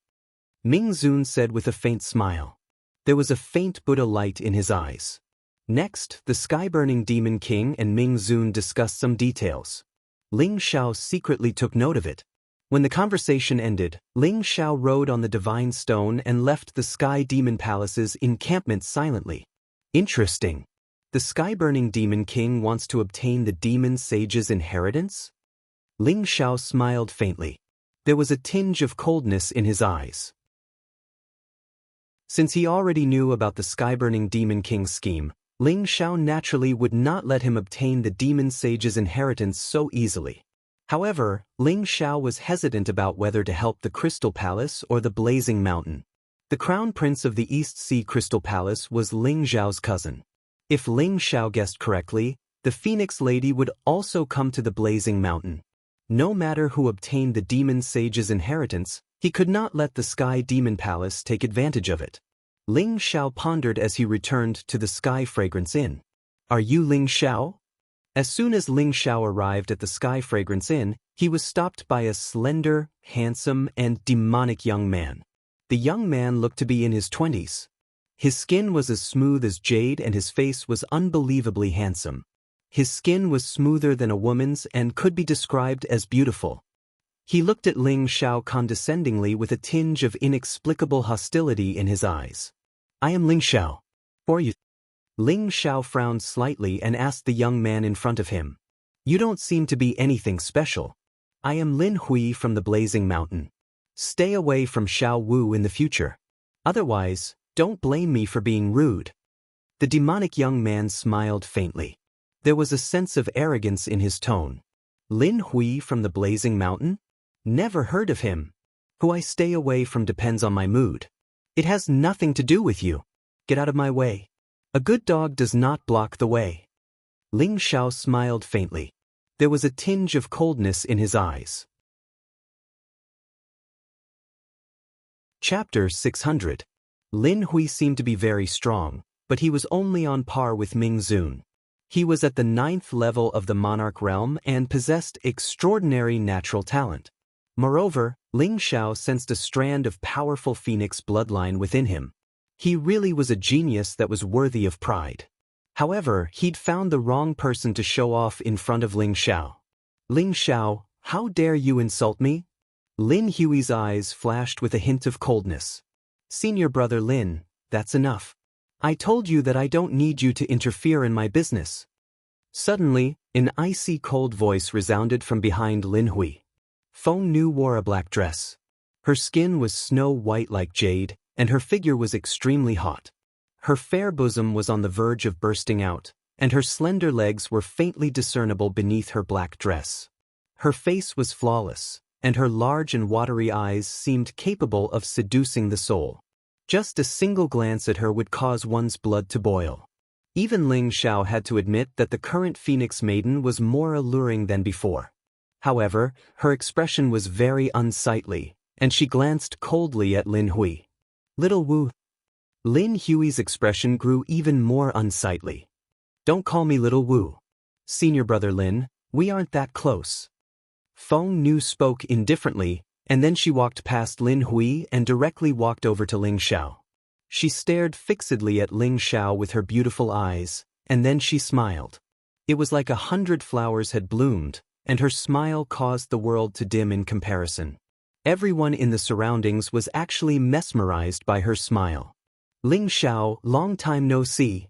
Ming Zun said with a faint smile. There was a faint Buddha light in his eyes. Next, the sky-burning Demon King and Ming Zun discussed some details. Ling Xiao secretly took note of it. When the conversation ended, Ling Xiao rode on the Divine Stone and left the Sky Demon Palace's encampment silently. Interesting. The sky-burning Demon King wants to obtain the Demon Sage's inheritance? Ling Xiao smiled faintly. There was a tinge of coldness in his eyes. Since he already knew about the sky-burning Demon King's scheme, Ling Xiao naturally would not let him obtain the Demon Sage's inheritance so easily. However, Ling Xiao was hesitant about whether to help the Crystal Palace or the Blazing Mountain. The Crown Prince of the East Sea Crystal Palace was Ling Xiao's cousin. If Ling Xiao guessed correctly, the Phoenix Lady would also come to the Blazing Mountain. No matter who obtained the Demon Sage's inheritance, he could not let the Sky Demon Palace take advantage of it. Ling Xiao pondered as he returned to the Sky Fragrance Inn. Are you Ling Xiao? As soon as Ling Xiao arrived at the Sky Fragrance Inn, he was stopped by a slender, handsome, and demonic young man. The young man looked to be in his 20s. His skin was as smooth as jade and his face was unbelievably handsome. His skin was smoother than a woman's and could be described as beautiful. He looked at Ling Xiao condescendingly with a tinge of inexplicable hostility in his eyes. I am Ling Xiao. For you. Ling Xiao frowned slightly and asked the young man in front of him. You don't seem to be anything special. I am Lin Hui from the Blazing Mountain. Stay away from Xiao Wu in the future. Otherwise, don't blame me for being rude. The demonic young man smiled faintly. There was a sense of arrogance in his tone. Lin Hui from the Blazing Mountain? Never heard of him. Who I stay away from depends on my mood. It has nothing to do with you. Get out of my way. A good dog does not block the way. Ling Xiao smiled faintly. There was a tinge of coldness in his eyes. Chapter 600. Lin Hui seemed to be very strong, but he was only on par with Ming Zun. He was at the 9th level of the Monarch realm and possessed extraordinary natural talent. Moreover, Ling Xiao sensed a strand of powerful phoenix bloodline within him. He really was a genius that was worthy of pride. However, he'd found the wrong person to show off in front of Ling Xiao. Ling Xiao, how dare you insult me? Lin Hui's eyes flashed with a hint of coldness. Senior brother Lin, that's enough. I told you that I don't need you to interfere in my business. Suddenly, an icy cold voice resounded from behind Lin Hui. Feng Nu wore a black dress. Her skin was snow-white like jade, and her figure was extremely hot. Her fair bosom was on the verge of bursting out, and her slender legs were faintly discernible beneath her black dress. Her face was flawless, and her large and watery eyes seemed capable of seducing the soul. Just a single glance at her would cause one's blood to boil. Even Ling Xiao had to admit that the current Phoenix Maiden was more alluring than before. However, her expression was very unsightly, and she glanced coldly at Lin Hui. Little Wu. Lin Hui's expression grew even more unsightly. Don't call me Little Wu. Senior brother Lin, we aren't that close. Feng Nu spoke indifferently, And then she walked past Lin Hui and directly walked over to Ling Xiao. She stared fixedly at Ling Xiao with her beautiful eyes, and then she smiled. It was like 100 flowers had bloomed, and her smile caused the world to dim in comparison. Everyone in the surroundings was actually mesmerized by her smile. Ling Xiao, long time no see.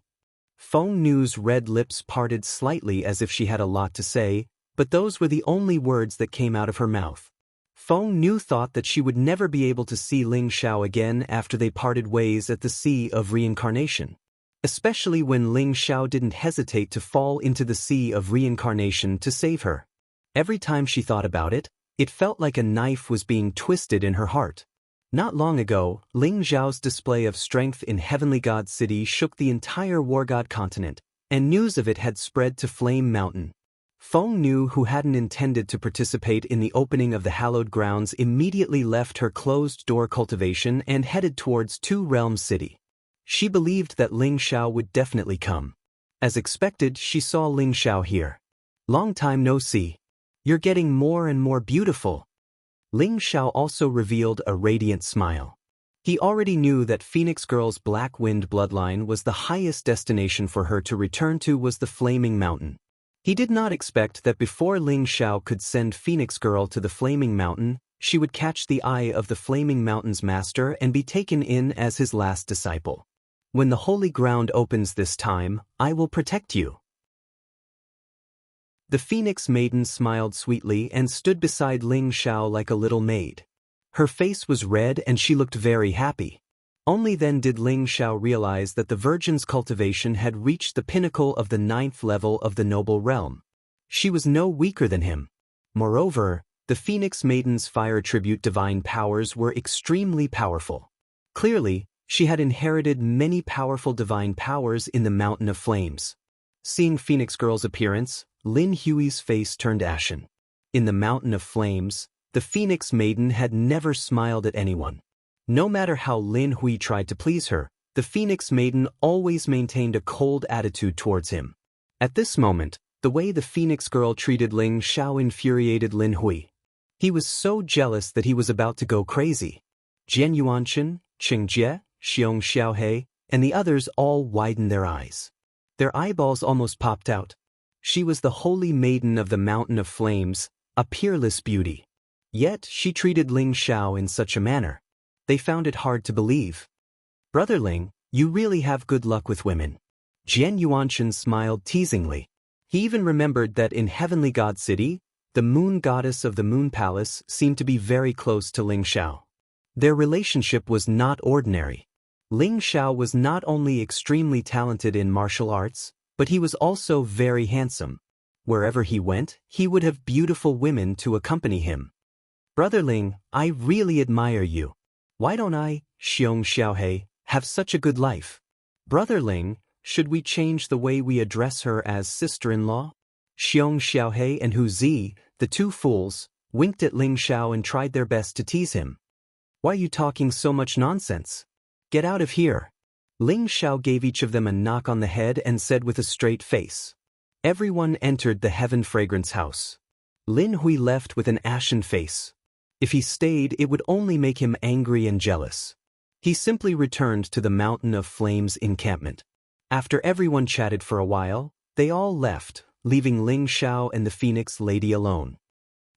Feng Nu's red lips parted slightly as if she had a lot to say, but those were the only words that came out of her mouth. Feng Nu thought that she would never be able to see Ling Xiao again after they parted ways at the Sea of Reincarnation. Especially when Ling Xiao didn't hesitate to fall into the Sea of Reincarnation to save her. Every time she thought about it, it felt like a knife was being twisted in her heart. Not long ago, Ling Xiao's display of strength in Heavenly God City shook the entire War God continent, and news of it had spread to Flame Mountain. Feng Nu, who hadn't intended to participate in the opening of the hallowed grounds, immediately left her closed-door cultivation and headed towards Two Realms City. She believed that Ling Xiao would definitely come. As expected, she saw Ling Xiao here. Long time no see. You're getting more and more beautiful. Ling Xiao also revealed a radiant smile. He already knew that Phoenix Girl's Black Wind bloodline was the highest destination for her to return to was the Flaming Mountain. He did not expect that before Ling Xiao could send Phoenix Girl to the Flaming Mountain, she would catch the eye of the Flaming Mountain's master and be taken in as his last disciple. When the holy ground opens this time, I will protect you. The Phoenix Maiden smiled sweetly and stood beside Ling Xiao like a little maid. Her face was red and she looked very happy. Only then did Ling Xiao realize that the Virgin's cultivation had reached the pinnacle of the 9th level of the Noble Realm. She was no weaker than him. Moreover, the Phoenix Maiden's fire tribute divine powers were extremely powerful. Clearly, she had inherited many powerful divine powers in the Mountain of Flames. Seeing Phoenix Girl's appearance, Lin Hui's face turned ashen. In the Mountain of Flames, the Phoenix Maiden had never smiled at anyone. No matter how Lin Hui tried to please her, the Phoenix Maiden always maintained a cold attitude towards him. At this moment, the way the Phoenix Girl treated Ling Xiao infuriated Lin Hui. He was so jealous that he was about to go crazy. Jian Yuanchen, Qing Jie, Xiong Xiaohe, and the others all widened their eyes. Their eyeballs almost popped out. She was the holy maiden of the Mountain of Flames, a peerless beauty. Yet she treated Ling Xiao in such a manner. They found it hard to believe. Brother Ling, you really have good luck with women. Jian Yuanchen smiled teasingly. He even remembered that in Heavenly God City, the moon goddess of the Moon Palace seemed to be very close to Ling Xiao. Their relationship was not ordinary. Ling Xiao was not only extremely talented in martial arts, but he was also very handsome. Wherever he went, he would have beautiful women to accompany him. Brother Ling, I really admire you. Why don't I, Xiong Xiaohe, have such a good life? Brother Ling, should we change the way we address her as sister-in-law? Xiong Xiaohe and Hu Zi, the two fools, winked at Ling Xiao and tried their best to tease him. Why are you talking so much nonsense? Get out of here. Ling Xiao gave each of them a knock on the head and said with a straight face. Everyone entered the Heaven Fragrance house. Lin Hui left with an ashen face. If he stayed, it would only make him angry and jealous. He simply returned to the Mountain of Flames encampment. After everyone chatted for a while, they all left, leaving Ling Xiao and the Phoenix Lady alone.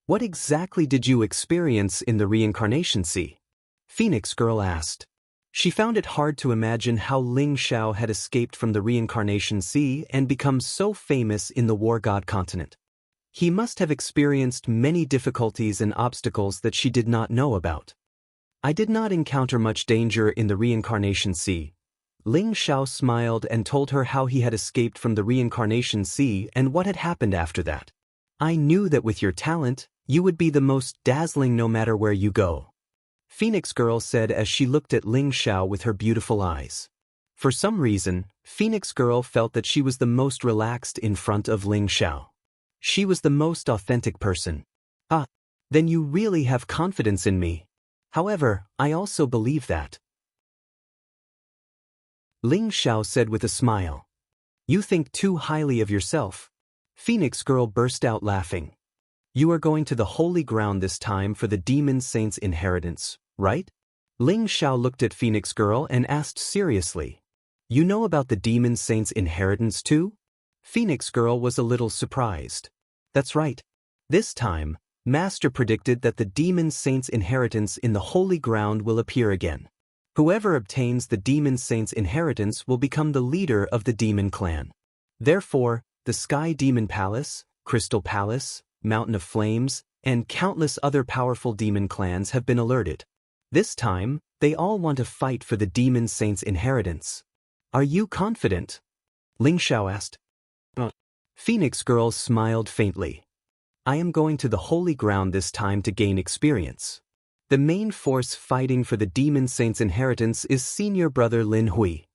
What exactly did you experience in the Reincarnation Sea? Phoenix Girl asked. She found it hard to imagine how Ling Xiao had escaped from the Reincarnation Sea and become so famous in the War God continent. He must have experienced many difficulties and obstacles that she did not know about. I did not encounter much danger in the Reincarnation Sea. Ling Xiao smiled and told her how he had escaped from the Reincarnation Sea and what had happened after that. I knew that with your talent, you would be the most dazzling no matter where you go. Phoenix Girl said as she looked at Ling Xiao with her beautiful eyes. For some reason, Phoenix Girl felt that she was the most relaxed in front of Ling Xiao. She was the most authentic person. Ah, then you really have confidence in me. However, I also believe that. Ling Xiao said with a smile. You think too highly of yourself. Phoenix Girl burst out laughing. You are going to the holy ground this time for the demon saint's inheritance, right? Ling Xiao looked at Phoenix Girl and asked seriously. You know about the demon saint's inheritance too? Phoenix Girl was a little surprised. That's right. This time, Master predicted that the demon saint's inheritance in the holy ground will appear again. Whoever obtains the demon saint's inheritance will become the leader of the demon clan. Therefore, the Sky Demon Palace, Crystal Palace, Mountain of Flames, and countless other powerful demon clans have been alerted. This time, they all want to fight for the demon saint's inheritance. Are you confident? Ling Xiao asked. Phoenix Girl smiled faintly. I am going to the holy ground this time to gain experience. The main force fighting for the demon saint's inheritance is senior brother Lin Hui.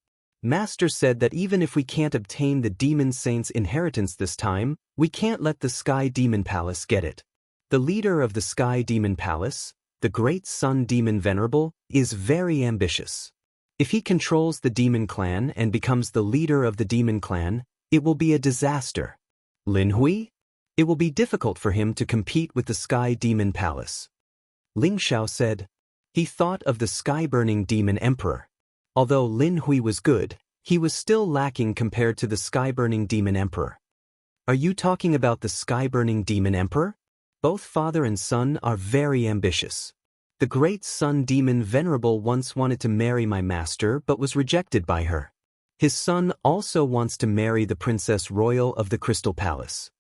Master said that even if we can't obtain the demon saint's inheritance this time, we can't let the Sky Demon Palace get it. The leader of the Sky Demon Palace, the Great Sun Demon Venerable, is very ambitious. If he controls the demon clan and becomes the leader of the demon clan, it will be a disaster. Lin Hui? It will be difficult for him to compete with the Sky Demon Palace. Ling Xiao said. He thought of the sky-burning demon emperor. Although Lin Hui was good, he was still lacking compared to the sky-burning demon emperor. Are you talking about the sky-burning demon emperor? Both father and son are very ambitious. The Great Sun Demon Venerable once wanted to marry my master but was rejected by her. His son also wants to marry the Princess Royal of the Crystal Palace.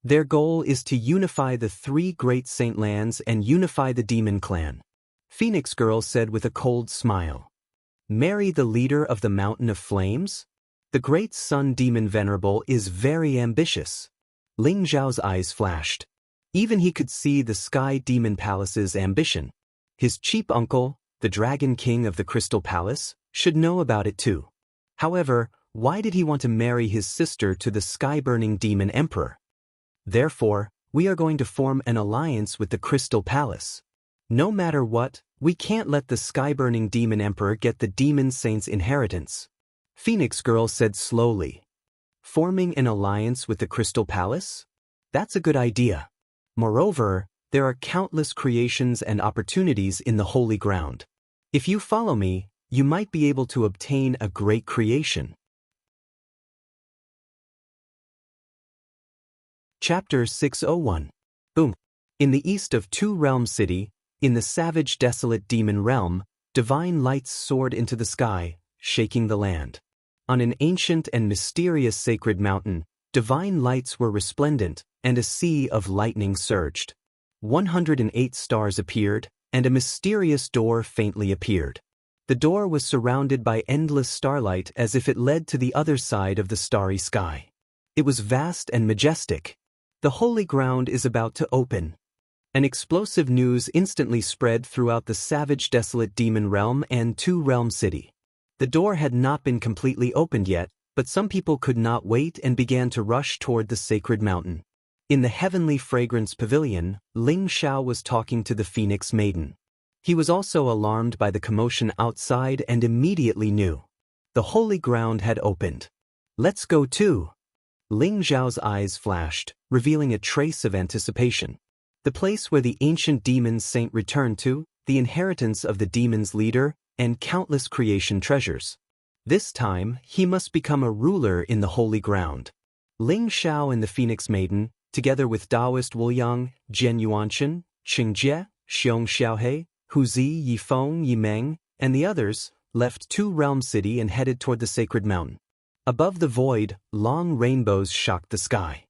Their goal is to unify the 3 great saint lands and unify the demon clan. Phoenix Girl said with a cold smile. Marry the leader of the Mountain of Flames? The Great Sun Demon Venerable is very ambitious. Ling Zhao's eyes flashed. Even he could see the Sky Demon Palace's ambition. His cheap uncle, the Dragon King of the Crystal Palace, should know about it too. However, why did he want to marry his sister to the sky-burning demon emperor? Therefore, we are going to form an alliance with the Crystal Palace. No matter what, we can't let the sky-burning demon emperor get the demon saint's inheritance. Phoenix Girl said slowly. Forming an alliance with the Crystal Palace? That's a good idea. Moreover, there are countless creations and opportunities in the holy ground. If you follow me, you might be able to obtain a great creation. Chapter 601. Boom. In the east of Two Realm City, in the savage desolate demon realm, divine lights soared into the sky, shaking the land. On an ancient and mysterious sacred mountain, divine lights were resplendent, and a sea of lightning surged. 108 stars appeared, and a mysterious door faintly appeared. The door was surrounded by endless starlight as if it led to the other side of the starry sky. It was vast and majestic. The holy ground is about to open. An explosive news instantly spread throughout the savage desolate demon realm and Two Realm City. The door had not been completely opened yet, but some people could not wait and began to rush toward the sacred mountain. In the heavenly fragrance pavilion, Ling Xiao was talking to the Phoenix Maiden. He was also alarmed by the commotion outside and immediately knew. The holy ground had opened. Let's go too. Ling Zhao's eyes flashed, revealing a trace of anticipation. The place where the ancient demon saint returned to, the inheritance of the demon's leader, and countless creation treasures. This time, he must become a ruler in the holy ground. Ling Xiao and the Phoenix Maiden, together with Taoist Wu Yang, Jian Yuanchen, Qing Jie, Xiong Xiaohe, Hu Zi, Yifeng, Yimeng, and the others, left Two Realm City and headed toward the sacred mountain. Above the void, long rainbows shocked the sky.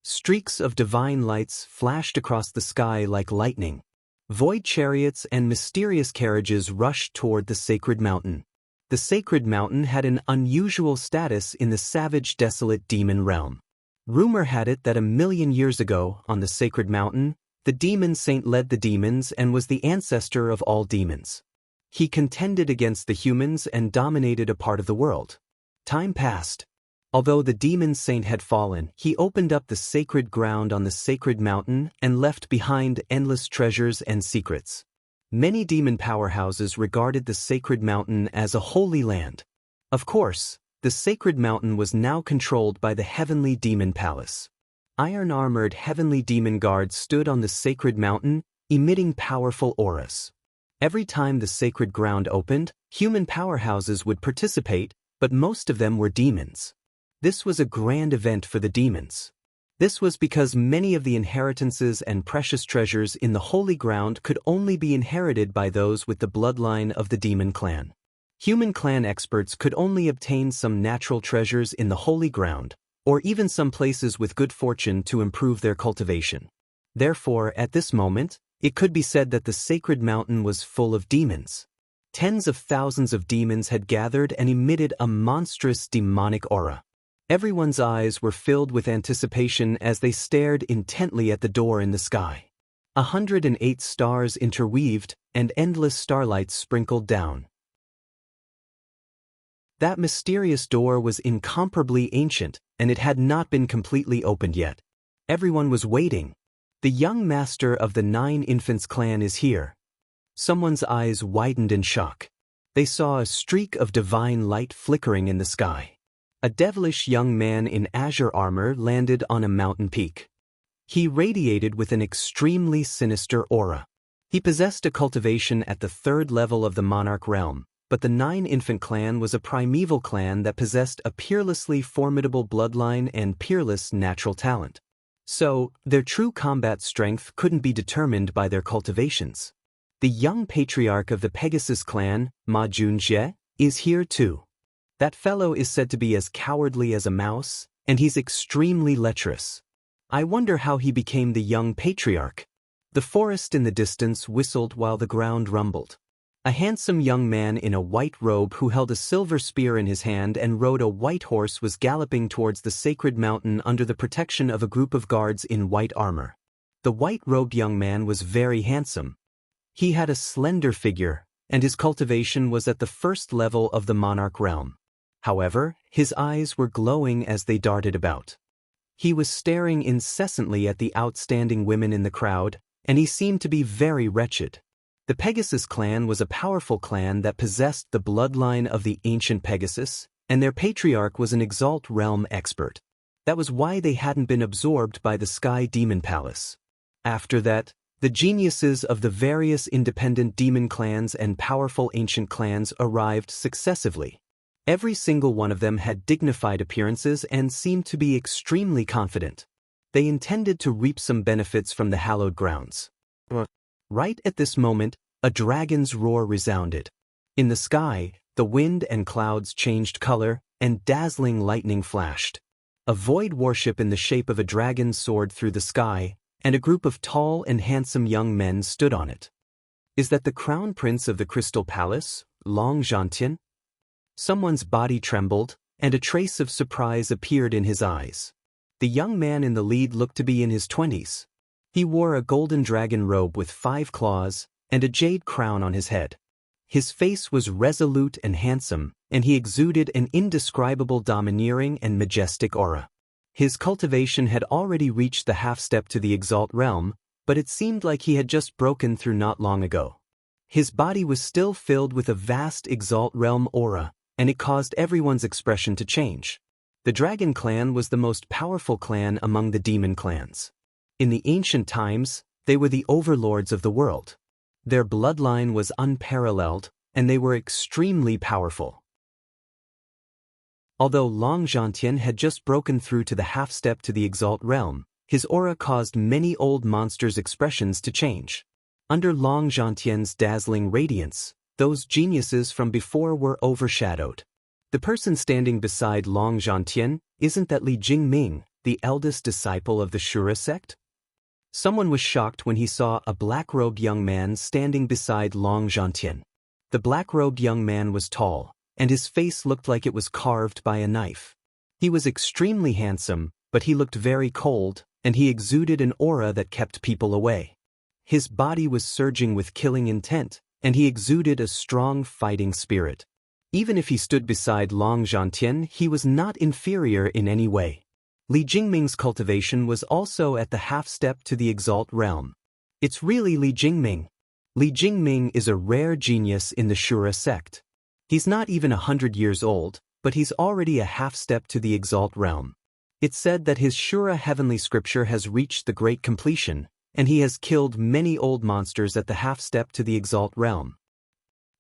Streaks of divine lights flashed across the sky like lightning. Void chariots and mysterious carriages rushed toward the sacred mountain. The sacred mountain had an unusual status in the savage desolate demon realm. Rumor had it that 1,000,000 years ago, on the sacred mountain, the demon saint led the demons and was the ancestor of all demons. He contended against the humans and dominated a part of the world. Time passed. Although the demon saint had fallen, he opened up the sacred ground on the sacred mountain and left behind endless treasures and secrets. Many demon powerhouses regarded the sacred mountain as a holy land. Of course, the sacred mountain was now controlled by the heavenly demon palace. Iron-armored heavenly demon guards stood on the sacred mountain, emitting powerful auras. Every time the sacred ground opened, human powerhouses would participate, but most of them were demons. This was a grand event for the demons. This was because many of the inheritances and precious treasures in the holy ground could only be inherited by those with the bloodline of the demon clan. Human clan experts could only obtain some natural treasures in the holy ground, or even some places with good fortune to improve their cultivation. Therefore, at this moment, it could be said that the sacred mountain was full of demons. Tens of thousands of demons had gathered and emitted a monstrous demonic aura. Everyone's eyes were filled with anticipation as they stared intently at the door in the sky. 108 stars interweaved, and endless starlight sprinkled down. That mysterious door was incomparably ancient, and it had not been completely opened yet. Everyone was waiting. The young master of the 9 Infants clan is here. Someone's eyes widened in shock. They saw a streak of divine light flickering in the sky. A devilish young man in azure armor landed on a mountain peak. He radiated with an extremely sinister aura. He possessed a cultivation at the 3rd level of the monarch realm, but the 9 Infant clan was a primeval clan that possessed a peerlessly formidable bloodline and peerless natural talent. So, their true combat strength couldn't be determined by their cultivations. The young patriarch of the Pegasus clan, Ma Junjie, is here too. That fellow is said to be as cowardly as a mouse, and he's extremely lecherous. I wonder how he became the young patriarch. The forest in the distance whistled while the ground rumbled. A handsome young man in a white robe who held a silver spear in his hand and rode a white horse was galloping towards the sacred mountain under the protection of a group of guards in white armor. The white-robed young man was very handsome. He had a slender figure, and his cultivation was at the 1st level of the monarch realm. However, his eyes were glowing as they darted about. He was staring incessantly at the outstanding women in the crowd, and he seemed to be very wretched. The Pegasus clan was a powerful clan that possessed the bloodline of the ancient Pegasus, and their patriarch was an Exalt realm expert. That was why they hadn't been absorbed by the Sky Demon Palace. After that, the geniuses of the various independent demon clans and powerful ancient clans arrived successively. Every single one of them had dignified appearances and seemed to be extremely confident. They intended to reap some benefits from the hallowed grounds. Right at this moment, a dragon's roar resounded. In the sky, the wind and clouds changed color, and dazzling lightning flashed. A void warship in the shape of a dragon soared through the sky, and a group of tall and handsome young men stood on it. Is that the crown prince of the Crystal Palace, Long Zhantian? Someone's body trembled, and a trace of surprise appeared in his eyes. The young man in the lead looked to be in his 20s. He wore a golden dragon robe with 5 claws, and a jade crown on his head. His face was resolute and handsome, and he exuded an indescribable domineering and majestic aura. His cultivation had already reached the half-step to the Exalt realm, but it seemed like he had just broken through not long ago. His body was still filled with a vast Exalt realm aura, and it caused everyone's expression to change. The Dragon clan was the most powerful clan among the demon clans. In the ancient times, they were the overlords of the world. Their bloodline was unparalleled, and they were extremely powerful. Although Long Zhantian had just broken through to the half-step to the Exalt realm, his aura caused many old monsters' expressions to change. Under Long Zhantian's dazzling radiance, those geniuses from before were overshadowed. The person standing beside Long Zhantian, isn't that Li Jingming, the eldest disciple of the Shura sect? Someone was shocked when he saw a black-robed young man standing beside Long Zhantian. The black-robed young man was tall, and his face looked like it was carved by a knife. He was extremely handsome, but he looked very cold, and he exuded an aura that kept people away. His body was surging with killing intent, and he exuded a strong fighting spirit. Even if he stood beside Long Zhantian, he was not inferior in any way. Li Jingming's cultivation was also at the half-step to the Exalt realm. It's really Li Jingming. Li Jingming is a rare genius in the Shura sect. He's not even 100 years old, but he's already a half-step to the Exalt realm. It's said that his Shura heavenly scripture has reached the great completion, and he has killed many old monsters at the half-step to the Exalt realm.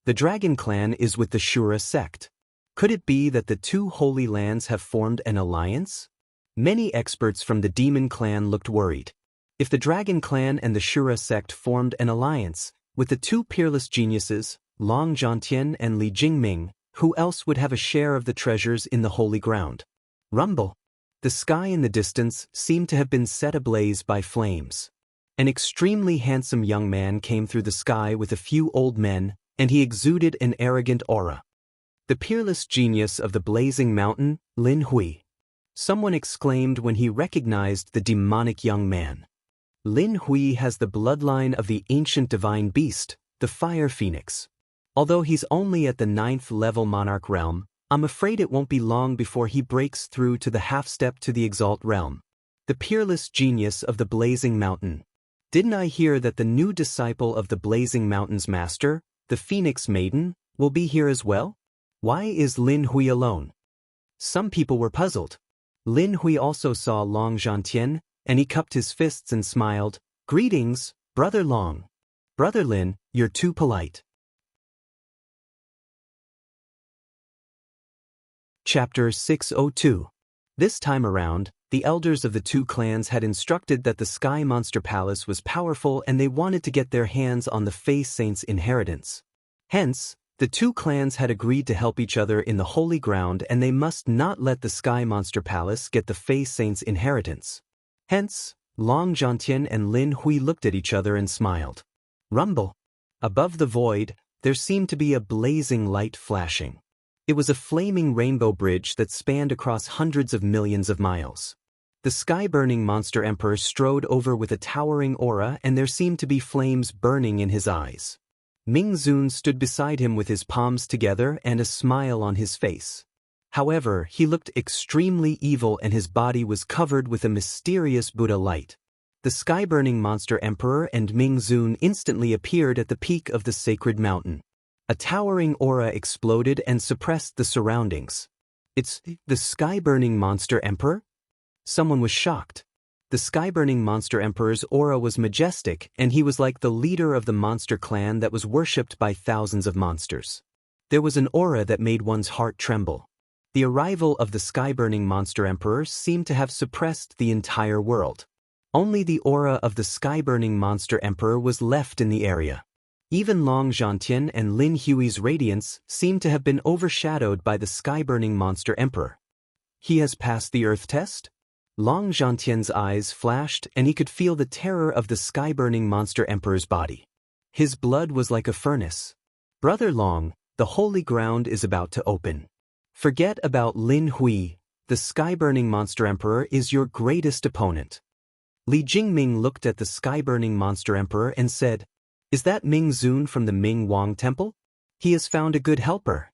The Dragon Clan is with the Shura sect. Could it be that the two holy lands have formed an alliance? Many experts from the Demon Clan looked worried. If the Dragon Clan and the Shura sect formed an alliance, with the two peerless geniuses, Long Zhantian and Li Jingming, who else would have a share of the treasures in the holy ground? Rumble. The sky in the distance seemed to have been set ablaze by flames. An extremely handsome young man came through the sky with a few old men, and he exuded an arrogant aura. The peerless genius of the blazing mountain, Lin Hui. Someone exclaimed when he recognized the demonic young man. Lin Hui has the bloodline of the ancient divine beast, the Fire Phoenix. Although he's only at the 9th level monarch realm, I'm afraid it won't be long before he breaks through to the half-step to the Exalt realm. The peerless genius of the blazing mountain. Didn't I hear that the new disciple of the blazing mountain's master, the Phoenix Maiden, will be here as well? Why is Lin Hui alone? Some people were puzzled. Lin Hui also saw Long Zhantian, and he cupped his fists and smiled. Greetings, Brother Long. Brother Lin, you're too polite. Chapter 602. This time around, the elders of the two clans had instructed that the Sky Monster Palace was powerful and they wanted to get their hands on the Fey Saint's inheritance. Hence, the two clans had agreed to help each other in the holy ground and they must not let the Sky Monster Palace get the Fey Saint's inheritance. Hence, Long Zhantian and Lin Hui looked at each other and smiled. Rumble. Above the void, there seemed to be a blazing light flashing. It was a flaming rainbow bridge that spanned across hundreds of millions of miles. The sky-burning monster emperor strode over with a towering aura and there seemed to be flames burning in his eyes. Ming Zun stood beside him with his palms together and a smile on his face. However, he looked extremely evil and his body was covered with a mysterious Buddha light. The sky-burning monster emperor and Ming Zun instantly appeared at the peak of the sacred mountain. A towering aura exploded and suppressed the surroundings. It's the sky-burning monster emperor? Someone was shocked. The sky-burning monster emperor's aura was majestic and he was like the leader of the monster clan that was worshipped by thousands of monsters. There was an aura that made one's heart tremble. The arrival of the sky-burning monster emperor seemed to have suppressed the entire world. Only the aura of the sky-burning monster emperor was left in the area. Even Long Zhantian and Lin Hui's radiance seemed to have been overshadowed by the sky-burning monster emperor. He has passed the earth test? Long Zhantian's eyes flashed and he could feel the terror of the sky-burning monster emperor's body. His blood was like a furnace. Brother Long, the holy ground is about to open. Forget about Lin Hui, the sky-burning monster emperor is your greatest opponent. Li Jingming looked at the sky-burning monster emperor and said, Is that Ming Zun from the Ming Wang Temple? He has found a good helper.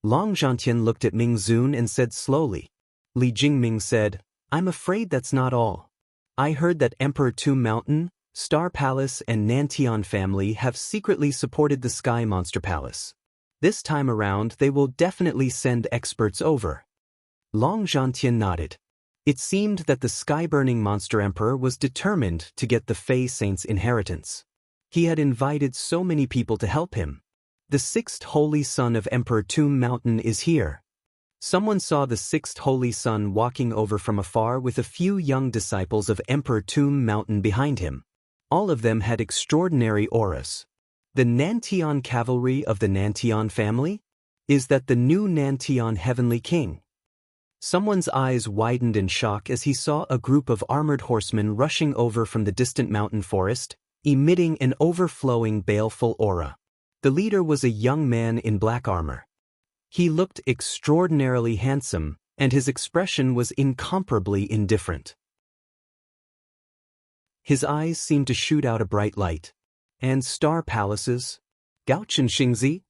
Long Zhantian looked at Ming Zun and said slowly. Li Jingming said, I'm afraid that's not all. I heard that Emperor Tomb Mountain, Star Palace and Nantian family have secretly supported the Sky Monster Palace. This time around they will definitely send experts over. Long Zhantian nodded. It seemed that the sky-burning monster emperor was determined to get the Fey Saint's inheritance. He had invited so many people to help him. The sixth holy son of Emperor Tomb Mountain is here. Someone saw the sixth holy son walking over from afar with a few young disciples of Emperor Tomb Mountain behind him. All of them had extraordinary auras. The Nantian cavalry of the Nantian family? Is that the new Nantian heavenly king? Someone's eyes widened in shock as he saw a group of armored horsemen rushing over from the distant mountain forest, emitting an overflowing baleful aura. The leader was a young man in black armor. He looked extraordinarily handsome, and his expression was incomparably indifferent. His eyes seemed to shoot out a bright light. And star palaces? Gaochen Xingzi?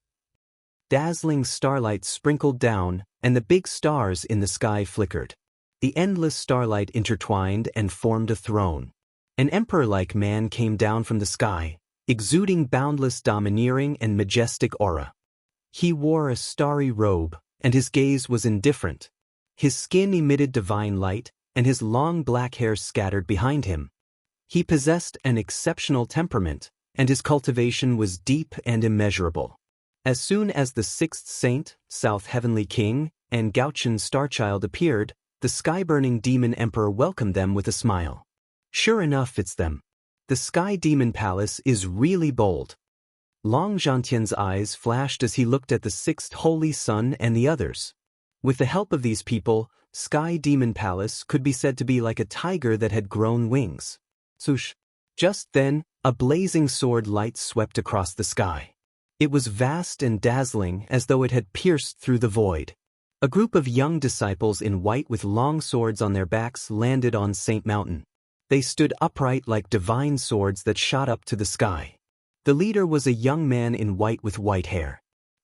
Dazzling starlight sprinkled down, and the big stars in the sky flickered. The endless starlight intertwined and formed a throne. An emperor-like man came down from the sky, exuding boundless domineering and majestic aura. He wore a starry robe, and his gaze was indifferent. His skin emitted divine light, and his long black hair scattered behind him. He possessed an exceptional temperament, and his cultivation was deep and immeasurable. As soon as the sixth saint, South Heavenly King, and Gauchen Starchild appeared, the sky-burning demon emperor welcomed them with a smile. Sure enough, it's them. The Sky Demon Palace is really bold. Long Zhantian's eyes flashed as he looked at the sixth holy sun and the others. With the help of these people, Sky Demon Palace could be said to be like a tiger that had grown wings. Swoosh! Just then, a blazing sword light swept across the sky. It was vast and dazzling, as though it had pierced through the void. A group of young disciples in white with long swords on their backs landed on Saint Mountain. They stood upright like divine swords that shot up to the sky. The leader was a young man in white with white hair.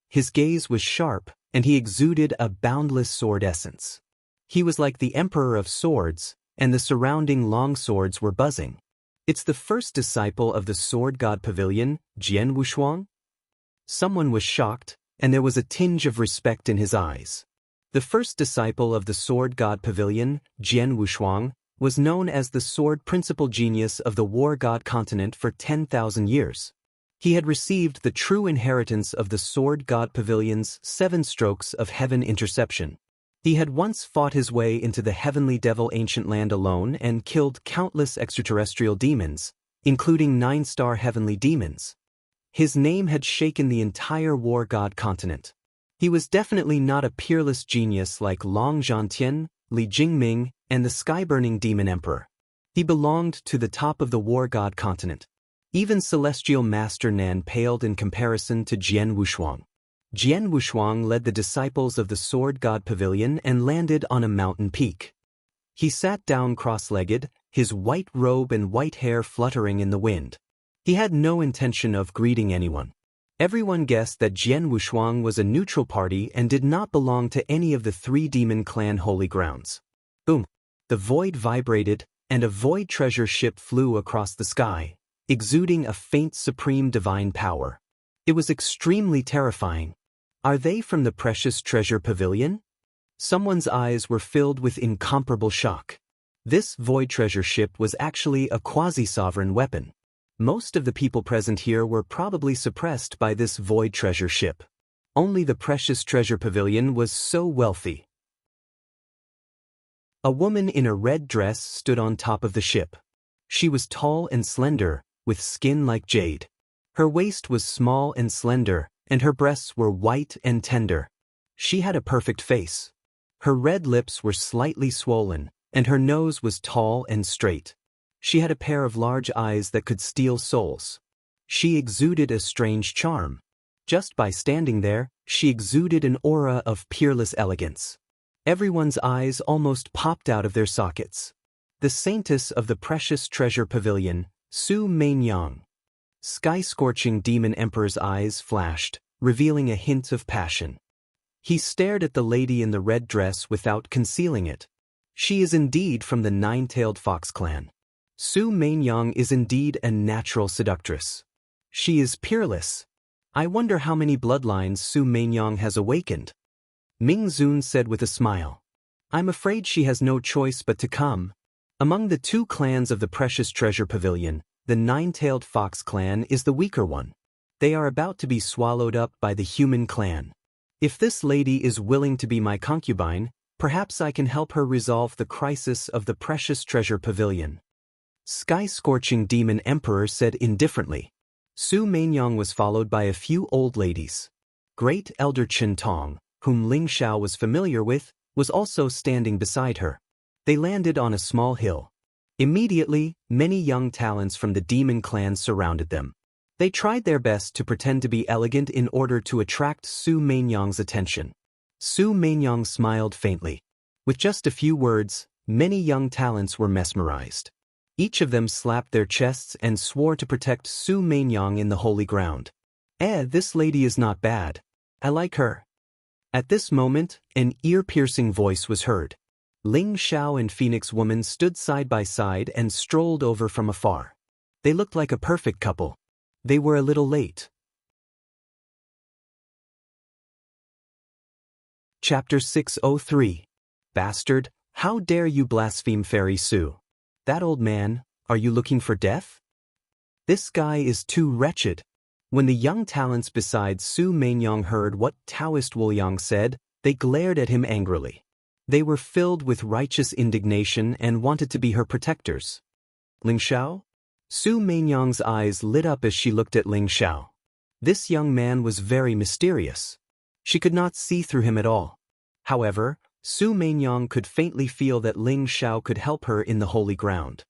His gaze was sharp, and he exuded a boundless sword essence. He was like the Emperor of Swords, and the surrounding long swords were buzzing. It's the first disciple of the Sword God Pavilion, Jian Wushuang? Someone was shocked, and there was a tinge of respect in his eyes. The first disciple of the Sword God Pavilion, Jian Wushuang, was known as the sword principal genius of the war god continent for 10,000 years. He had received the true inheritance of the Sword God Pavilion's 7 strokes of heaven interception. He had once fought his way into the heavenly devil ancient land alone and killed countless extraterrestrial demons, including 9-star heavenly demons. His name had shaken the entire war god continent. He was definitely not a peerless genius like Long Zhantian, Li Jingming, and the sky-burning demon emperor. He belonged to the top of the war god continent. Even celestial master Nan paled in comparison to Jian Wushuang. Jian Wushuang led the disciples of the Sword God Pavilion and landed on a mountain peak. He sat down cross-legged, his white robe and white hair fluttering in the wind. He had no intention of greeting anyone. Everyone guessed that Jian Wushuang was a neutral party and did not belong to any of the 3 demon clan holy grounds. Boom! The void vibrated, and a void treasure ship flew across the sky, exuding a faint supreme divine power. It was extremely terrifying. Are they from the precious treasure pavilion? Someone's eyes were filled with incomparable shock. This void treasure ship was actually a quasi-sovereign weapon. Most of the people present here were probably suppressed by this void treasure ship. Only the precious treasure pavilion was so wealthy. A woman in a red dress stood on top of the ship. She was tall and slender, with skin like jade. Her waist was small and slender, and her breasts were white and tender. She had a perfect face. Her red lips were slightly swollen, and her nose was tall and straight. She had a pair of large eyes that could steal souls. She exuded a strange charm. Just by standing there, she exuded an aura of peerless elegance. Everyone's eyes almost popped out of their sockets. The saintess of the precious treasure pavilion, Su Mainyang. Sky-scorching demon emperor's eyes flashed, revealing a hint of passion. He stared at the lady in the red dress without concealing it. She is indeed from the 9-tailed fox clan. Su Mainyang is indeed a natural seductress. She is peerless. I wonder how many bloodlines Su Mainyang has awakened. Ming Zun said with a smile. I'm afraid she has no choice but to come. Among the 2 clans of the precious treasure pavilion, the 9-tailed fox clan is the weaker one. They are about to be swallowed up by the human clan. If this lady is willing to be my concubine, perhaps I can help her resolve the crisis of the precious treasure pavilion. Sky-scorching demon emperor said indifferently. Su Mainyang was followed by a few old ladies. Great Elder Chen Tong, whom Ling Xiao was familiar with, was also standing beside her. They landed on a small hill. Immediately, many young talents from the demon clan surrounded them. They tried their best to pretend to be elegant in order to attract Su Mainyang's attention. Su Mainyang smiled faintly. With just a few words, many young talents were mesmerized. Each of them slapped their chests and swore to protect Su Mainyang in the holy ground. This lady is not bad. I like her. At this moment, an ear-piercing voice was heard. Ling Xiao and Phoenix Woman stood side by side and strolled over from afar. They looked like a perfect couple. They were a little late. Chapter 603. Bastard, How dare you blaspheme Fairy Su? That old man, are you looking for death? This guy is too wretched. When the young talents beside Su Mainyong heard what Taoist Wuliang said, they glared at him angrily. They were filled with righteous indignation and wanted to be her protectors. Ling Xiao? Su Mainyong's eyes lit up as she looked at Ling Xiao. This young man was very mysterious. She could not see through him at all. However, Su Mainyong could faintly feel that Ling Xiao could help her in the holy ground.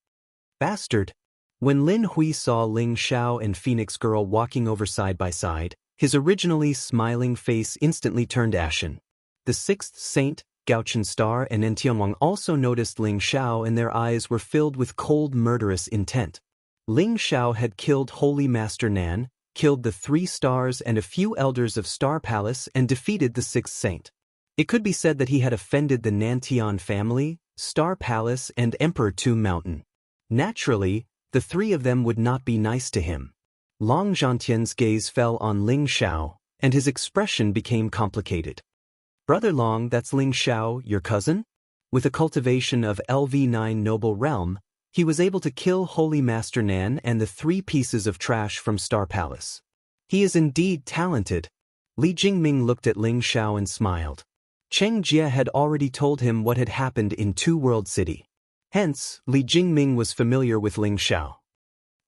Bastard! When Lin Hui saw Ling Xiao and Phoenix Girl walking over side by side, his originally smiling face instantly turned ashen. The sixth saint, Gaochen Star and Ntianwang also noticed Ling Xiao and their eyes were filled with cold murderous intent. Ling Xiao had killed Holy Master Nan, killed the 3 stars and a few elders of Star Palace and defeated the sixth saint. It could be said that he had offended the Nantian family, Star Palace and Emperor Tomb Mountain. Naturally, the 3 of them would not be nice to him. Long Zhantian's gaze fell on Ling Xiao, and his expression became complicated. Brother Long, that's Ling Xiao, your cousin? With a cultivation of LV9 Noble Realm, he was able to kill Holy Master Nan and the 3 pieces of trash from Star Palace. He is indeed talented. Li Jingming looked at Ling Xiao and smiled. Cheng Jie had already told him what had happened in Two World City. Hence, Li Jingming was familiar with Ling Xiao.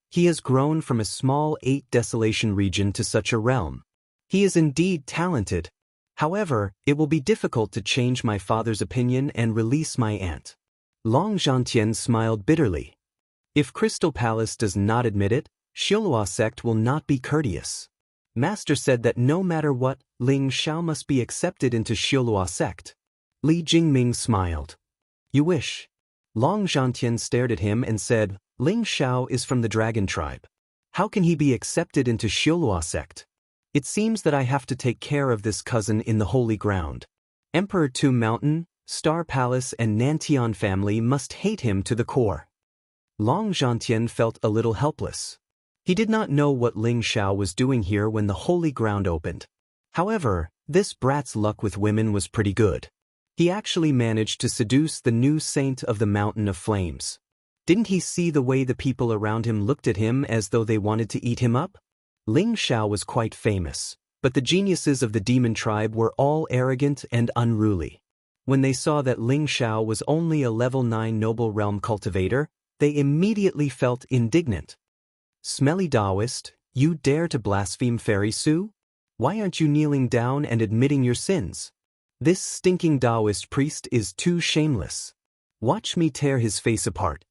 He has grown from a small 8 desolation region to such a realm. He is indeed talented. However, it will be difficult to change my father's opinion and release my aunt. Long Zhantian smiled bitterly. If Crystal Palace does not admit it, Xiaolua sect will not be courteous. Master said that no matter what, Ling Xiao must be accepted into Xiaolua sect. Li Jingming smiled. You wish. Long Zhantian stared at him and said, Ling Xiao is from the Dragon Tribe. How can he be accepted into Xiaolua sect? It seems that I have to take care of this cousin in the holy ground. Emperor Tomb Mountain, Star Palace and Nantian family must hate him to the core. Long Zhantian felt a little helpless. He did not know what Ling Xiao was doing here when the holy ground opened. However, this brat's luck with women was pretty good. He actually managed to seduce the new saint of the Mountain of Flames. Didn't he see the way the people around him looked at him as though they wanted to eat him up? Ling Xiao was quite famous, but the geniuses of the demon tribe were all arrogant and unruly. When they saw that Ling Xiao was only a level 9 noble realm cultivator, they immediately felt indignant. Smelly Taoist, you dare to blaspheme Fairy Su? Why aren't you kneeling down and admitting your sins? This stinking Taoist priest is too shameless. Watch me tear his face apart.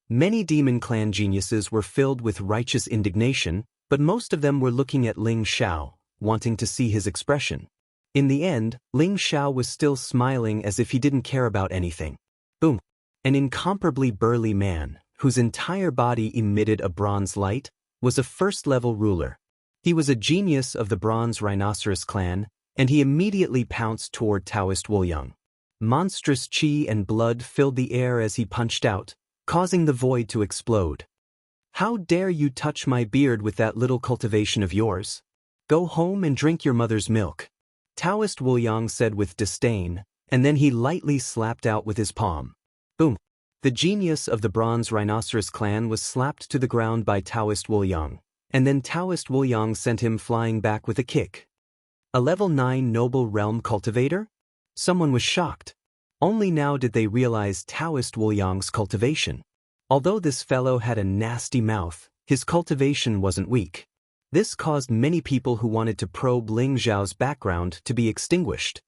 Many demon clan geniuses were filled with righteous indignation, but most of them were looking at Ling Xiao, wanting to see his expression. In the end, Ling Xiao was still smiling as if he didn't care about anything. Boom! An incomparably burly man, whose entire body emitted a bronze light, was a first-level ruler. He was a genius of the Bronze Rhinoceros clan, and he immediately pounced toward Taoist Wuliang. Monstrous qi and blood filled the air as he punched out, causing the void to explode. How dare you touch my beard with that little cultivation of yours? Go home and drink your mother's milk. Taoist Wuliang said with disdain, and then he lightly slapped out with his palm. Boom! The genius of the Bronze Rhinoceros clan was slapped to the ground by Taoist Wuliang, and then Taoist Wuliang sent him flying back with a kick. A level 9 noble realm cultivator? Someone was shocked. Only now did they realize Taoist Wuliang's cultivation. Although this fellow had a nasty mouth, his cultivation wasn't weak. This caused many people who wanted to probe Ling Xiao's background to be extinguished.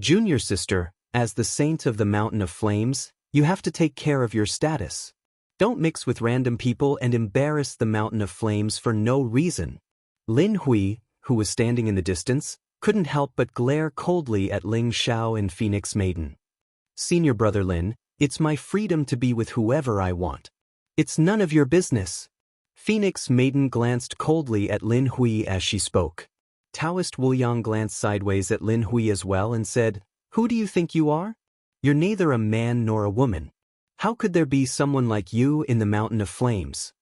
Junior sister, as the saint of the Mountain of Flames, you have to take care of your status. Don't mix with random people and embarrass the Mountain of Flames for no reason. Lin Hui, who was standing in the distance, couldn't help but glare coldly at Ling Xiao and Phoenix Maiden. Senior brother Lin, it's my freedom to be with whoever I want. It's none of your business. Phoenix Maiden glanced coldly at Lin Hui as she spoke. Taoist Wuliang glanced sideways at Lin Hui as well and said, Who do you think you are? You're neither a man nor a woman. How could there be someone like you in the Mountain of Flames?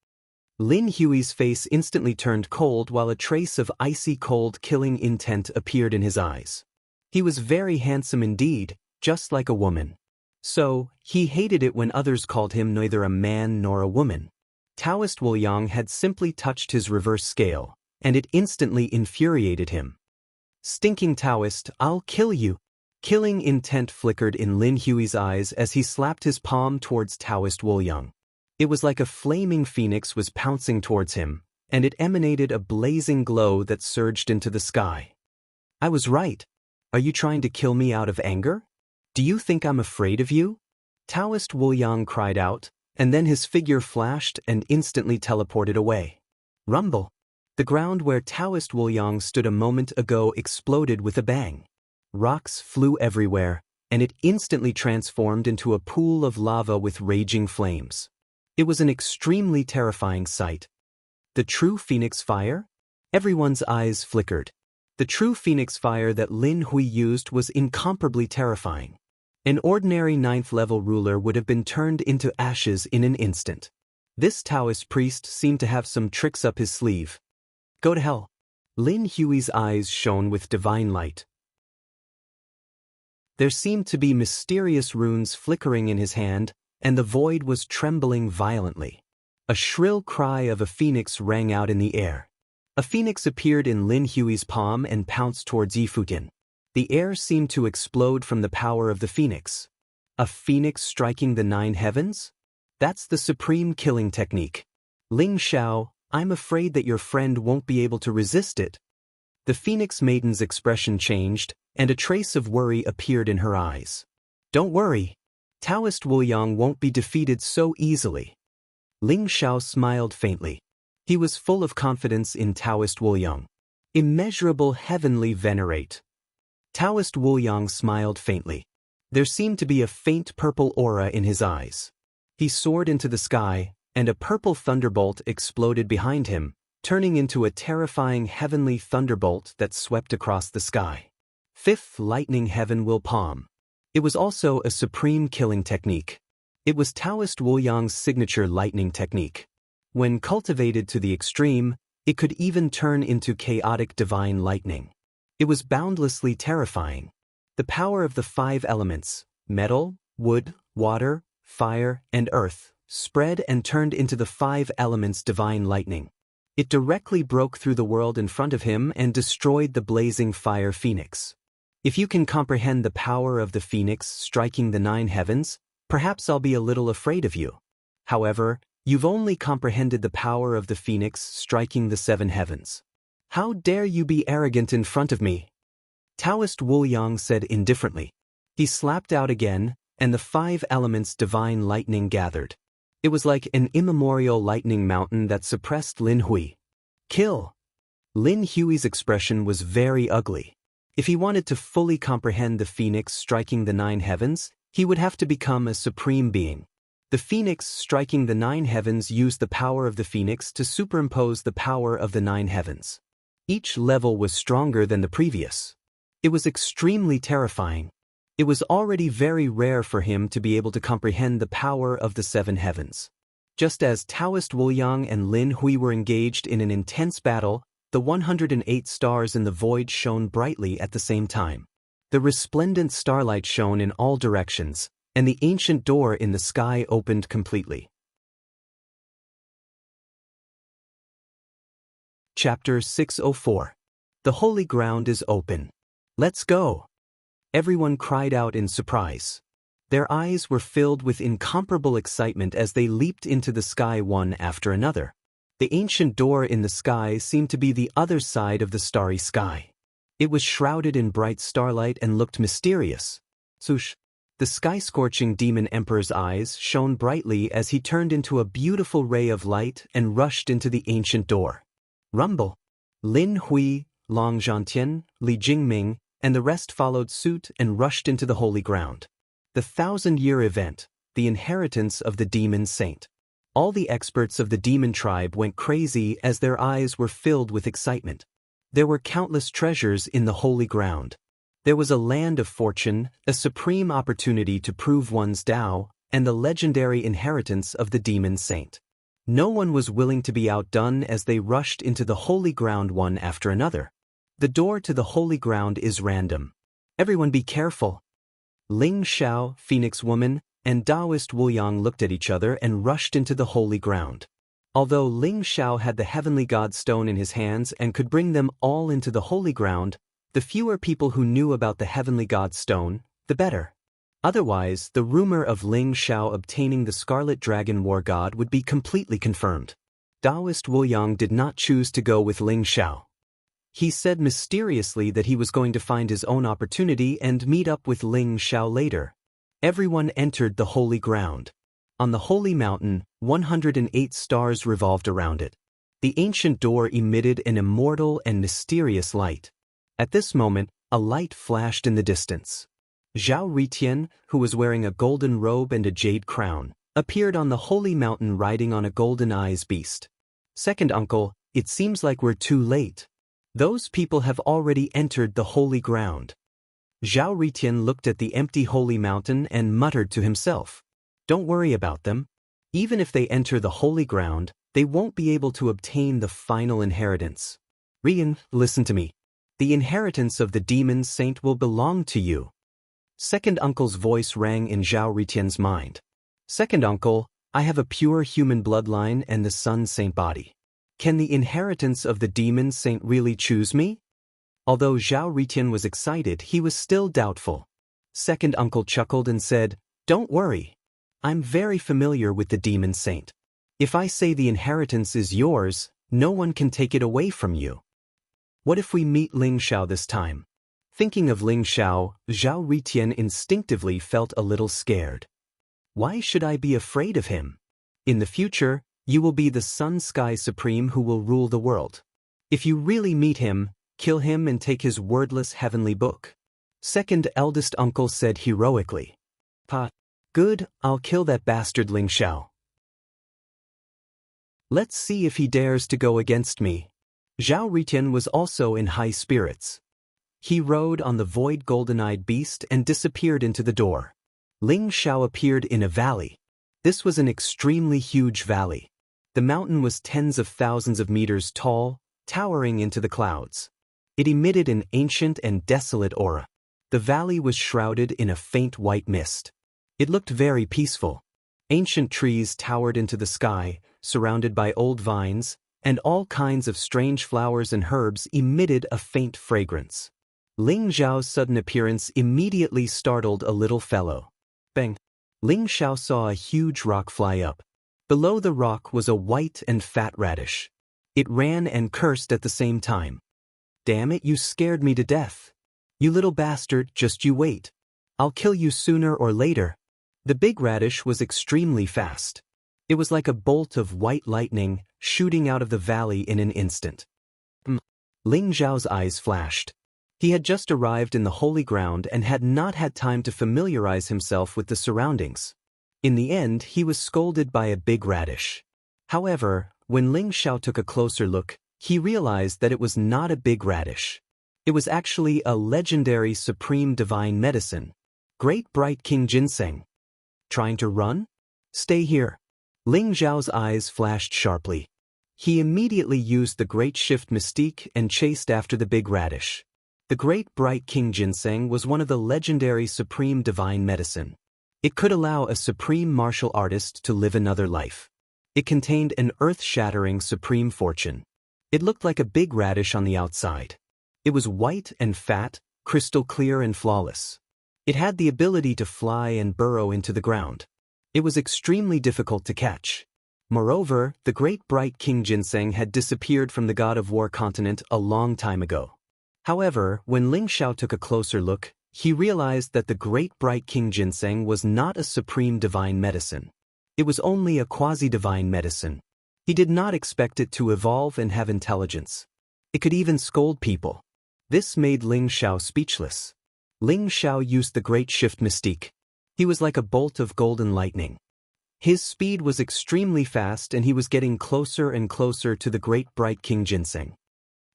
Lin Hui's face instantly turned cold while a trace of icy cold killing intent appeared in his eyes. He was very handsome indeed, just like a woman. So, he hated it when others called him neither a man nor a woman. Taoist Wu Yang had simply touched his reverse scale, and it instantly infuriated him. Stinking Taoist, I'll kill you! Killing intent flickered in Lin Hui's eyes as he slapped his palm towards Taoist Wu Yang. It was like a flaming phoenix was pouncing towards him, and it emanated a blazing glow that surged into the sky. I was right. Are you trying to kill me out of anger? Do you think I'm afraid of you? Taoist Wu Yang cried out, and then his figure flashed and instantly teleported away. Rumble! The ground where Taoist Wu Yang stood a moment ago exploded with a bang. Rocks flew everywhere, and it instantly transformed into a pool of lava with raging flames. It was an extremely terrifying sight. The true phoenix fire? Everyone's eyes flickered. The true phoenix fire that Lin Hui used was incomparably terrifying. An ordinary 9th-level ruler would have been turned into ashes in an instant. This Taoist priest seemed to have some tricks up his sleeve. Go to hell. Lin Hui's eyes shone with divine light. There seemed to be mysterious runes flickering in his hand, and the void was trembling violently. A shrill cry of a phoenix rang out in the air. A phoenix appeared in Lin Hui's palm and pounced towards Yifutin. The air seemed to explode from the power of the phoenix. A phoenix striking the 9 heavens? That's the supreme killing technique. Ling Xiao, I'm afraid that your friend won't be able to resist it. The Phoenix Maiden's expression changed, and a trace of worry appeared in her eyes. Don't worry. Taoist Wu Yang won't be defeated so easily. Ling Xiao smiled faintly. He was full of confidence in Taoist Wu Yang. Immeasurable heavenly venerate. Taoist Wu Yang smiled faintly. There seemed to be a faint purple aura in his eyes. He soared into the sky, and a purple thunderbolt exploded behind him, turning into a terrifying heavenly thunderbolt that swept across the sky. 5th Lightning Heaven Will Palm. It was also a supreme killing technique. It was Taoist Wu Yang's signature lightning technique. When cultivated to the extreme, it could even turn into chaotic divine lightning. It was boundlessly terrifying. The power of the 5 elements, metal, wood, water, fire, and earth, spread and turned into the 5 elements divine lightning. It directly broke through the world in front of him and destroyed the blazing fire phoenix. If you can comprehend the power of the phoenix striking the 9 heavens, perhaps I'll be a little afraid of you. However, you've only comprehended the power of the phoenix striking the 7 heavens. How dare you be arrogant in front of me? Taoist Wu Yang said indifferently. He slapped out again, and the 5 elements divine lightning gathered. It was like an immemorial lightning mountain that suppressed Lin Hui. Kill! Lin Hui's expression was very ugly. If he wanted to fully comprehend the phoenix striking the 9 heavens, he would have to become a supreme being. The phoenix striking the 9 heavens used the power of the phoenix to superimpose the power of the 9 heavens. Each level was stronger than the previous. It was extremely terrifying. It was already very rare for him to be able to comprehend the power of the 7 heavens. Just as Taoist Wu Yang and Lin Hui were engaged in an intense battle, the 108 stars in the void shone brightly at the same time. The resplendent starlight shone in all directions, and the ancient door in the sky opened completely. Chapter 604. The Holy Ground is Open. Let's go! Everyone cried out in surprise. Their eyes were filled with incomparable excitement as they leaped into the sky one after another. The ancient door in the sky seemed to be the other side of the starry sky. It was shrouded in bright starlight and looked mysterious. Swoosh! The sky-scorching demon emperor's eyes shone brightly as he turned into a beautiful ray of light and rushed into the ancient door. Rumble! Lin Hui, Long Zhantian, Li Jingming, and the rest followed suit and rushed into the holy ground. The 1,000-year event, the inheritance of the demon saint. All the experts of the demon tribe went crazy as their eyes were filled with excitement. There were countless treasures in the holy ground. There was a land of fortune, a supreme opportunity to prove one's Tao, and the legendary inheritance of the demon saint. No one was willing to be outdone as they rushed into the holy ground one after another. The door to the holy ground is random. Everyone be careful. Ling Xiao, Phoenix Woman, and Taoist Wu Yang looked at each other and rushed into the holy ground. Although Ling Xiao had the heavenly god stone in his hands and could bring them all into the holy ground, the fewer people who knew about the heavenly god stone, the better. Otherwise, the rumor of Ling Xiao obtaining the Scarlet Dragon War God would be completely confirmed. Taoist Wu Yang did not choose to go with Ling Xiao. He said mysteriously that he was going to find his own opportunity and meet up with Ling Xiao later. Everyone entered the holy ground. On the holy mountain, 108 stars revolved around it. The ancient door emitted an immortal and mysterious light. At this moment, a light flashed in the distance. Zhao Ritian, who was wearing a golden robe and a jade crown, appeared on the holy mountain riding on a golden eyes beast. Second uncle, it seems like we're too late. Those people have already entered the holy ground. Zhao Ritian looked at the empty holy mountain and muttered to himself, "Don't worry about them. Even if they enter the holy ground, they won't be able to obtain the final inheritance. Rian, listen to me. The inheritance of the demon saint will belong to you." Second uncle's voice rang in Zhao Ritian's mind. "Second uncle, I have a pure human bloodline and the sun saint body. Can the inheritance of the demon saint really choose me?" Although Zhao Ritian was excited, he was still doubtful. Second uncle chuckled and said, "Don't worry. I'm very familiar with the demon saint. If I say the inheritance is yours, no one can take it away from you. What if we meet Ling Xiao this time?" Thinking of Ling Xiao, Zhao Ritian instinctively felt a little scared. Why should I be afraid of him? In the future, you will be the Sun Sky Supreme who will rule the world. If you really meet him, kill him and take his wordless heavenly book. Second eldest uncle said heroically. "Pa, good, I'll kill that bastard Ling Xiao. Let's see if he dares to go against me." Zhao Ritian was also in high spirits. He rode on the void golden-eyed beast and disappeared into the door. Ling Xiao appeared in a valley. This was an extremely huge valley. The mountain was tens of thousands of meters tall, towering into the clouds. It emitted an ancient and desolate aura. The valley was shrouded in a faint white mist. It looked very peaceful. Ancient trees towered into the sky, surrounded by old vines, and all kinds of strange flowers and herbs emitted a faint fragrance. Ling Xiao's sudden appearance immediately startled a little fellow. Bang! Ling Xiao saw a huge rock fly up. Below the rock was a white and fat radish. It ran and cursed at the same time. "Damn it, you scared me to death. You little bastard, just you wait. I'll kill you sooner or later." The big radish was extremely fast. It was like a bolt of white lightning shooting out of the valley in an instant. Ling Xiao's eyes flashed. He had just arrived in the holy ground and had not had time to familiarize himself with the surroundings. In the end, he was scolded by a big radish. However, when Ling Xiao took a closer look, he realized that it was not a big radish. It was actually a legendary supreme divine medicine. Great Bright King Ginseng. Trying to run? Stay here. Ling Xiao's eyes flashed sharply. He immediately used the Great Shift Mystique and chased after the big radish. The Great Bright King Ginseng was one of the legendary supreme divine medicine. It could allow a supreme martial artist to live another life. It contained an earth-shattering supreme fortune. It looked like a big radish on the outside. It was white and fat, crystal clear and flawless. It had the ability to fly and burrow into the ground. It was extremely difficult to catch. Moreover, the Great Bright King Ginseng had disappeared from the God of War continent a long time ago. However, when Ling Xiao took a closer look, he realized that the Great Bright King Ginseng was not a supreme divine medicine. It was only a quasi-divine medicine. He did not expect it to evolve and have intelligence. It could even scold people. This made Ling Xiao speechless. Ling Xiao used the Great Shift Mystique. He was like a bolt of golden lightning. His speed was extremely fast and he was getting closer and closer to the Great Bright King Ginseng.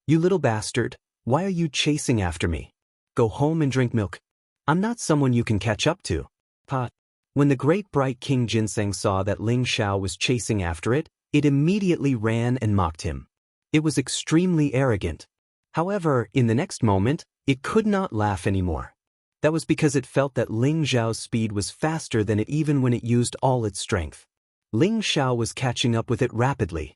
"You little bastard, why are you chasing after me? Go home and drink milk. I'm not someone you can catch up to." Pa. When the Great Bright King Ginseng saw that Ling Xiao was chasing after it, it immediately ran and mocked him. It was extremely arrogant. However, in the next moment, it could not laugh anymore. That was because it felt that Ling Xiao's speed was faster than it even when it used all its strength. Ling Xiao was catching up with it rapidly.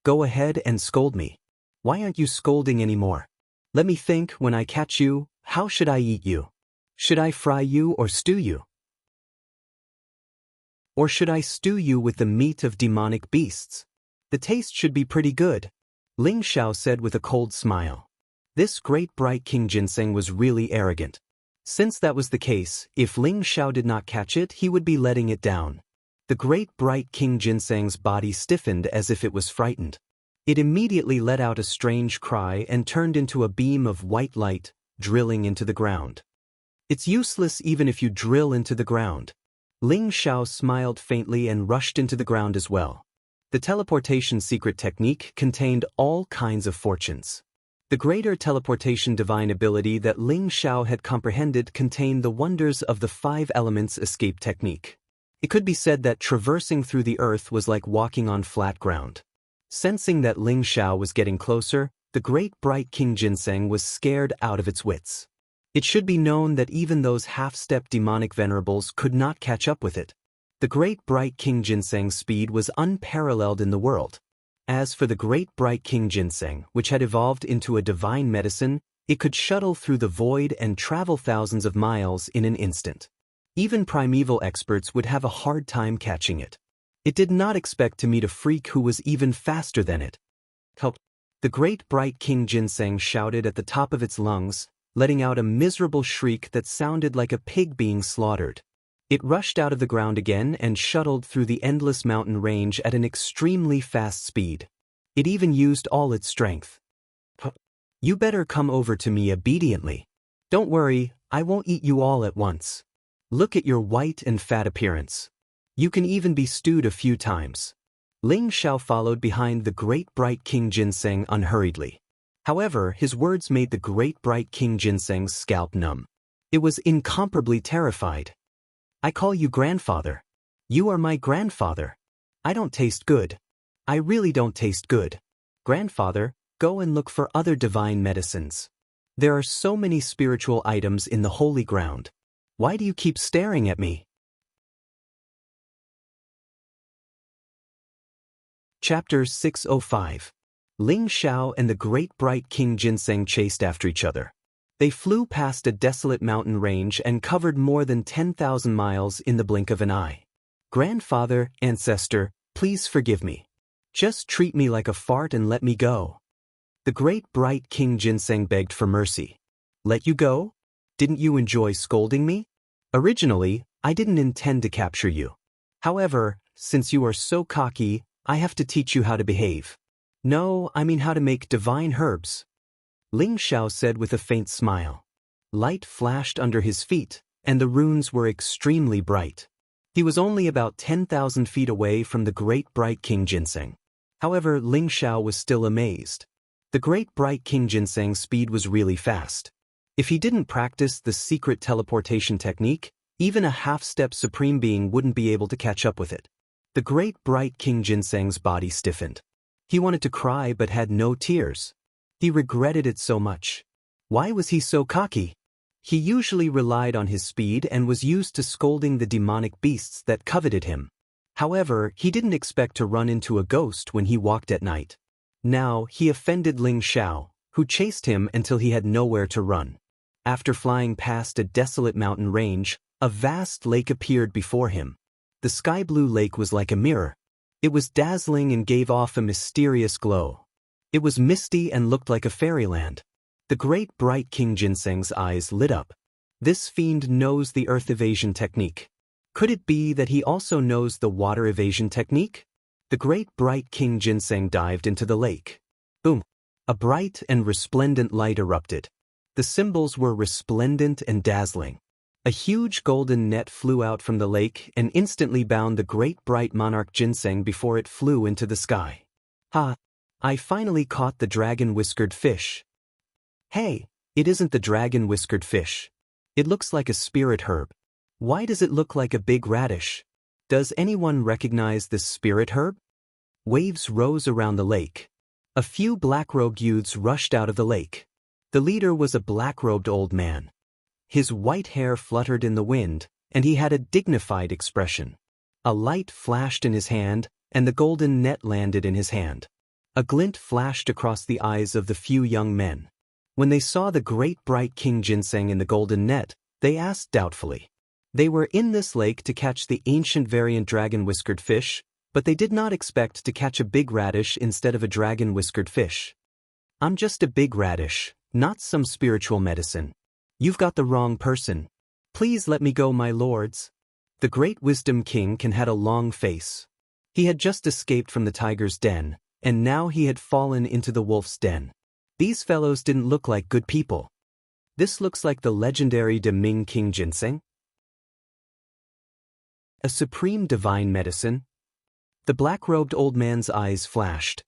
Go ahead and scold me. Why aren't you scolding anymore? Let me think, when I catch you, how should I eat you? Should I fry you or stew you? Or should I stew you with the meat of demonic beasts? The taste should be pretty good, Ling Xiao said with a cold smile. This great bright King Ginseng was really arrogant. Since that was the case, if Ling Xiao did not catch it, he would be letting it down. The great bright King Ginseng's body stiffened as if it was frightened. It immediately let out a strange cry and turned into a beam of white light, drilling into the ground. It's useless even if you drill into the ground. Ling Xiao smiled faintly and rushed into the ground as well. The teleportation secret technique contained all kinds of fortunes. The greater teleportation divine ability that Ling Xiao had comprehended contained the wonders of the 5 elements escape technique. It could be said that traversing through the earth was like walking on flat ground. Sensing that Ling Xiao was getting closer, the great bright King Ginseng was scared out of its wits. It should be known that even those half-step demonic venerables could not catch up with it. The great bright King Ginseng's speed was unparalleled in the world. As for the great bright King Ginseng, which had evolved into a divine medicine, it could shuttle through the void and travel thousands of miles in an instant. Even primeval experts would have a hard time catching it. It did not expect to meet a freak who was even faster than it. Help! The great bright King Ginseng shouted at the top of its lungs, letting out a miserable shriek that sounded like a pig being slaughtered. It rushed out of the ground again and shuttled through the endless mountain range at an extremely fast speed. It even used all its strength. You better come over to me obediently. Don't worry, I won't eat you all at once. Look at your white and fat appearance. You can even be stewed a few times. Ling Xiao followed behind the great bright King Ginseng unhurriedly. However, his words made the great bright King Ginseng's scalp numb. It was incomparably terrified. I call you grandfather. You are my grandfather. I don't taste good. I really don't taste good. Grandfather, go and look for other divine medicines. There are so many spiritual items in the holy ground. Why do you keep staring at me? Chapter 605. Ling Xiao and the great bright King Ginseng chased after each other. They flew past a desolate mountain range and covered more than 10,000 miles in the blink of an eye. Grandfather, ancestor, please forgive me. Just treat me like a fart and let me go. The great bright King Ginseng begged for mercy. Let you go? Didn't you enjoy scolding me? Originally, I didn't intend to capture you. However, since you are so cocky, I have to teach you how to behave. No, I mean how to make divine herbs. Ling Xiao said with a faint smile. Light flashed under his feet, and the runes were extremely bright. He was only about 10,000 feet away from the great bright King Ginseng. However, Ling Xiao was still amazed. The great bright King Ginseng's speed was really fast. If he didn't practice the secret teleportation technique, even a half-step supreme being wouldn't be able to catch up with it. The great bright King Ginseng's body stiffened. He wanted to cry but had no tears. He regretted it so much. Why was he so cocky? He usually relied on his speed and was used to scolding the demonic beasts that coveted him. However, he didn't expect to run into a ghost when he walked at night. Now, he offended Ling Xiao, who chased him until he had nowhere to run. After flying past a desolate mountain range, a vast lake appeared before him. The sky-blue lake was like a mirror. It was dazzling and gave off a mysterious glow. It was misty and looked like a fairyland. The great bright King Ginseng's eyes lit up. This fiend knows the earth evasion technique. Could it be that he also knows the water evasion technique? The great bright King Ginseng dived into the lake. Boom! A bright and resplendent light erupted. The symbols were resplendent and dazzling. A huge golden net flew out from the lake and instantly bound the great bright monarch Ginseng before it flew into the sky. Ha! I finally caught the dragon-whiskered fish. Hey, it isn't the dragon-whiskered fish. It looks like a spirit herb. Why does it look like a big radish? Does anyone recognize this spirit herb? Waves rose around the lake. A few black-robed youths rushed out of the lake. The leader was a black-robed old man. His white hair fluttered in the wind, and he had a dignified expression. A light flashed in his hand, and the golden net landed in his hand. A glint flashed across the eyes of the few young men. When they saw the great bright King Ginseng in the golden net, they asked doubtfully. They were in this lake to catch the ancient variant dragon-whiskered fish, but they did not expect to catch a big radish instead of a dragon-whiskered fish. I'm just a big radish, not some spiritual medicine. You've got the wrong person. Please let me go, my lords. The great Wisdom King had a long face. He had just escaped from the tiger's den, and now he had fallen into the wolf's den. These fellows didn't look like good people. This looks like the legendary De Ming King Ginseng. A supreme divine medicine. The black-robed old man's eyes flashed.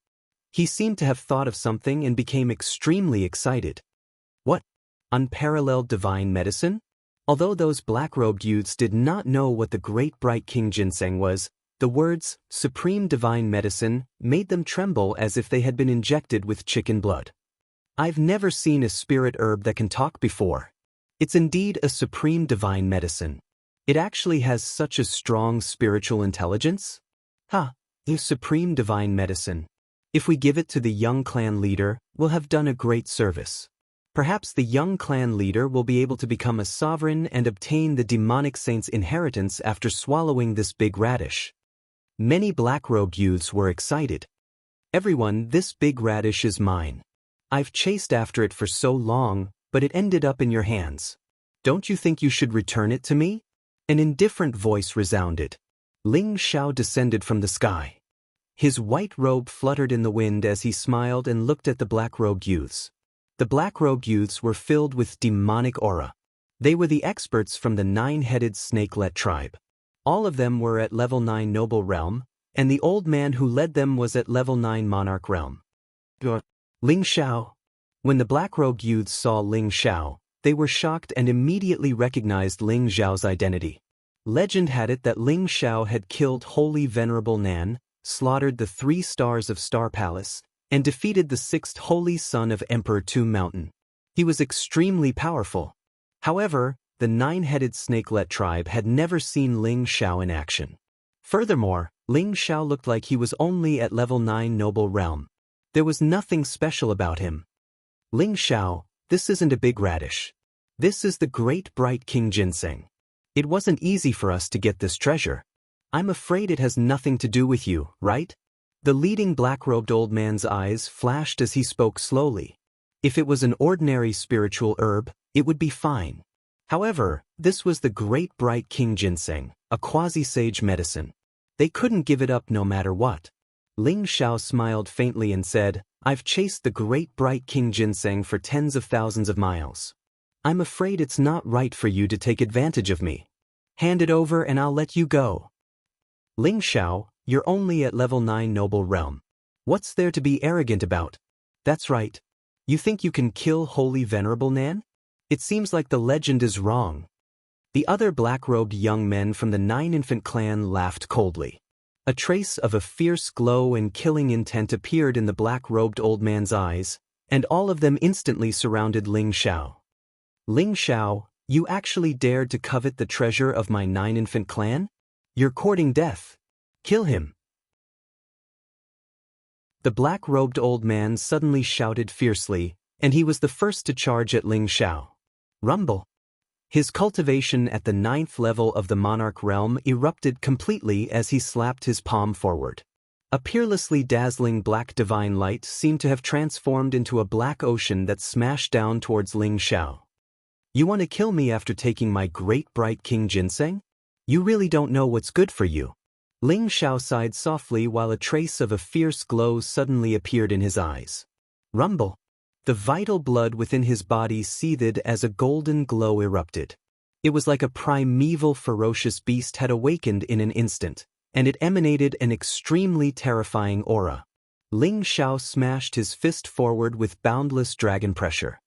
He seemed to have thought of something and became extremely excited. What? Unparalleled divine medicine? Although those black-robed youths did not know what the great bright King Ginseng was, the words, supreme divine medicine, made them tremble as if they had been injected with chicken blood. I've never seen a spirit herb that can talk before. It's indeed a supreme divine medicine. It actually has such a strong spiritual intelligence. The supreme divine medicine. If we give it to the young clan leader, we'll have done a great service. Perhaps the young clan leader will be able to become a sovereign and obtain the demonic saint's inheritance after swallowing this big radish. Many black-robed youths were excited. Everyone, this big radish is mine. I've chased after it for so long, but it ended up in your hands. Don't you think you should return it to me? An indifferent voice resounded. Ling Xiao descended from the sky. His white robe fluttered in the wind as he smiled and looked at the black-robed youths. The black-robed youths were filled with demonic aura. They were the experts from the nine-headed snakelet tribe. All of them were at level 9 noble realm, and the old man who led them was at level 9 monarch realm. Ling Xiao. When the black-robed youths saw Ling Xiao, they were shocked and immediately recognized Ling Xiao's identity. Legend had it that Ling Xiao had killed Holy Venerable Nan, slaughtered the 3 stars of Star Palace, and defeated the 6th holy son of Emperor Tomb Mountain. He was extremely powerful. However, the nine-headed snakelet tribe had never seen Ling Xiao in action. Furthermore, Ling Xiao looked like he was only at level 9 noble realm. There was nothing special about him. Ling Xiao, this isn't a big radish. This is the great bright King Ginseng. It wasn't easy for us to get this treasure. I'm afraid it has nothing to do with you, right? The leading black-robed old man's eyes flashed as he spoke slowly. If it was an ordinary spiritual herb, it would be fine. However, this was the great bright King Ginseng, a quasi-sage medicine. They couldn't give it up no matter what. Ling Xiao smiled faintly and said, I've chased the great bright King Ginseng for tens of thousands of miles. I'm afraid it's not right for you to take advantage of me. Hand it over and I'll let you go. Ling Xiao, you're only at level 9 noble realm. What's there to be arrogant about? That's right. You think you can kill Holy Venerable Nan? It seems like the legend is wrong. The other black-robed young men from the 9-infant clan laughed coldly. A trace of a fierce glow and killing intent appeared in the black-robed old man's eyes, and all of them instantly surrounded Ling Xiao. Ling Xiao, you actually dared to covet the treasure of my 9-infant clan? You're courting death. Kill him. The black-robed old man suddenly shouted fiercely, and he was the first to charge at Ling Xiao. Rumble. His cultivation at the 9th level of the monarch realm erupted completely as he slapped his palm forward. A peerlessly dazzling black divine light seemed to have transformed into a black ocean that smashed down towards Ling Xiao. You want to kill me after taking my great bright King Ginseng? You really don't know what's good for you. Ling Xiao sighed softly while a trace of a fierce glow suddenly appeared in his eyes. Rumble. The vital blood within his body seethed as a golden glow erupted. It was like a primeval ferocious beast had awakened in an instant, and it emanated an extremely terrifying aura. Ling Xiao smashed his fist forward with boundless dragon pressure.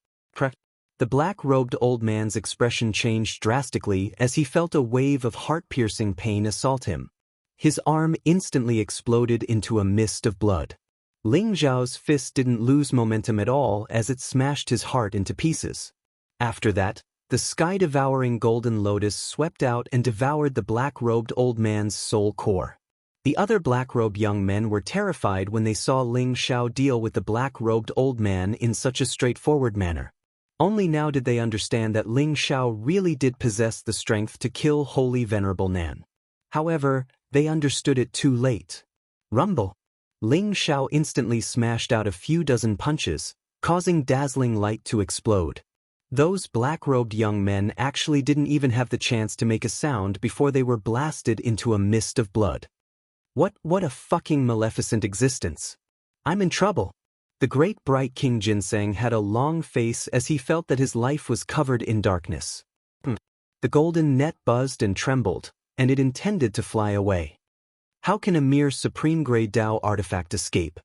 The black-robed old man's expression changed drastically as he felt a wave of heart-piercing pain assault him. His arm instantly exploded into a mist of blood. Ling Xiao's fist didn't lose momentum at all as it smashed his heart into pieces. After that, the sky-devouring golden lotus swept out and devoured the black-robed old man's soul core. The other black-robed young men were terrified when they saw Ling Xiao deal with the black-robed old man in such a straightforward manner. Only now did they understand that Ling Xiao really did possess the strength to kill Holy Venerable Nan. However, they understood it too late. Rumble! Ling Xiao instantly smashed out a few dozen punches, causing dazzling light to explode. Those black-robed young men actually didn't even have the chance to make a sound before they were blasted into a mist of blood. What a fucking maleficent existence. I'm in trouble. The great bright King Ginseng had a long face as he felt that his life was covered in darkness. The golden net buzzed and trembled, and it intended to fly away. How can a mere supreme-grade Dao artifact escape?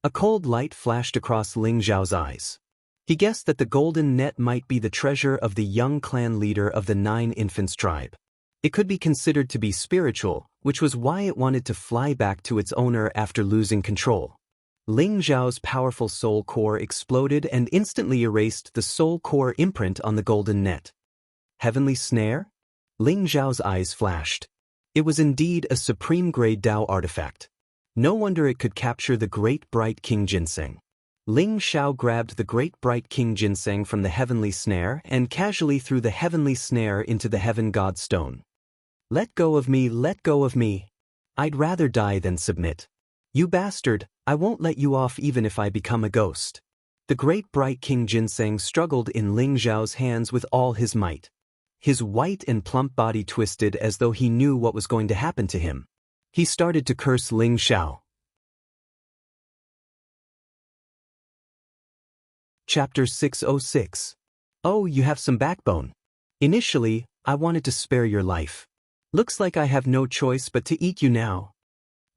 A cold light flashed across Ling Xiao's eyes. He guessed that the golden net might be the treasure of the young clan leader of the 9 Infants tribe. It could be considered to be spiritual, which was why it wanted to fly back to its owner after losing control. Ling Xiao's powerful soul core exploded and instantly erased the soul core imprint on the golden net. Heavenly snare? Ling Xiao's eyes flashed. It was indeed a supreme-grade Dao artifact. No wonder it could capture the great bright King Ginseng. Ling Xiao grabbed the great bright King Ginseng from the heavenly snare and casually threw the heavenly snare into the heaven god stone. Let go of me, let go of me. I'd rather die than submit. You bastard, I won't let you off even if I become a ghost. The great bright King Ginseng struggled in Ling Xiao's hands with all his might. His white and plump body twisted as though he knew what was going to happen to him. He started to curse Ling Xiao. Chapter 606. Oh, you have some backbone. Initially, I wanted to spare your life. Looks like I have no choice but to eat you now.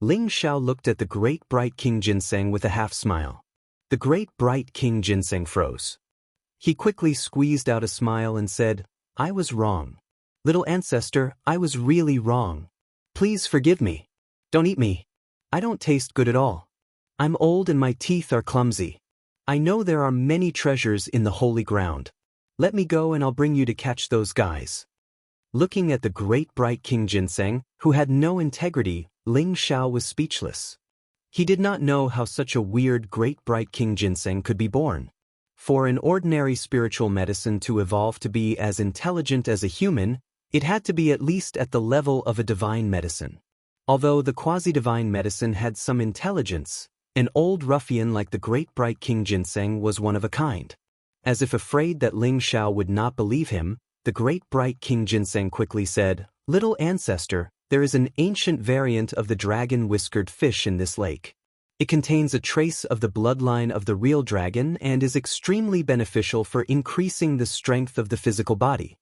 Ling Xiao looked at the great bright King Ginseng with a half-smile. The great bright King Ginseng froze. He quickly squeezed out a smile and said, I was wrong. Little ancestor, I was really wrong. Please forgive me. Don't eat me. I don't taste good at all. I'm old and my teeth are clumsy. I know there are many treasures in the holy ground. Let me go and I'll bring you to catch those guys. Looking at the great bright King Ginseng, who had no integrity, Ling Xiao was speechless. He did not know how such a weird great bright King Ginseng could be born. For an ordinary spiritual medicine to evolve to be as intelligent as a human, it had to be at least at the level of a divine medicine. Although the quasi-divine medicine had some intelligence, an old ruffian like the great bright King Ginseng was one of a kind. As if afraid that Ling Xiao would not believe him, the great bright King Ginseng quickly said, Little ancestor, there is an ancient variant of the dragon-whiskered fish in this lake. It contains a trace of the bloodline of the real dragon and is extremely beneficial for increasing the strength of the physical body.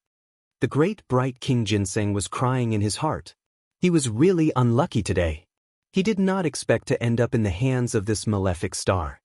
The great bright King Ginseng was crying in his heart. He was really unlucky today. He did not expect to end up in the hands of this malefic star.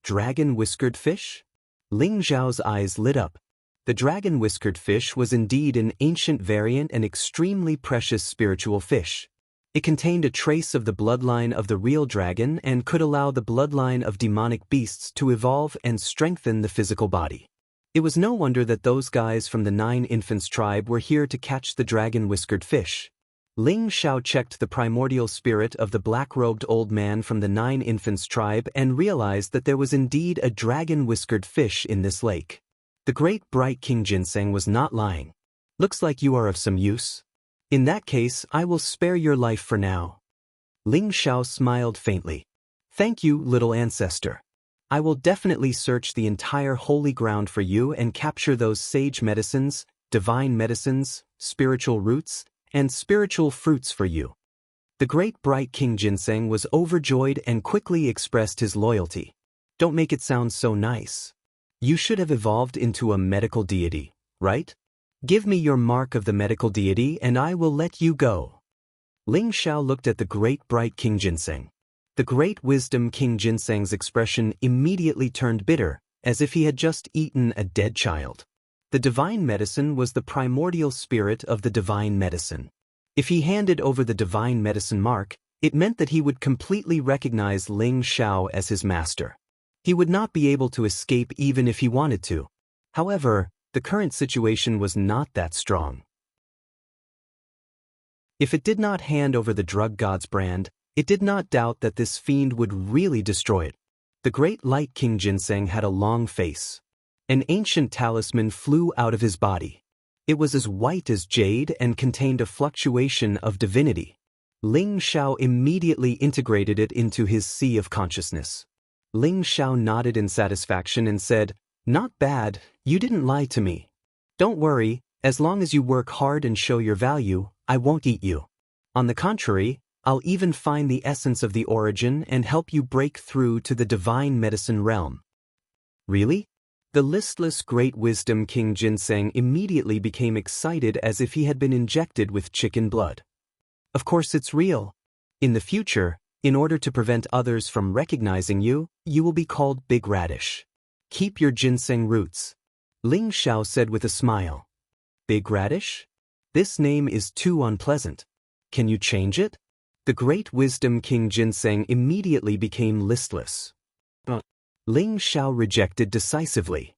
Dragon-whiskered fish? Ling Xiao's eyes lit up. The dragon-whiskered fish was indeed an ancient variant and extremely precious spiritual fish. It contained a trace of the bloodline of the real dragon and could allow the bloodline of demonic beasts to evolve and strengthen the physical body. It was no wonder that those guys from the 9 Infants tribe were here to catch the dragon-whiskered fish. Ling Xiao checked the primordial spirit of the black-robed old man from the 9 Infants tribe and realized that there was indeed a dragon-whiskered fish in this lake. The great bright King Ginseng was not lying. Looks like you are of some use. In that case, I will spare your life for now. Ling Xiao smiled faintly. Thank you, little ancestor. I will definitely search the entire holy ground for you and capture those sage medicines, divine medicines, spiritual roots, and spiritual fruits for you. The great bright King Ginseng was overjoyed and quickly expressed his loyalty. Don't make it sound so nice. You should have evolved into a medical deity, right? Give me your mark of the medical deity and I will let you go. Ling Xiao looked at the great bright King Ginseng. The great wisdom King Ginseng's expression immediately turned bitter, as if he had just eaten a dead child. The divine medicine was the primordial spirit of the divine medicine. If he handed over the divine medicine mark, it meant that he would completely recognize Ling Xiao as his master. He would not be able to escape even if he wanted to. However, The current situation was not that strong. If it did not hand over the drug god's brand, it did not doubt that this fiend would really destroy it. The great Light King Ginseng had a long face. An ancient talisman flew out of his body. It was as white as jade and contained a fluctuation of divinity. Ling Xiao immediately integrated it into his sea of consciousness. Ling Xiao nodded in satisfaction and said, "Not bad, you didn't lie to me. Don't worry, as long as you work hard and show your value, I won't eat you. On the contrary, I'll even find the essence of the origin and help you break through to the divine medicine realm." Really? The listless great wisdom King Ginseng immediately became excited as if he had been injected with chicken blood. Of course it's real. In the future, in order to prevent others from recognizing you, you will be called Big Radish. Keep your ginseng roots. Ling Xiao said with a smile. Big Radish? This name is too unpleasant. Can you change it? The great wisdom King Ginseng immediately became listless. Ling Xiao rejected decisively.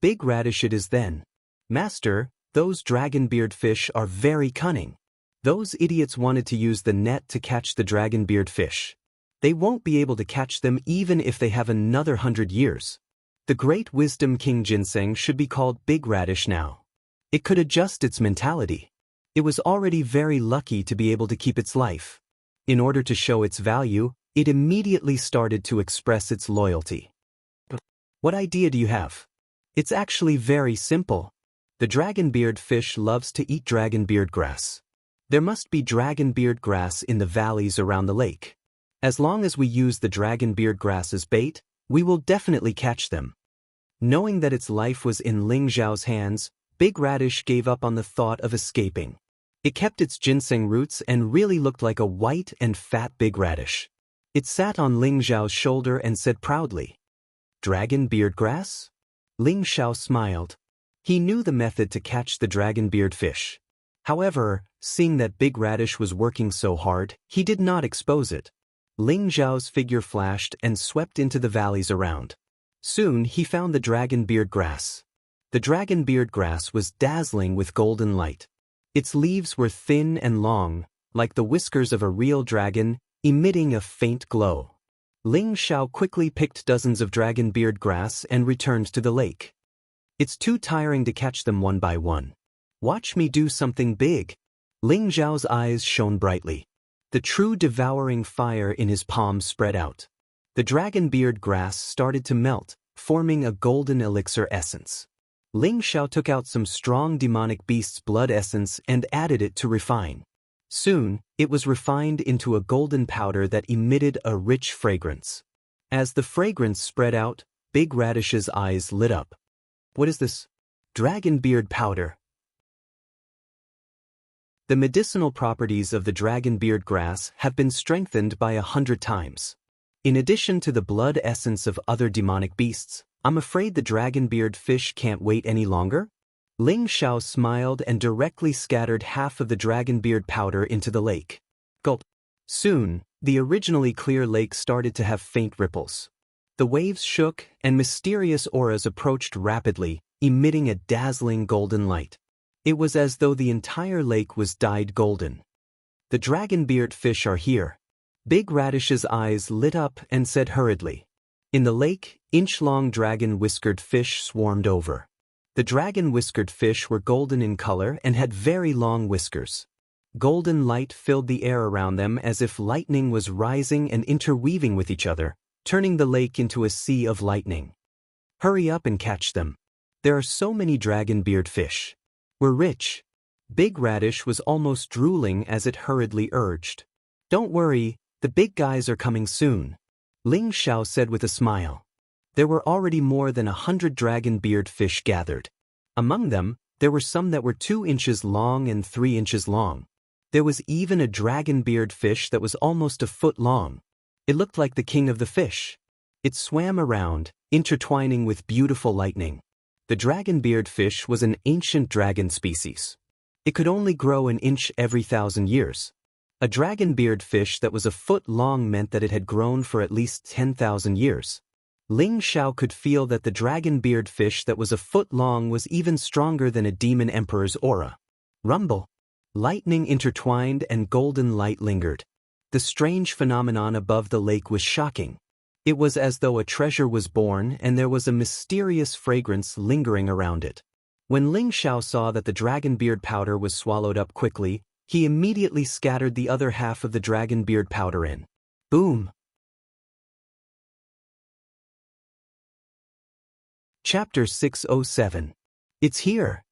Big Radish it is then. Master, those dragonbeard fish are very cunning. Those idiots wanted to use the net to catch the dragonbeard fish. They won't be able to catch them even if they have another 100 years. The great wisdom King Ginseng should be called Big Radish now. It could adjust its mentality. It was already very lucky to be able to keep its life. In order to show its value, it immediately started to express its loyalty. What idea do you have? It's actually very simple. The dragonbeard fish loves to eat dragonbeard grass. There must be dragonbeard grass in the valleys around the lake. As long as we use the dragonbeard grass as bait, we will definitely catch them. Knowing that its life was in Ling Xiao's hands, Big Radish gave up on the thought of escaping. It kept its ginseng roots and really looked like a white and fat Big Radish. It sat on Ling Xiao's shoulder and said proudly, "Dragonbeard grass?" Ling Xiao smiled. He knew the method to catch the dragonbeard fish. However, seeing that Big Radish was working so hard, he did not expose it. Ling Xiao's figure flashed and swept into the valleys around. Soon he found the dragonbeard grass. The dragonbeard grass was dazzling with golden light. Its leaves were thin and long, like the whiskers of a real dragon, emitting a faint glow. Ling Xiao quickly picked dozens of dragonbeard grass and returned to the lake. It's too tiring to catch them one by one. Watch me do something big. Ling Xiao's eyes shone brightly. The true devouring fire in his palms spread out. The dragonbeard grass started to melt, forming a golden elixir essence. Ling Xiao took out some strong demonic beast's blood essence and added it to refine. Soon, it was refined into a golden powder that emitted a rich fragrance. As the fragrance spread out, Big Radish's eyes lit up. What is this? Dragonbeard powder. The medicinal properties of the dragonbeard grass have been strengthened by 100 times. In addition to the blood essence of other demonic beasts, I'm afraid the dragonbeard fish can't wait any longer? Ling Xiao smiled and directly scattered half of the dragonbeard powder into the lake. Gulp. Soon, the originally clear lake started to have faint ripples. The waves shook and mysterious auras approached rapidly, emitting a dazzling golden light. It was as though the entire lake was dyed golden. The dragonbeard fish are here. Big Radish's eyes lit up and said hurriedly. In the lake, inch-long dragon-whiskered fish swarmed over. The dragon-whiskered fish were golden in color and had very long whiskers. Golden light filled the air around them as if lightning was rising and interweaving with each other, turning the lake into a sea of lightning. Hurry up and catch them. There are so many dragonbeard fish. We're rich. Big Radish was almost drooling as it hurriedly urged. Don't worry, the big guys are coming soon. Ling Xiao said with a smile. There were already more than 100 dragonbeard fish gathered. Among them, there were some that were 2 inches long and 3 inches long. There was even a dragonbeard fish that was almost a foot long. It looked like the king of the fish. It swam around, intertwining with beautiful lightning. The dragonbeard fish was an ancient dragon species. It could only grow an inch every 1,000 years. A dragonbeard fish that was a foot long meant that it had grown for at least 10,000 years. Ling Xiao could feel that the dragon-beard fish that was a foot long was even stronger than a demon emperor's aura. Rumble. Lightning intertwined and golden light lingered. The strange phenomenon above the lake was shocking. It was as though a treasure was born and there was a mysterious fragrance lingering around it. When Ling Xiao saw that the dragon-beard powder was swallowed up quickly, he immediately scattered the other half of the dragon-beard powder in. Boom! Chapter 607. It's here!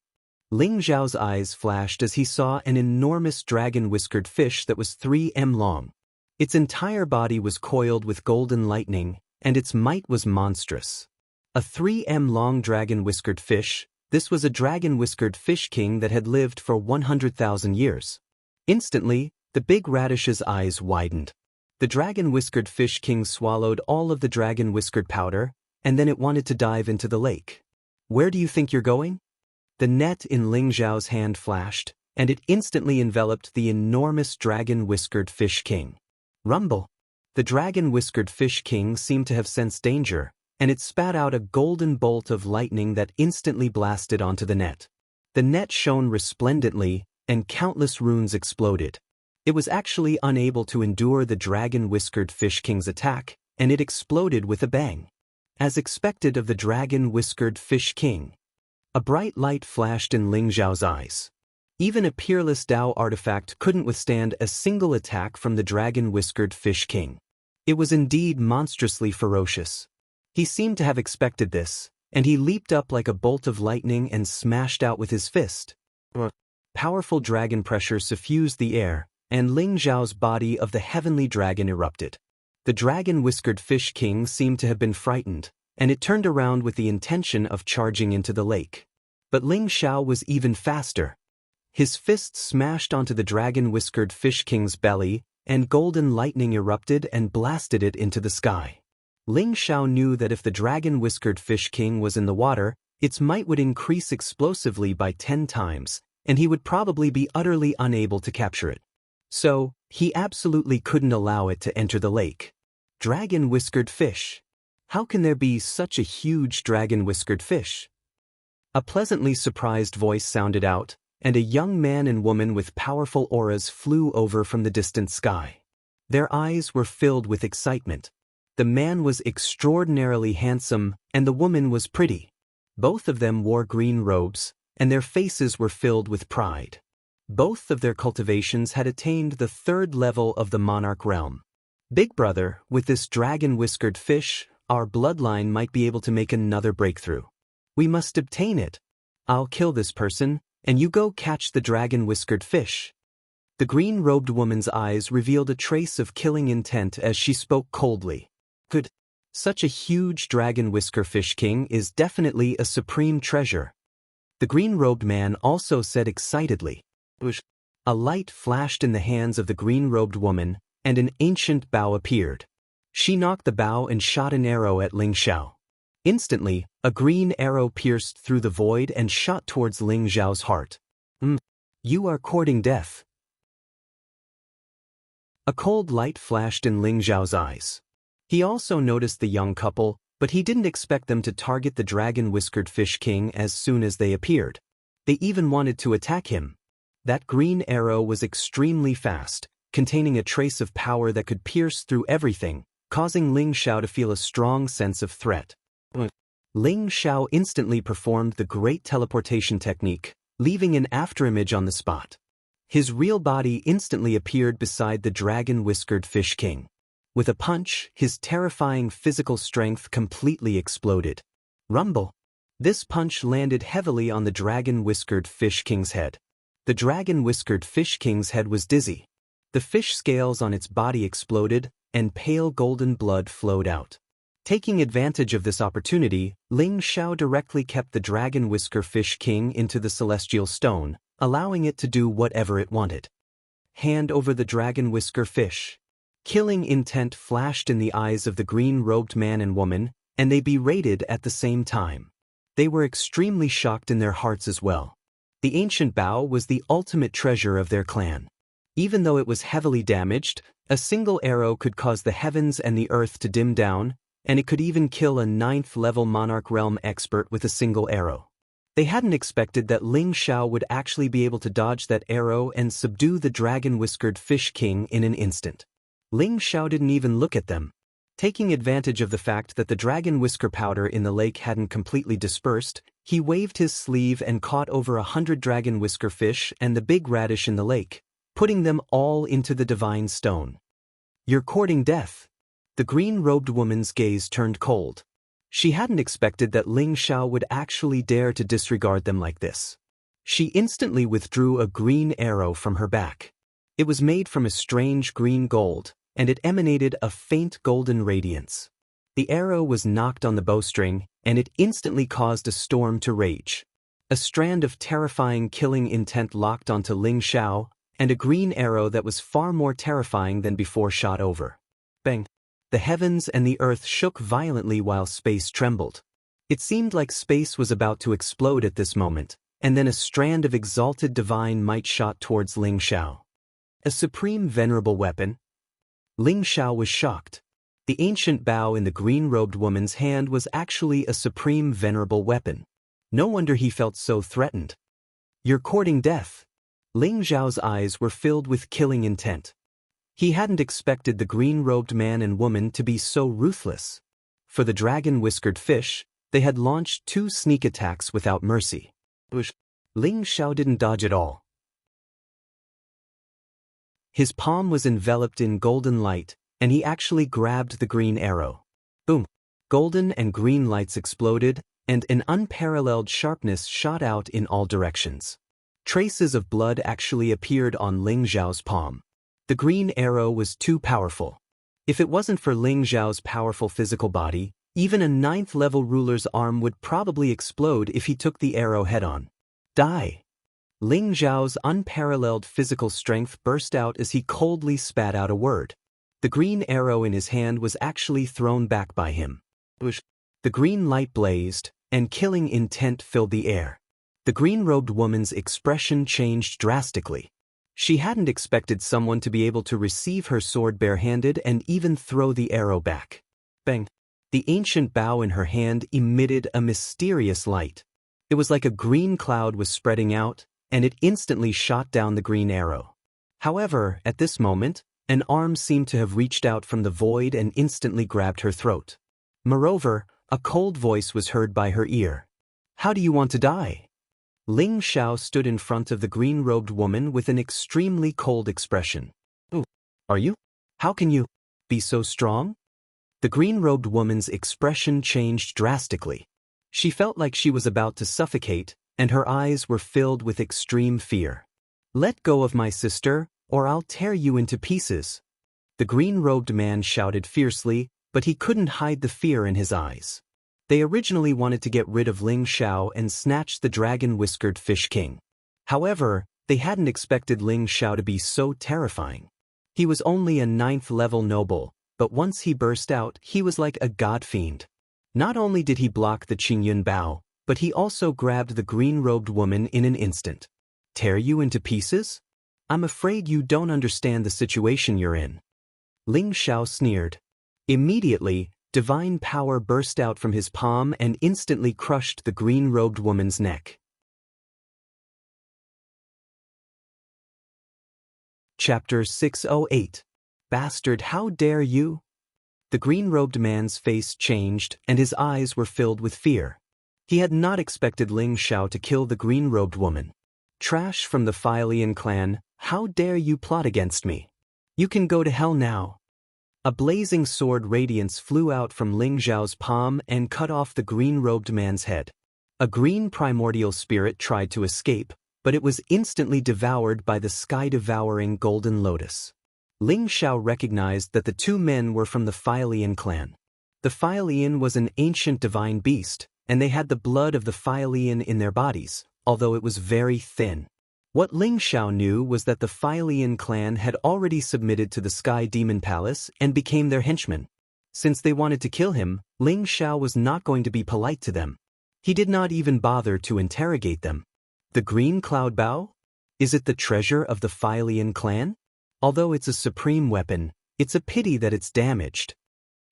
Ling Xiao's eyes flashed as he saw an enormous dragon-whiskered fish that was 3 m long. Its entire body was coiled with golden lightning, and its might was monstrous. A 3 m long dragon-whiskered fish, this was a dragon-whiskered fish king that had lived for 100,000 years. Instantly, the big radish's eyes widened. The dragon-whiskered fish king swallowed all of the dragon-whiskered powder, and then it wanted to dive into the lake. Where do you think you're going? The net in Ling Xiao's hand flashed, and it instantly enveloped the enormous dragon-whiskered fish king. Rumble. The dragon-whiskered fish king seemed to have sensed danger, and it spat out a golden bolt of lightning that instantly blasted onto the net. The net shone resplendently, and countless runes exploded. It was actually unable to endure the dragon-whiskered fish king's attack, and it exploded with a bang. As expected of the dragon-whiskered fish king, a bright light flashed in Ling Xiao's eyes. Even a peerless Dao artifact couldn't withstand a single attack from the dragon-whiskered fish king. It was indeed monstrously ferocious. He seemed to have expected this, and he leaped up like a bolt of lightning and smashed out with his fist. Powerful dragon pressure suffused the air, and Ling Xiao's body of the heavenly dragon erupted. The dragon-whiskered fish king seemed to have been frightened, and it turned around with the intention of charging into the lake. But Ling Xiao was even faster. His fist smashed onto the dragon-whiskered fish king's belly, and golden lightning erupted and blasted it into the sky. Ling Xiao knew that if the dragon-whiskered fish king was in the water, its might would increase explosively by 10 times, and he would probably be utterly unable to capture it. So, he absolutely couldn't allow it to enter the lake. Dragon-whiskered fish. How can there be such a huge dragon-whiskered fish? A pleasantly surprised voice sounded out, and a young man and woman with powerful auras flew over from the distant sky. Their eyes were filled with excitement. The man was extraordinarily handsome, and the woman was pretty. Both of them wore green robes, and their faces were filled with pride. Both of their cultivations had attained the 3rd level of the monarch realm. Big brother, with this dragon-whiskered fish, our bloodline might be able to make another breakthrough. We must obtain it. I'll kill this person, and you go catch the dragon-whiskered fish. The green-robed woman's eyes revealed a trace of killing intent as she spoke coldly. Good. Such a huge dragon-whisker fish king is definitely a supreme treasure. The green-robed man also said excitedly. A light flashed in the hands of the green-robed woman, and an ancient bow appeared. She knocked the bow and shot an arrow at Ling Xiao. Instantly, a green arrow pierced through the void and shot towards Ling Xiao's heart. You are courting death. A cold light flashed in Ling Xiao's eyes. He also noticed the young couple, but he didn't expect them to target the dragon-whiskered fish king as soon as they appeared. They even wanted to attack him. That green arrow was extremely fast, containing a trace of power that could pierce through everything, causing Ling Xiao to feel a strong sense of threat. Ling Xiao instantly performed the great teleportation technique, leaving an afterimage on the spot. His real body instantly appeared beside the dragon-whiskered fish king. With a punch, his terrifying physical strength completely exploded. Rumble. This punch landed heavily on the dragon-whiskered fish king's head. The dragon-whiskered fish king's head was dizzy. The fish scales on its body exploded, and pale golden blood flowed out. Taking advantage of this opportunity, Ling Xiao directly kept the dragon-whisker fish king into the celestial stone, allowing it to do whatever it wanted. Hand over the dragon-whisker fish. Killing intent flashed in the eyes of the green-robed man and woman, and they berated at the same time. They were extremely shocked in their hearts as well. The ancient bow was the ultimate treasure of their clan. Even though it was heavily damaged, a single arrow could cause the heavens and the earth to dim down, and it could even kill a 9th-level Monarch Realm expert with a single arrow. They hadn't expected that Ling Xiao would actually be able to dodge that arrow and subdue the dragon-whiskered Fish King in an instant. Ling Xiao didn't even look at them. Taking advantage of the fact that the dragon whisker powder in the lake hadn't completely dispersed, he waved his sleeve and caught over 100 dragon whisker fish and the big radish in the lake, putting them all into the divine stone. "You're courting death." The green-robed woman's gaze turned cold. She hadn't expected that Ling Xiao would actually dare to disregard them like this. She instantly withdrew a green arrow from her back. It was made from a strange green gold, and it emanated a faint golden radiance. The arrow was knocked on the bowstring, and it instantly caused a storm to rage. A strand of terrifying killing intent locked onto Ling Xiao, and a green arrow that was far more terrifying than before shot over. Bang! The heavens and the earth shook violently while space trembled. It seemed like space was about to explode at this moment, and then a strand of exalted divine might shot towards Ling Xiao. A supreme venerable weapon? Ling Xiao was shocked. The ancient bow in the green-robed woman's hand was actually a supreme venerable weapon. No wonder he felt so threatened. "You're courting death." Ling Xiao's eyes were filled with killing intent. He hadn't expected the green-robed man and woman to be so ruthless. For the dragon-whiskered fish, they had launched 2 sneak attacks without mercy. Ling Xiao didn't dodge at all. His palm was enveloped in golden light, and he actually grabbed the green arrow. Boom! Golden and green lights exploded, and an unparalleled sharpness shot out in all directions. Traces of blood actually appeared on Ling Xiao's palm. The green arrow was too powerful. If it wasn't for Ling Xiao's powerful physical body, even a 9th-level ruler's arm would probably explode if he took the arrow head-on. Die! Ling Xiao's unparalleled physical strength burst out as he coldly spat out a word. The green arrow in his hand was actually thrown back by him. The green light blazed, and killing intent filled the air. The green-robed woman's expression changed drastically. She hadn't expected someone to be able to receive her sword barehanded and even throw the arrow back. Bang! The ancient bow in her hand emitted a mysterious light. It was like a green cloud was spreading out, and it instantly shot down the green arrow. However, at this moment, an arm seemed to have reached out from the void and instantly grabbed her throat. Moreover, a cold voice was heard by her ear. "How do you want to die?" Ling Xiao stood in front of the green-robed woman with an extremely cold expression. "Oh, are you? How can you be so strong?" The green-robed woman's expression changed drastically. She felt like she was about to suffocate, and her eyes were filled with extreme fear. "Let go of my sister, or I'll tear you into pieces." The green-robed man shouted fiercely, but he couldn't hide the fear in his eyes. They originally wanted to get rid of Ling Xiao and snatch the dragon-whiskered Fish King. However, they hadn't expected Ling Xiao to be so terrifying. He was only a 9th-level noble, but once he burst out, he was like a god-fiend. Not only did he block the Qingyun Bao, but he also grabbed the green-robed woman in an instant. "Tear you into pieces? I'm afraid you don't understand the situation you're in." Ling Xiao sneered. Immediately, divine power burst out from his palm and instantly crushed the green-robed woman's neck. Chapter 608. Bastard, how dare you? The green-robed man's face changed, and his eyes were filled with fear. He had not expected Ling Xiao to kill the green-robed woman. "Trash from the Philian clan, how dare you plot against me? You can go to hell now." A blazing sword radiance flew out from Ling Xiao's palm and cut off the green-robed man's head. A green primordial spirit tried to escape, but it was instantly devoured by the sky-devouring golden lotus. Ling Xiao recognized that the 2 men were from the Philian clan. The Philian was an ancient divine beast, and they had the blood of the Philian in their bodies, although it was very thin. What Ling Xiao knew was that the Philian clan had already submitted to the Sky Demon Palace and became their henchmen. Since they wanted to kill him, Ling Xiao was not going to be polite to them. He did not even bother to interrogate them. The green cloud bow? Is it the treasure of the Philian clan? Although it's a supreme weapon, it's a pity that it's damaged.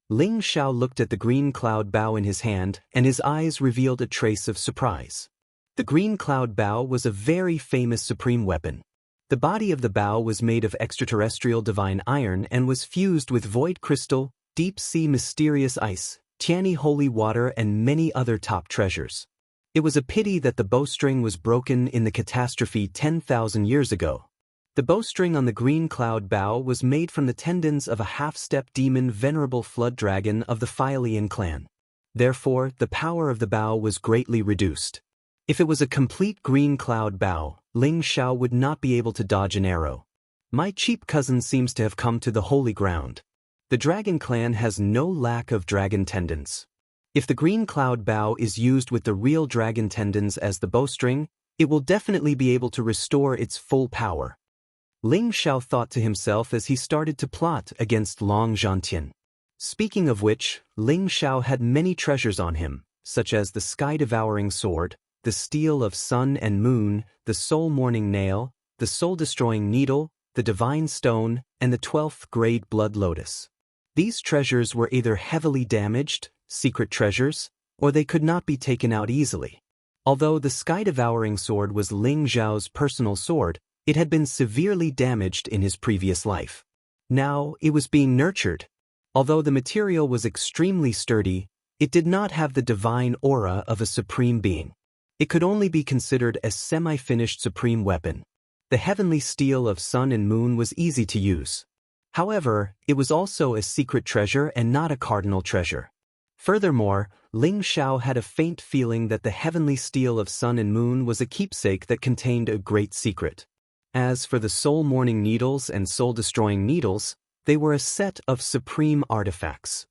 Ling Xiao looked at the green cloud bow in his hand, and his eyes revealed a trace of surprise. The green cloud bow was a very famous supreme weapon. The body of the bow was made of extraterrestrial divine iron and was fused with void crystal, deep-sea mysterious ice, Tiani holy water and many other top treasures. It was a pity that the bowstring was broken in the catastrophe 10,000 years ago. The bowstring on the green cloud bow was made from the tendons of a half-step demon venerable flood dragon of the Philean clan. Therefore, the power of the bow was greatly reduced. If it was a complete green cloud bow, Ling Xiao would not be able to dodge an arrow. My cheap cousin seems to have come to the holy ground. The dragon clan has no lack of dragon tendons. If the green cloud bow is used with the real dragon tendons as the bowstring, it will definitely be able to restore its full power. Ling Xiao thought to himself as he started to plot against Long Zhantian. Speaking of which, Ling Xiao had many treasures on him, such as the sky-devouring sword, the steel of sun and moon, the soul-morning nail, the soul-destroying needle, the divine stone, and the 12th grade blood lotus. These treasures were either heavily damaged, secret treasures, or they could not be taken out easily. Although the sky-devouring sword was Ling Xiao's personal sword, it had been severely damaged in his previous life. Now, it was being nurtured. Although the material was extremely sturdy, it did not have the divine aura of a supreme being. It could only be considered a semi-finished supreme weapon. The heavenly steel of sun and moon was easy to use. However, it was also a secret treasure and not a cardinal treasure. Furthermore, Ling Xiao had a faint feeling that the heavenly steel of sun and moon was a keepsake that contained a great secret. As for the soul-morning needles and soul-destroying needles, they were a set of supreme artifacts.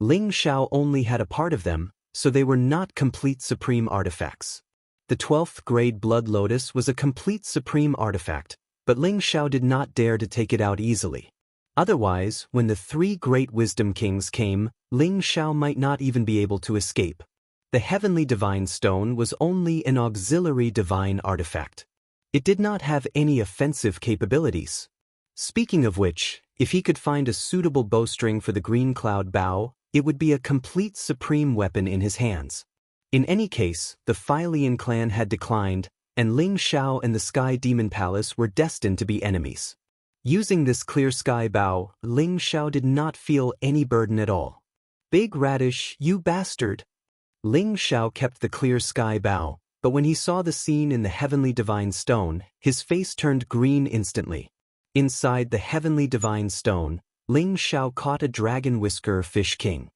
Ling Xiao only had a part of them, so they were not complete supreme artifacts. The 12th grade blood lotus was a complete supreme artifact, but Ling Xiao did not dare to take it out easily. Otherwise, when the 3 great wisdom kings came, Ling Xiao might not even be able to escape. The heavenly divine stone was only an auxiliary divine artifact. It did not have any offensive capabilities. Speaking of which, if he could find a suitable bowstring for the green cloud bow, it would be a complete supreme weapon in his hands. In any case, the Philean clan had declined, and Ling Xiao and the Sky Demon Palace were destined to be enemies. Using this clear sky bow, Ling Xiao did not feel any burden at all. Big Radish, you bastard! Ling Xiao kept the clear sky bow, but when he saw the scene in the heavenly divine stone, his face turned green instantly. Inside the heavenly divine stone, Ling Xiao caught a dragon whisker fish king.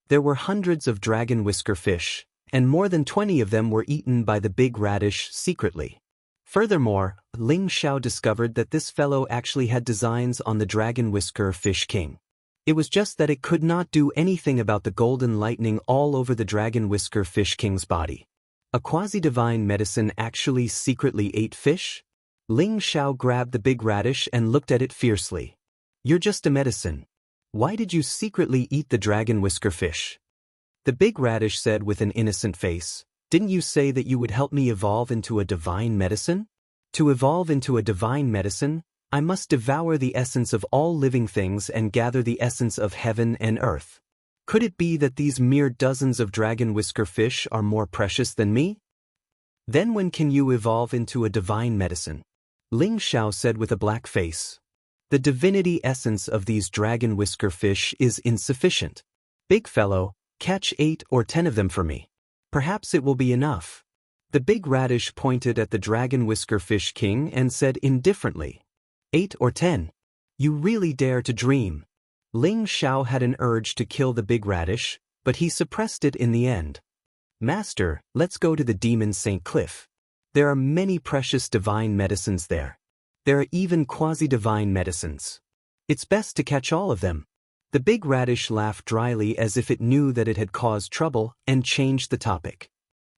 There were hundreds of dragon whisker fish, and more than 20 of them were eaten by the big radish secretly. Furthermore, Ling Xiao discovered that this fellow actually had designs on the dragon whisker fish king. It was just that it could not do anything about the golden lightning all over the dragon whisker fish king's body. A quasi-divine medicine actually secretly ate fish? Ling Xiao grabbed the big radish and looked at it fiercely. You're just a medicine. Why did you secretly eat the dragon whisker fish? The big radish said with an innocent face, didn't you say that you would help me evolve into a divine medicine? To evolve into a divine medicine, I must devour the essence of all living things and gather the essence of heaven and earth. Could it be that these mere dozens of dragon whisker fish are more precious than me? Then when can you evolve into a divine medicine? Ling Xiao said with a black face. The divinity essence of these dragon whisker fish is insufficient. Big fellow, catch 8 or 10 of them for me. Perhaps it will be enough. The big radish pointed at the dragon whisker fish king and said indifferently, 8 or 10. You really dare to dream. Ling Xiao had an urge to kill the big radish, but he suppressed it in the end. Master, let's go to the Demon St. Cliff. There are many precious divine medicines there. There are even quasi-divine medicines. It's best to catch all of them. The big radish laughed dryly as if it knew that it had caused trouble and changed the topic.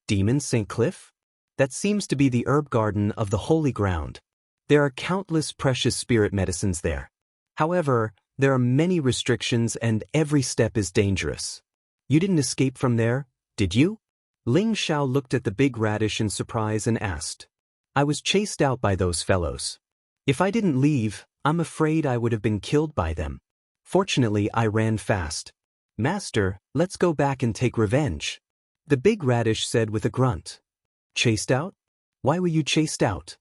Demon St. Cliff? That seems to be the herb garden of the holy ground. There are countless precious spirit medicines there. However, there are many restrictions and every step is dangerous. You didn't escape from there, did you? Ling Xiao looked at the big radish in surprise and asked. I was chased out by those fellows. If I didn't leave, I'm afraid I would have been killed by them. Fortunately, I ran fast. Master, let's go back and take revenge. The big radish said with a grunt. Chased out? Why were you chased out?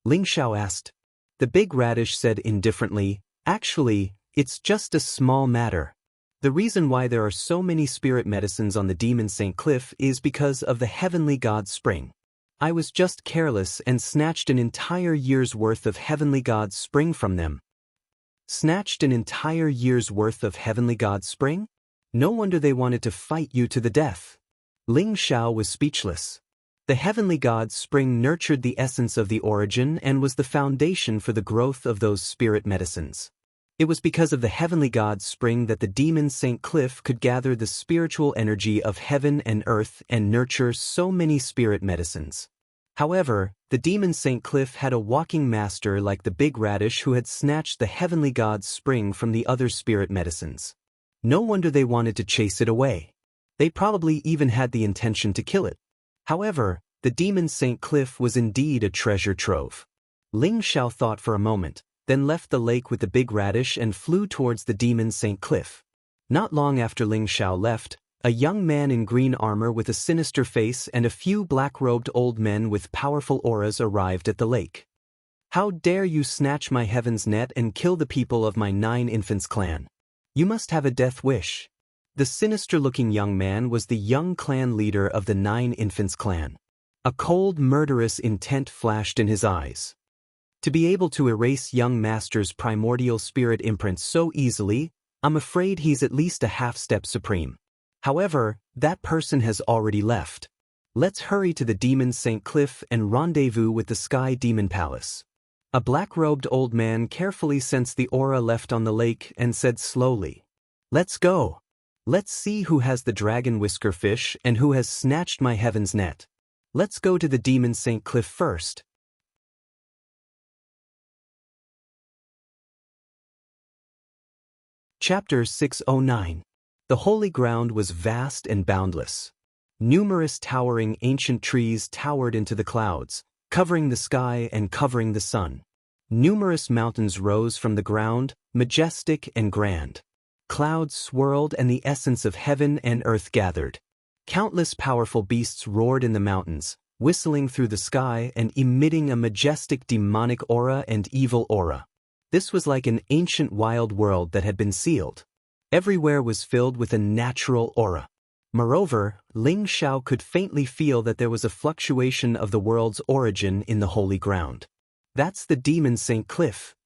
Ling Xiao asked. The big radish said indifferently, actually, it's just a small matter. The reason why there are so many spirit medicines on the Demon St. Cliff is because of the heavenly god's spring. I was just careless and snatched an entire year's worth of heavenly god's spring from them. Snatched an entire year's worth of heavenly god's spring? No wonder they wanted to fight you to the death. Ling Xiao was speechless. The heavenly god's spring nurtured the essence of the origin and was the foundation for the growth of those spirit medicines. It was because of the heavenly god's spring that the Demon St. Cliff could gather the spiritual energy of heaven and earth and nurture so many spirit medicines. However, the Demon St. Cliff had a walking master like the big radish who had snatched the heavenly god's spring from the other spirit medicines. No wonder they wanted to chase it away. They probably even had the intention to kill it. However, the Demon St. Cliff was indeed a treasure trove. Ling Xiao thought for a moment, then left the lake with the big radish and flew towards the Demon St. Cliff. Not long after Ling Xiao left, a young man in green armor with a sinister face and a few black-robed old men with powerful auras arrived at the lake. How dare you snatch my heaven's net and kill the people of my 9 infants clan? You must have a death wish. The sinister-looking young man was the young clan leader of the 9 infants clan. A cold, murderous intent flashed in his eyes. To be able to erase young master's primordial spirit imprint so easily, I'm afraid he's at least a half-step supreme. However, that person has already left. Let's hurry to the Demon St. Cliff and rendezvous with the Sky Demon Palace. A black-robed old man carefully sensed the aura left on the lake and said slowly, "Let's go. Let's see who has the dragon whisker fish and who has snatched my heaven's net. Let's go to the Demon St. Cliff first." Chapter 609. The holy ground was vast and boundless. Numerous towering ancient trees towered into the clouds, covering the sky and covering the sun. Numerous mountains rose from the ground, majestic and grand. Clouds swirled and the essence of heaven and earth gathered. Countless powerful beasts roared in the mountains, whistling through the sky and emitting a majestic demonic aura and evil aura. This was like an ancient wild world that had been sealed. Everywhere was filled with a natural aura. Moreover, Ling Xiao could faintly feel that there was a fluctuation of the world's origin in the holy ground. That's the Demon St. Cliff.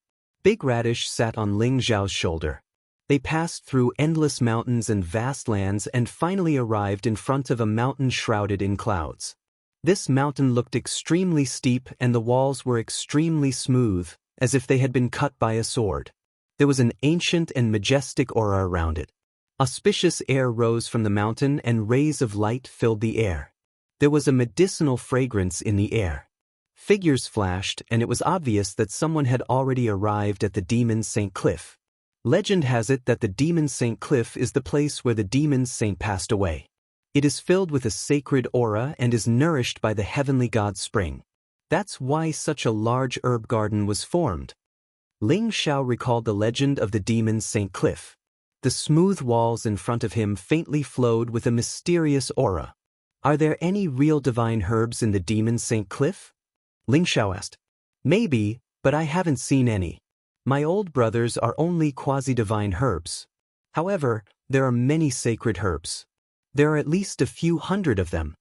Big Radish sat on Ling Xiao's shoulder. They passed through endless mountains and vast lands and finally arrived in front of a mountain shrouded in clouds. This mountain looked extremely steep and the walls were extremely smooth, as if they had been cut by a sword. There was an ancient and majestic aura around it. Auspicious air rose from the mountain and rays of light filled the air. There was a medicinal fragrance in the air. Figures flashed and it was obvious that someone had already arrived at the Demon St. Cliff. Legend has it that the Demon St. Cliff is the place where the Demon Saint passed away. It is filled with a sacred aura and is nourished by the heavenly god spring. That's why such a large herb garden was formed. Ling Xiao recalled the legend of the Demon St. Cliff. The smooth walls in front of him faintly flowed with a mysterious aura. Are there any real divine herbs in the Demon St. Cliff? Ling Xiao asked. Maybe, but I haven't seen any. My old brothers are only quasi-divine herbs. However, there are many sacred herbs. There are at least a few hundred of them.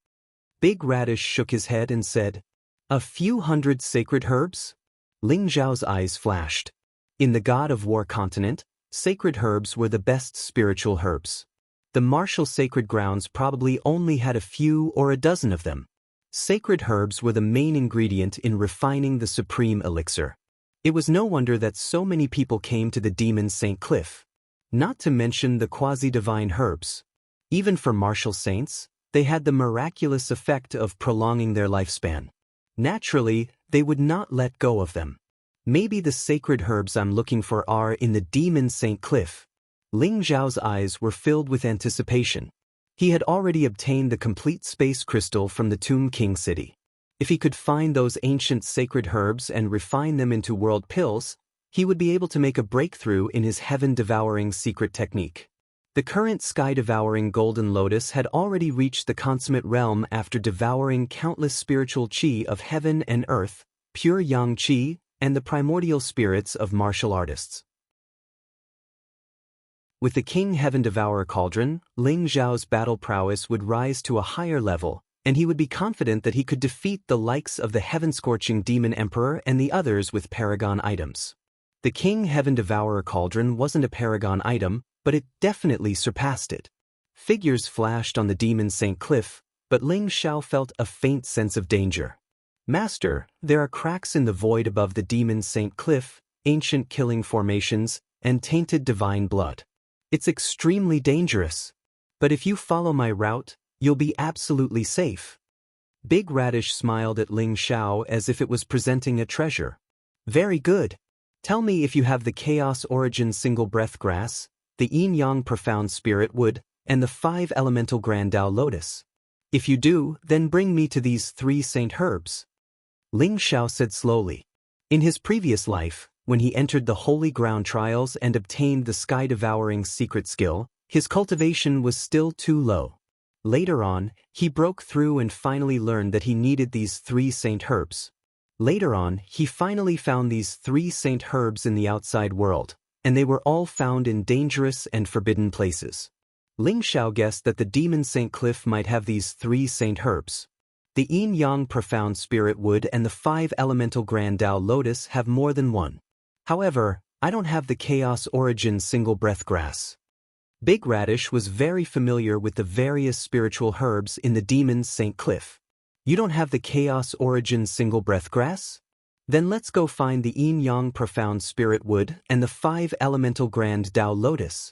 Big Radish shook his head and said, A few hundred sacred herbs? Ling Xiao's eyes flashed. In the God of War continent, sacred herbs were the best spiritual herbs. The martial sacred grounds probably only had a few or a dozen of them. Sacred herbs were the main ingredient in refining the supreme elixir. It was no wonder that so many people came to the Demon St. Cliff. Not to mention the quasi-divine herbs. Even for martial saints, they had the miraculous effect of prolonging their lifespan. Naturally, they would not let go of them. Maybe the sacred herbs I'm looking for are in the Demon St. Cliff. Ling Xiao's eyes were filled with anticipation. He had already obtained the complete space crystal from the Tomb King city. If he could find those ancient sacred herbs and refine them into world pills, he would be able to make a breakthrough in his heaven-devouring secret technique. The current sky-devouring golden lotus had already reached the consummate realm after devouring countless spiritual qi of heaven and earth, pure yang qi, and the primordial spirits of martial artists. With the King Heaven Devourer Cauldron, Ling Zhao's battle prowess would rise to a higher level, and he would be confident that he could defeat the likes of the Heaven-Scorching Demon Emperor and the others with paragon items. The King Heaven Devourer Cauldron wasn't a paragon item, but it definitely surpassed it. Figures flashed on the Demon St. Cliff, but Ling Zhao felt a faint sense of danger. Master, there are cracks in the void above the Demon St. Cliff, ancient killing formations, and tainted divine blood. It's extremely dangerous. But if you follow my route, you'll be absolutely safe. Big Radish smiled at Ling Zhao as if it was presenting a treasure. Very good. Tell me if you have the Chaos Origin Single Breath Grass, the Yin-Yang Profound Spirit Wood, and the 5 Elemental Grand Tao Lotus. If you do, then bring me to these 3 saint herbs. Ling Zhao said slowly. In his previous life, when he entered the Holy Ground Trials and obtained the sky-devouring secret skill, his cultivation was still too low. Later on, he broke through and finally learned that he needed these 3 saint herbs. Later on, he finally found these 3 saint herbs in the outside world, and they were all found in dangerous and forbidden places. Ling Zhao guessed that the Demon St. Cliff might have these 3 saint herbs. The Yin-Yang Profound Spirit Wood and the 5 Elemental Grand Tao Lotus have more than one. However, I don't have the Chaos Origin Single Breath Grass. Big Radish was very familiar with the various spiritual herbs in the Demon St. Cliff. You don't have the Chaos Origin Single Breath Grass? Then let's go find the Yin-Yang Profound Spirit Wood and the 5 Elemental Grand Tao Lotus.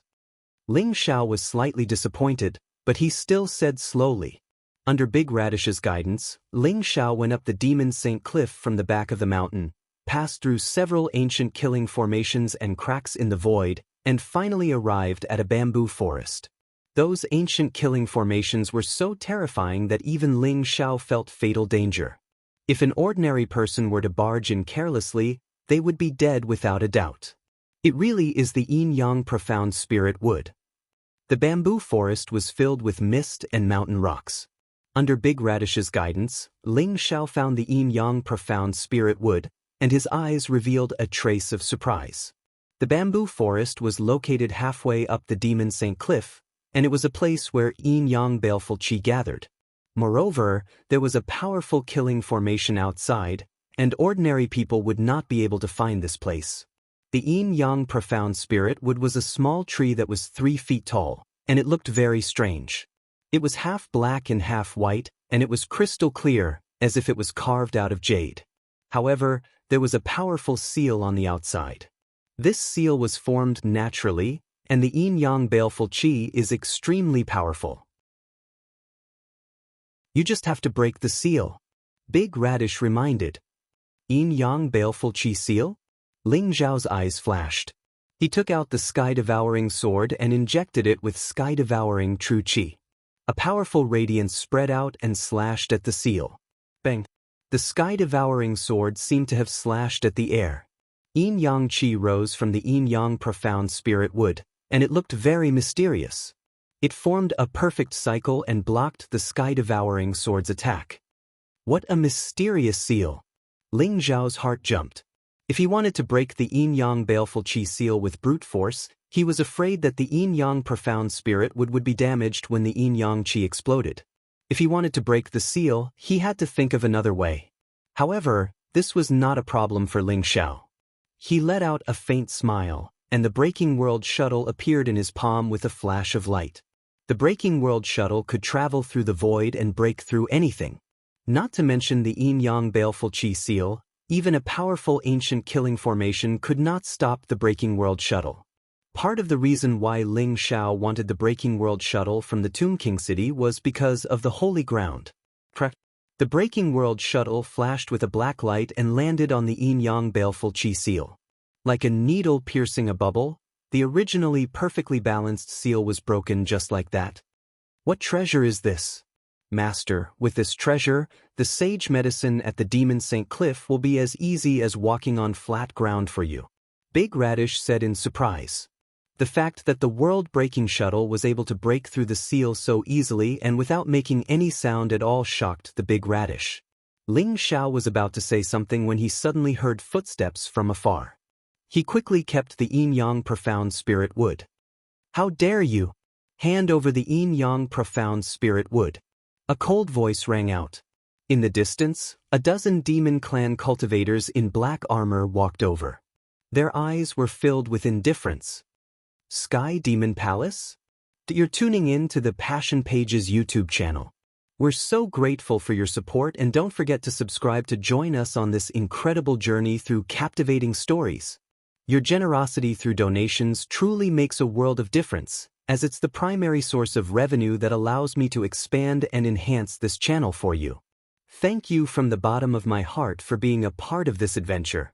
Ling Zhao was slightly disappointed, but he still said slowly. Under Big Radish's guidance, Ling Zhao went up the Demon St. Cliff from the back of the mountain, passed through several ancient killing formations and cracks in the void, and finally arrived at a bamboo forest. Those ancient killing formations were so terrifying that even Ling Zhao felt fatal danger. If an ordinary person were to barge in carelessly, they would be dead without a doubt. It really is the Yin-Yang Profound Spirit Wood. The bamboo forest was filled with mist and mountain rocks. Under Big Radish's guidance, Ling Zhao found the Yin-Yang Profound Spirit Wood, and his eyes revealed a trace of surprise. The bamboo forest was located halfway up the Demon St. Cliff, and it was a place where Yin-Yang baleful qi gathered. Moreover, there was a powerful killing formation outside, and ordinary people would not be able to find this place. The Yin-Yang Profound Spirit Wood was a small tree that was 3 feet tall, and it looked very strange. It was half black and half white, and it was crystal clear, as if it was carved out of jade. However, there was a powerful seal on the outside. This seal was formed naturally, and the Yin-Yang baleful qi is extremely powerful. You just have to break the seal. Big Radish reminded. Yin-Yang baleful qi seal? Ling Zhao's eyes flashed. He took out the sky-devouring sword and injected it with sky-devouring true qi. A powerful radiance spread out and slashed at the seal. Bang! The sky-devouring sword seemed to have slashed at the air. Yin-Yang qi rose from the Yin-Yang Profound Spirit Wood, and it looked very mysterious. It formed a perfect cycle and blocked the sky-devouring sword's attack. What a mysterious seal! Ling Zhao's heart jumped. If he wanted to break the Yin-Yang baleful qi seal with brute force, he was afraid that the Yin-Yang Profound Spirit would be damaged when the Yin-Yang qi exploded. If he wanted to break the seal, he had to think of another way. However, this was not a problem for Ling Zhao. He let out a faint smile, and the Breaking World Shuttle appeared in his palm with a flash of light. The Breaking World Shuttle could travel through the void and break through anything. Not to mention the Yin-Yang baleful qi seal, even a powerful ancient killing formation could not stop the Breaking World Shuttle. Part of the reason why Ling Zhao wanted the Breaking World Shuttle from the Tomb King City was because of the Holy Ground. The Breaking World Shuttle flashed with a black light and landed on the Yin-Yang baleful qi seal. Like a needle piercing a bubble, the originally perfectly balanced seal was broken just like that. What treasure is this? Master, with this treasure, the sage medicine at the Demon St. Cliff will be as easy as walking on flat ground for you. Big Radish said in surprise. The fact that the world-breaking shuttle was able to break through the seal so easily and without making any sound at all shocked the Big Radish. Ling Xiao was about to say something when he suddenly heard footsteps from afar. He quickly kept the yin-yang profound spirit wood. "How dare you? Hand over the yin-yang profound spirit wood." A cold voice rang out. In the distance, a dozen demon clan cultivators in black armor walked over. Their eyes were filled with indifference. Sky Demon Palace? You're tuning in to the Passion Pages YouTube channel. We're so grateful for your support, and don't forget to subscribe to join us on this incredible journey through captivating stories. Your generosity through donations truly makes a world of difference, as it's the primary source of revenue that allows me to expand and enhance this channel for you. Thank you from the bottom of my heart for being a part of this adventure.